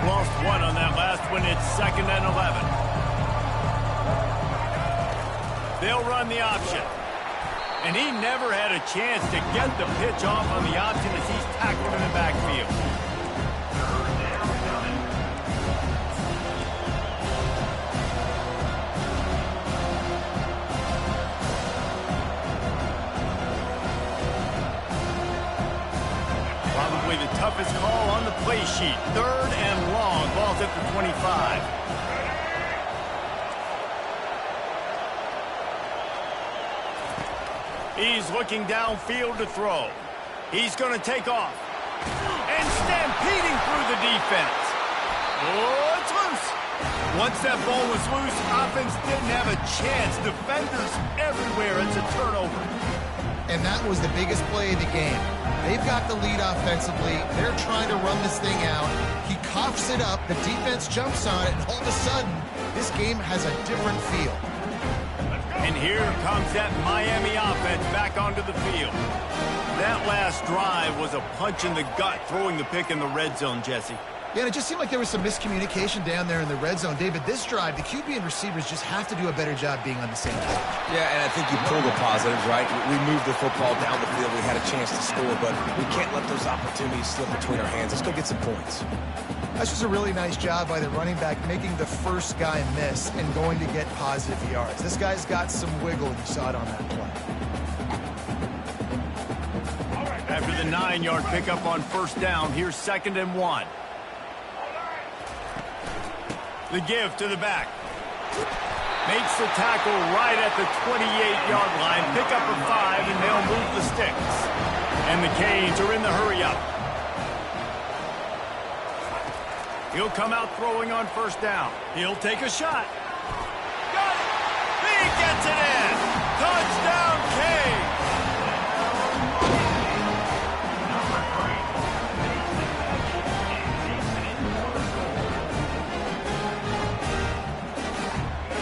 Lost one on that last one. It's 2nd and 11. They'll run the option. And he never had a chance to get the pitch off on the option as he's tackled in the backfield. Probably the toughest call on the play sheet. 3rd and long. Ball's at the 25. He's looking downfield to throw. He's going to take off. And stampeding through the defense. Oh, it's loose. Once that ball was loose, offense didn't have a chance. Defenders everywhere. It's a turnover. And that was the biggest play of the game. They've got the lead offensively. They're trying to run this thing out. He coughs it up. The defense jumps on it. And all of a sudden, this game has a different feel. And here comes that Miami offense back onto the field. That last drive was a punch in the gut, throwing the pick in the red zone, Jesse. Yeah, and it just seemed like there was some miscommunication down there in the red zone. David, this drive, the QB and receivers just have to do a better job being on the same page. Yeah, and I think you pull the positives, right? We moved the football down the field. We had a chance to score, but we can't let those opportunities slip between our hands. Let's go get some points. That's just a really nice job by the running back, making the first guy miss and going to get positive yards. This guy's got some wiggle, and you saw it on that play. After the 9-yard pickup on first down, here's 2nd and 1. The give to the back. Makes the tackle right at the 28-yard line. Pick up a 5, and they'll move the sticks. And the Canes are in the hurry-up. He'll come out throwing on first down. He'll take a shot. Got it! He gets it in! Touchdown, Canes!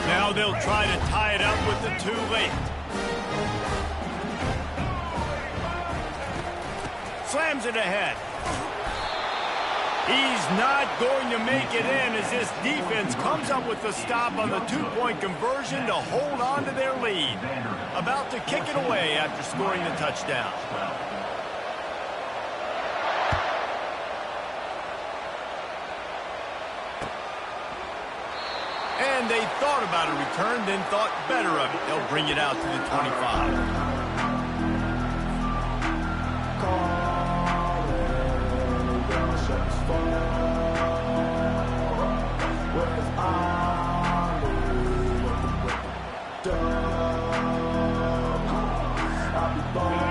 Now they'll try to tie it up with the 2 late. Slams it ahead. He's not going to make it in as this defense comes up with the stop on the 2-point conversion to hold on to their lead. About to kick it away after scoring the touchdown. And they thought about a return, then thought better of it. They'll bring it out to the 25.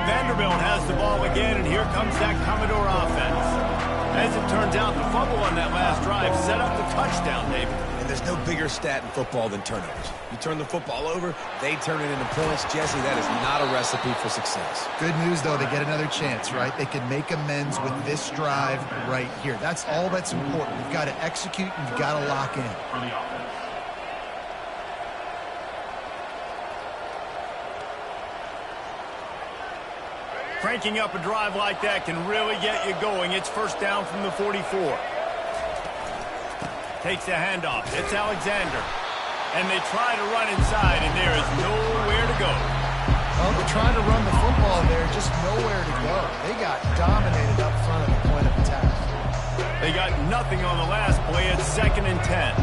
Vanderbilt has the ball again, and here comes that Commodore offense. As it turns out, the fumble on that last drive set up the touchdown, David. And there's no bigger stat in football than turnovers. You turn the football over, they turn it into points. Jesse, that is not a recipe for success. Good news, though, they get another chance, right? They can make amends with this drive right here. That's all that's important. You've got to execute, and you've got to lock in. For the offense. Cranking up a drive like that can really get you going. It's first down from the 44. Takes the handoff. It's Alexander. And they try to run inside, and there is nowhere to go. Well, they're trying to run the football there, just nowhere to go. They got dominated up front at the point of attack. They got nothing on the last play. It's 2nd and 10.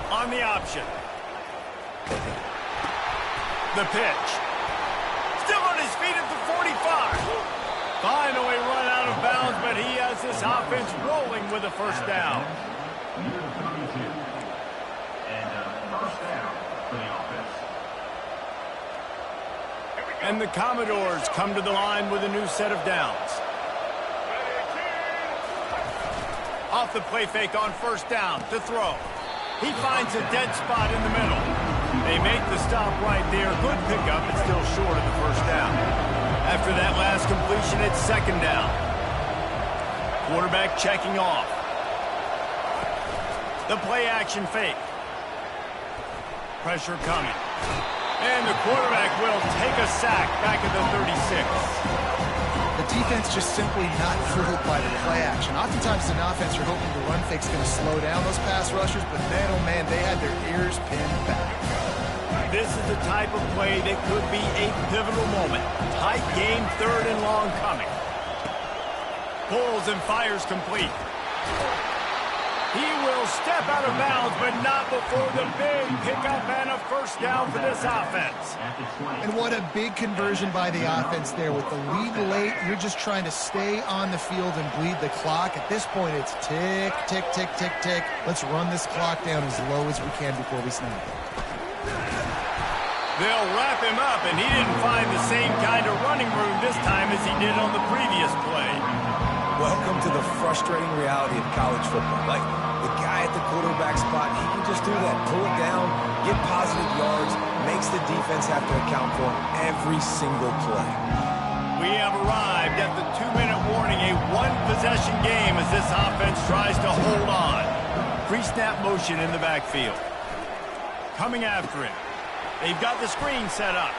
On the option. The pitch. Still on his feet at the 45. Finally run out of bounds, but he has this offense rolling with a first down. first down for the offense. And the Commodores come to the line with a new set of downs. Off the play fake on first down to throw. He finds a dead spot in the middle. They make the stop right there. Good pickup, but still short of the first down. After that last completion, it's second down. Quarterback checking off. The play action fake. Pressure coming. And the quarterback will take a sack back at the 36. The defense just simply not fooled by the play action. Oftentimes, an offense you're hoping the run fake's going to slow down those pass rushers, but man, oh man, they had their ears pinned back. This is the type of play that could be a pivotal moment. Tight game, third and long coming. Pulls and fires complete. He will step out of bounds, but not before the big pickup and a first down for this offense. And what a big conversion by the offense there. With the lead late, you're just trying to stay on the field and bleed the clock. At this point, it's tick, tick, tick, tick, tick. Let's run this clock down as low as we can before we snap it. They'll wrap him up, and he didn't find the same kind of running room this time as he did on the previous play. Welcome to the frustrating reality of college football. Like, the guy at the quarterback spot, he can just do that. Pull it down, get positive yards, makes the defense have to account for him every single play. We have arrived at the 2-minute warning, a one-possession game as this offense tries to hold on. Pre-snap motion in the backfield. Coming after him. They've got the screen set up.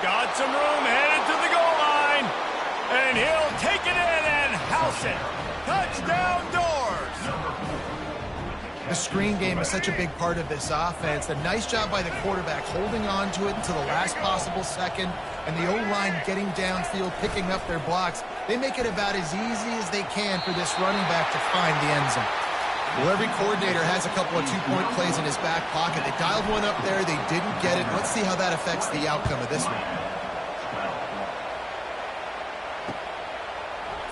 Got some room, headed to the goal line. And he'll take it in and house it. Touchdown Doors! The screen game is such a big part of this offense. A nice job by the quarterback holding on to it until the last possible second, and the O-line getting downfield, picking up their blocks. They make it about as easy as they can for this running back to find the end zone. Well, every coordinator has a couple of two-point plays in his back pocket. They dialed one up there. They didn't get it. Let's see how that affects the outcome of this one.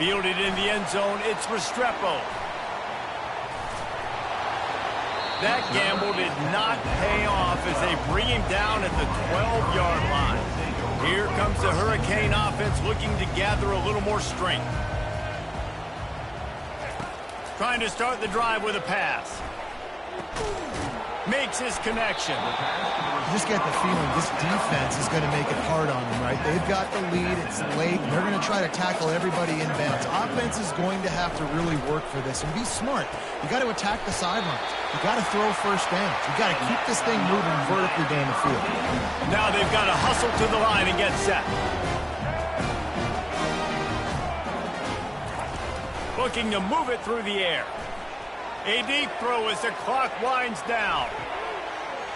Fielded in the end zone, it's Restrepo. That gamble did not pay off as they bring him down at the 12-yard line. Here comes the Hurricane offense looking to gather a little more strength. Trying to start the drive with a pass. Makes his connection. You just get the feeling this defense is going to make it hard on them, right? They've got the lead. It's late. And they're going to try to tackle everybody inbounds. Offense is going to have to really work for this and be smart. You got to attack the sidelines. You got to throw first downs. You got to keep this thing moving vertically down the field. Now they've got to hustle to the line and get set. Looking to move it through the air. A deep throw as the clock winds down.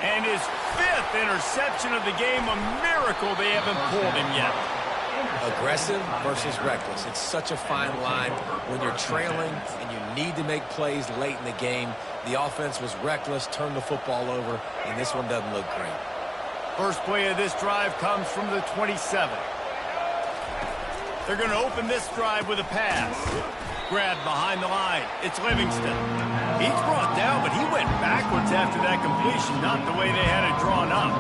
And his 5th interception of the game, a miracle they haven't pulled him yet. Aggressive versus reckless. It's such a fine line when you're trailing and you need to make plays late in the game. The offense was reckless, turned the football over, and this one doesn't look great. First play of this drive comes from the 27. They're going to open this drive with a pass. Grabbed behind the line. It's Livingston. He's brought down, but he went backwards after that completion, not the way they had it drawn up.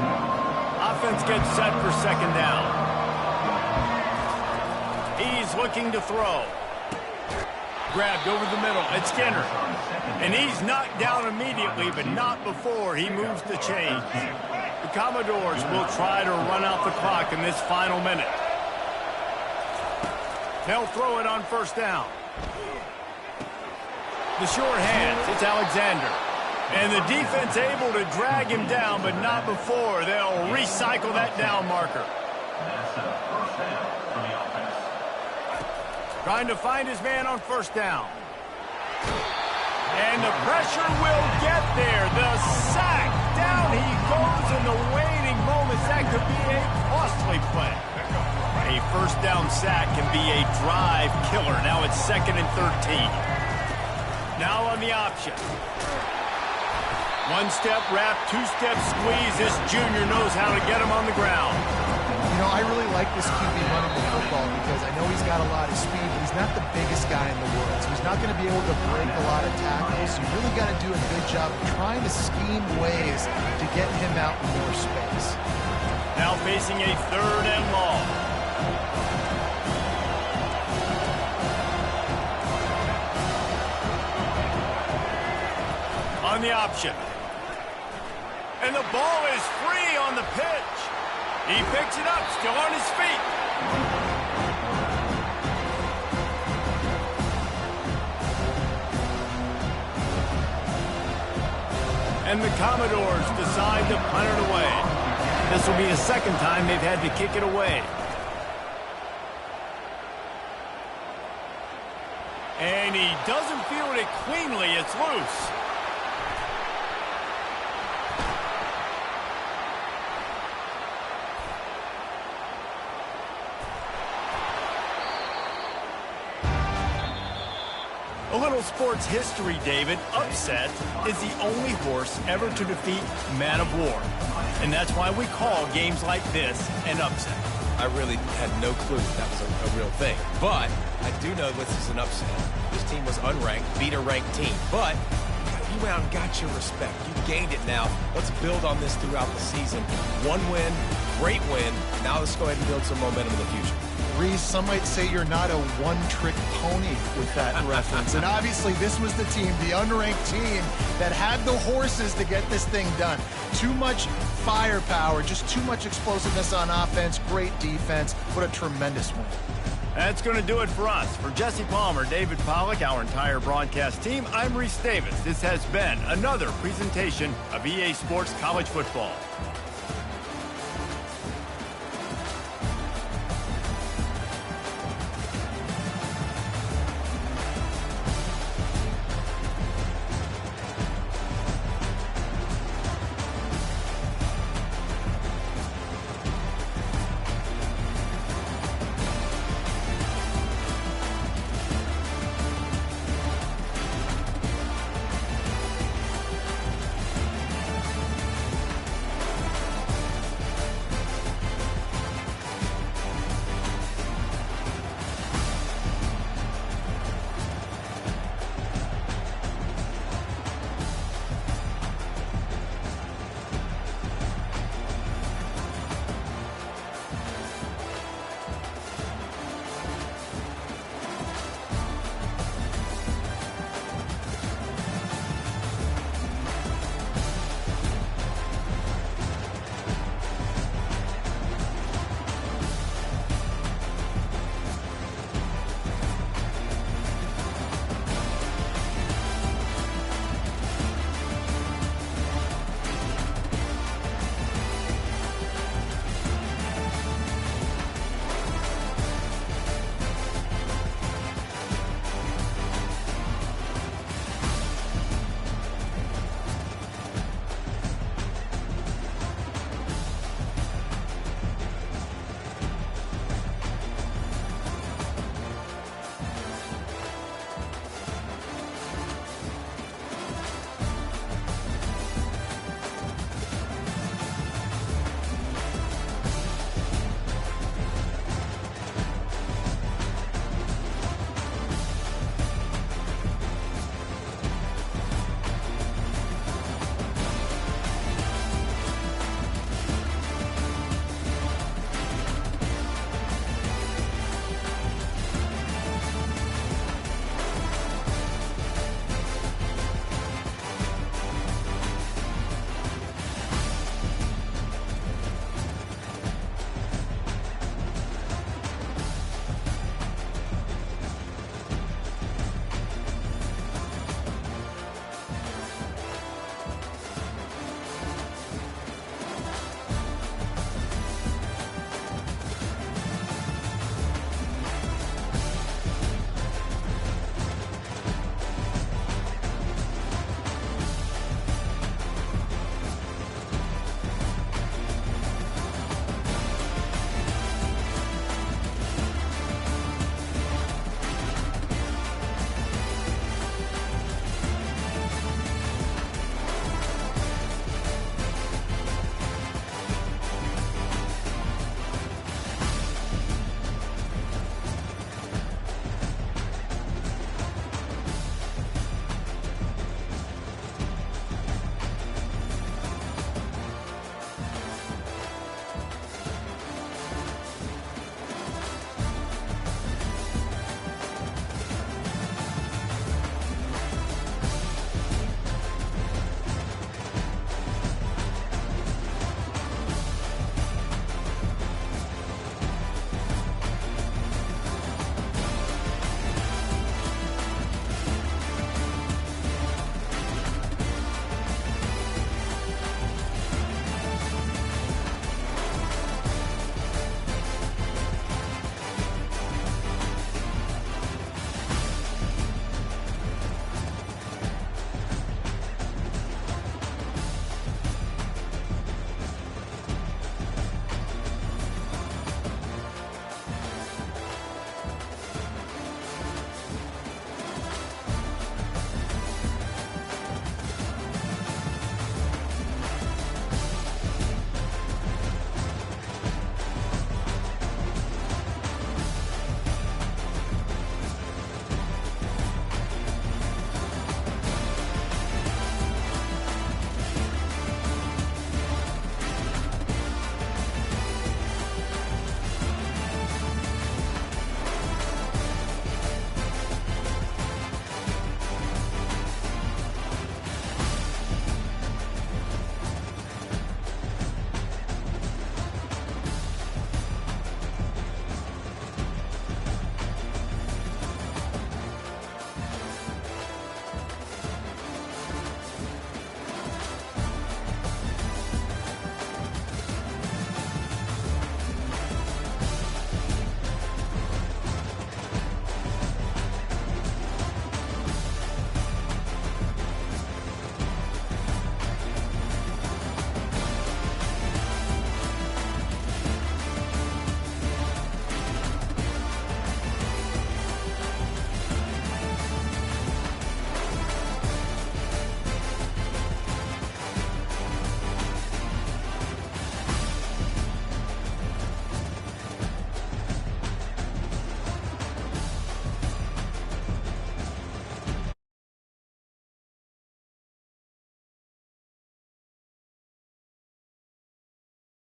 Offense gets set for second down. He's looking to throw. Grabbed over the middle. It's Skinner. And he's knocked down immediately, but not before he moves the chains. The Commodores will try to run out the clock in this final minute. They'll throw it on first down. The short hands, it's Alexander. And the defense able to drag him down, but not before. They'll recycle that down marker. That's a first down for the offense. Trying to find his man on first down. And the pressure will get there. The sack. Down he goes in the waning moments. That could be a costly play. A first down sack can be a drive killer. Now it's 2nd and 13. Now on the option. One-step wrap, two-step squeeze. This junior knows how to get him on the ground. You know, I really like this QB running the football because I know he's got a lot of speed, but he's not the biggest guy in the world. So he's not going to be able to break a lot of tackles. So you really got to do a good job of trying to scheme ways to get him out in more space. Now facing a 3rd and long. On the option. And the ball is free on the pitch. He picks it up, still on his feet. And the Commodores decide to punt it away. This will be the 2nd time they've had to kick it away. And he doesn't field it cleanly. It's loose. A little sports history, David. Upset is the only horse ever to defeat Man of War. And that's why we call games like this an upset. I really had no clue that was a real thing. But I do know this is an upset. This team was unranked, beat a ranked team. But you went out and got your respect. You gained it now. Let's build on this throughout the season. 1 win, great win. Now let's go ahead and build some momentum in the future. Reese, some might say you're not a one-trick pony with that reference. And obviously, this was the team, the unranked team, that had the horses to get this thing done. Too much firepower, just too much explosiveness on offense, great defense. What a tremendous win. That's going to do it for us. For Jesse Palmer, David Pollack, our entire broadcast team, I'm Reese Davis. This has been another presentation of EA Sports College Football.